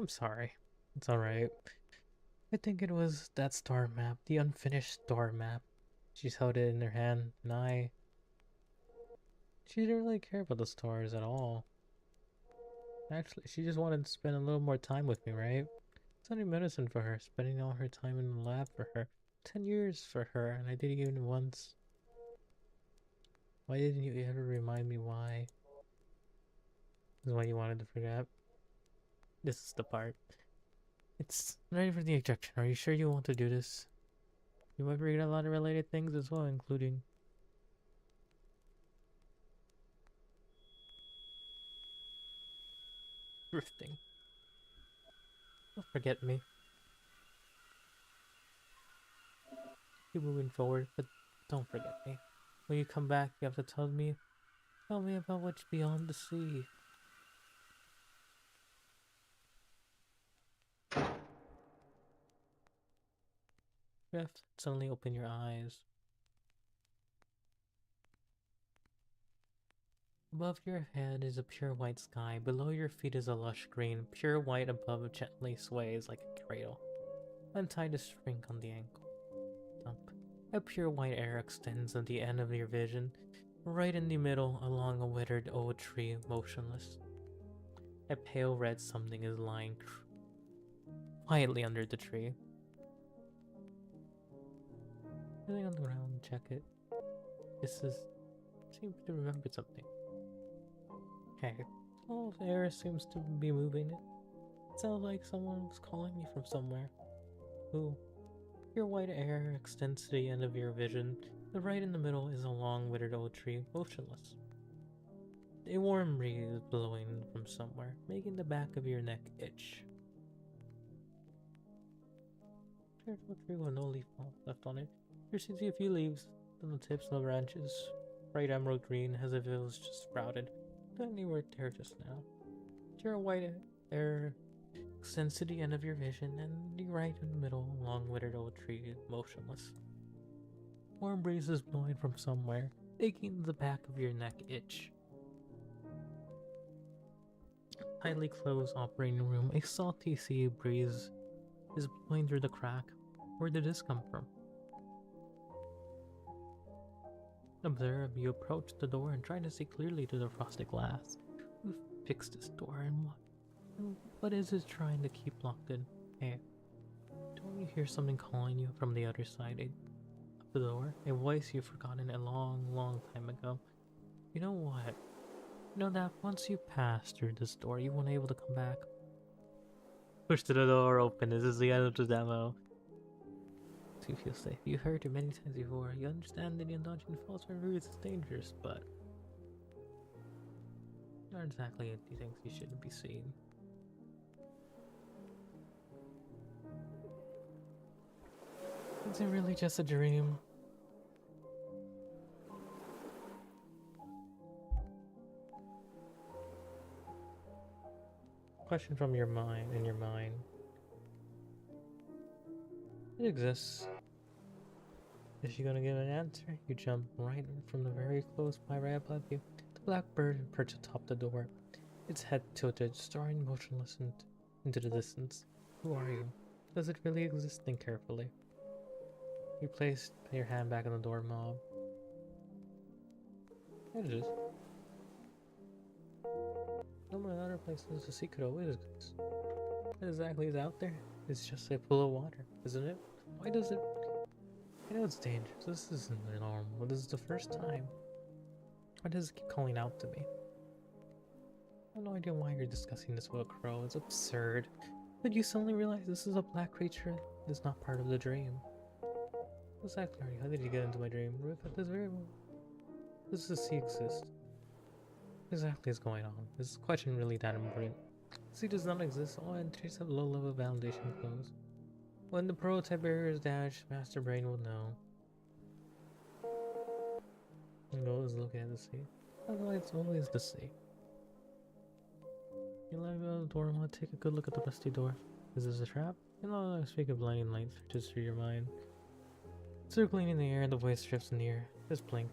sorry. It's alright. I think it was that star map, the unfinished star map. She's held it in her hand, and she didn't really care about the stars at all. Actually, she just wanted to spend a little more time with me, right? Studying medicine for her, spending all her time in the lab for her. 10 years for her, and I didn't even once. Why didn't you ever remind me why? This is why you wanted to forget. This is the part. It's ready for the ejection. Are you sure you want to do this? You might forget a lot of related things as well, including drifting. Don't forget me. Keep moving forward, but don't forget me. When you come back, you have to tell me about what's beyond the sea. You have to suddenly open your eyes. Above your head is a pure white sky. Below your feet is a lush green. Pure white above gently sways like a cradle. Untie the string on the ankle. Dump. A pure white air extends at the end of your vision. Right in the middle, along a withered old tree, motionless. A pale red something is lying quietly under the tree. Sitting on the ground, check it. Seems to remember something. Hey, all the air seems to be moving. It sounds like someone was calling me from somewhere. Who? Your white air extends to the end of your vision. The right in the middle is a long withered old tree, motionless. A warm breeze blowing from somewhere, making the back of your neck itch. There's no tree with no leaf left on it. There seems to be a few leaves on the tips of the branches, bright emerald green, as if it was just sprouted. Then you were there just now. Your white air extends to the end of your vision, and the right in the middle, long withered old tree, motionless. Warm breezes blowing from somewhere, making the back of your neck itch. Tightly closed operating room, a salty sea breeze is blowing through the crack. Where did this come from? Observe, you approach the door and try to see clearly through the frosted glass. Who fixed this door and what is it trying to keep locked in? Hey, don't you hear something calling you from the other side of the door? A voice you've forgotten a long, long time ago. You know what? You know that once you pass through this door, you won't be able to come back. Push the door open. This is the end of the demo. To feel safe. You heard it many times before. You understand that the indulging false memories is dangerous, but not exactly the things you shouldn't be seeing. Is it really just a dream? Question from your mind, in your mind. It exists. Is she gonna give an answer? You jump right from the very close by right above you. The black bird perched atop the door, its head tilted, staring motionless into the distance. Who are you? Does it really exist? Think carefully. You place your hand back on the doorknob. It is. No more other places, the secret always exists. What exactly is out there? It's just a pool of water, isn't it? Why does it I know it's dangerous. This isn't normal. This is the first time. Why does it keep calling out to me? I have no idea why you're discussing this with a crow. It's absurd. But you suddenly realize this is a black creature that's not part of the dream. Exactly. How did you get into my dream? Ruth, at this variable. Does the sea exist? What exactly is going on? Is this question really that important? The sea does not exist. All entries have low-level validation flows. When the prototype barrier is dashed, Master Brain will know. Go is looking at the sea. It's always the sea. You let go of the door. I want to take a good look at the rusty door. Is this a trap? You know, I speak of blinding light just through your mind. Circling in the air, the voice drifts near. Just blink.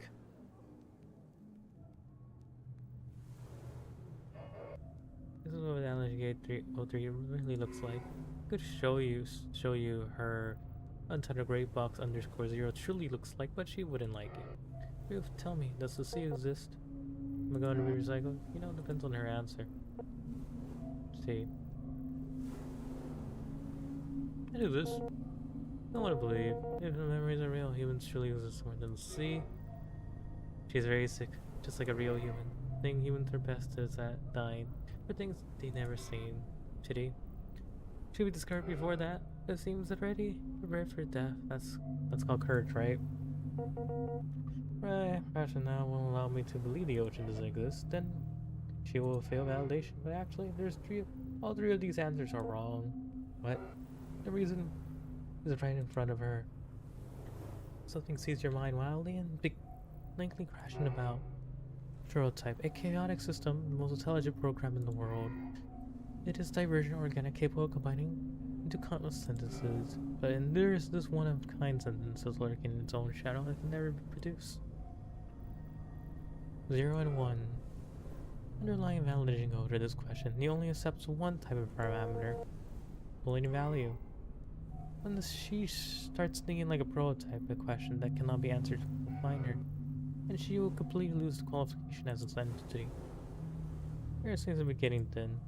This is what Allergy Gate 303 really looks like. I could show you her Untitled Great Box _0 truly looks like, but she wouldn't like it. Ruth, tell me, does the sea exist? Am I going to be recycled? You know, it depends on her answer. See. I do this. I don't want to believe. If the memories are real, humans truly exist somewhere than the sea. She's very sick, just like a real human. The thing humans are best is at dying for things they've never seen. Should we discovered before that? It seems already prepared for death. That's called courage, right? Right, rationale won't allow me to believe the ocean doesn't exist, then she will fail validation. But actually, all three of these answers are wrong. What? The reason is right in front of her. Something seized your mind wildly and blankly crashing about. Prototype, a chaotic system, the most intelligent program in the world. It is divergent organic, capable of combining into countless sentences, but there is this one-of-kind sentences lurking in its own shadow that can never be produced. 0 and 1. Underlying validation code for this question, he only accepts one type of parameter, Boolean value. When she starts thinking like a prototype, a question that cannot be answered will find her, and she will completely lose the qualification as its entity. Here seems to be getting thin.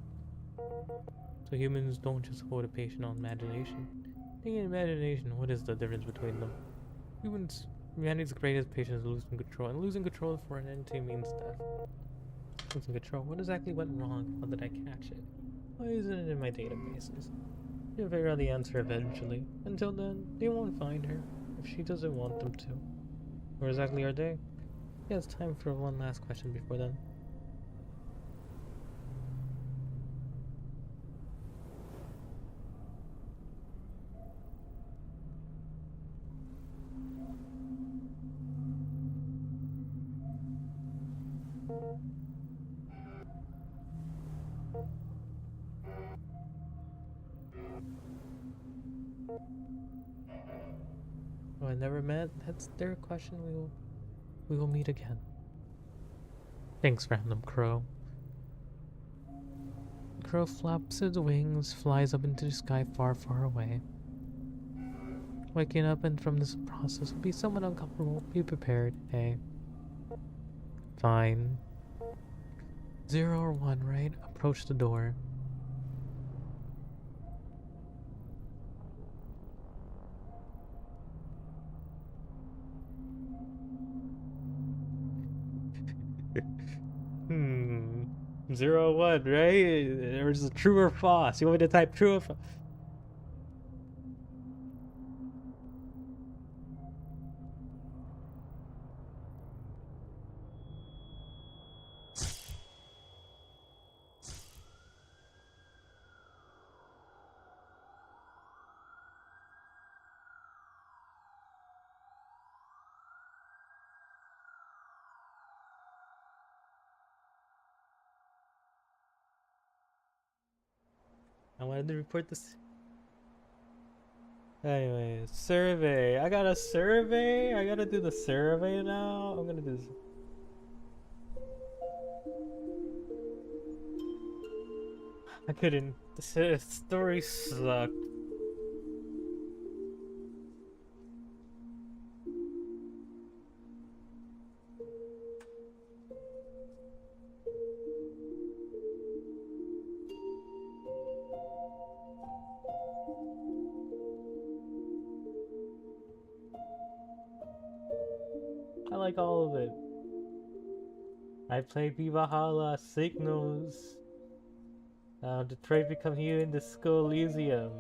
So humans don't just hold a patient on imagination. Thinking imagination, what is the difference between them? Humanity's greatest patient is losing control, and losing control for an entity means death. Losing control, what exactly went wrong? How did I catch it? Why isn't it in my databases? You'll figure out the answer eventually. Until then, they won't find her, if she doesn't want them to. Where exactly are they? Yeah, it's time for one last question before then. Oh, I never met? That's their question. We will meet again. Thanks, random crow. The crow flaps its wings, flies up into the sky far, far away. Waking up and from this process will be somewhat uncomfortable. Be prepared, hey. Fine. 0 or 1, right? Approach the door. Hmm. 0 or 1, right? Or is it true or false? You want me to type true or false? I wanted to report this. Anyways, survey. I got a survey. I gotta do the survey now. I'm gonna do this. I couldn't. The story sucked. I like all of it. I played Vivalhalla, Signals, Detroit Become Human, Disco Elysium.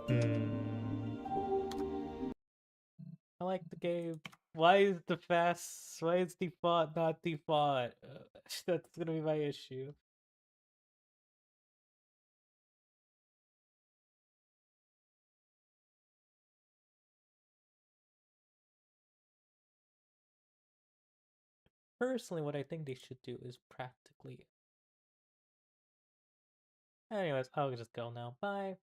Hmm. I like the game. Why is the fast? Why is default not default? That's gonna be my issue. Personally, what I think they should do is practically. Anyways, I'll just go now. Bye.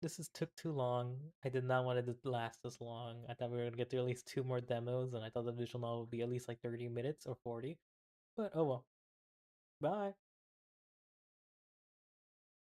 This is took too long. I did not want it to last this long. I thought we were gonna get through at least 2 more demos, and I thought the visual novel would be at least like 30 minutes or 40. But oh well. Bye.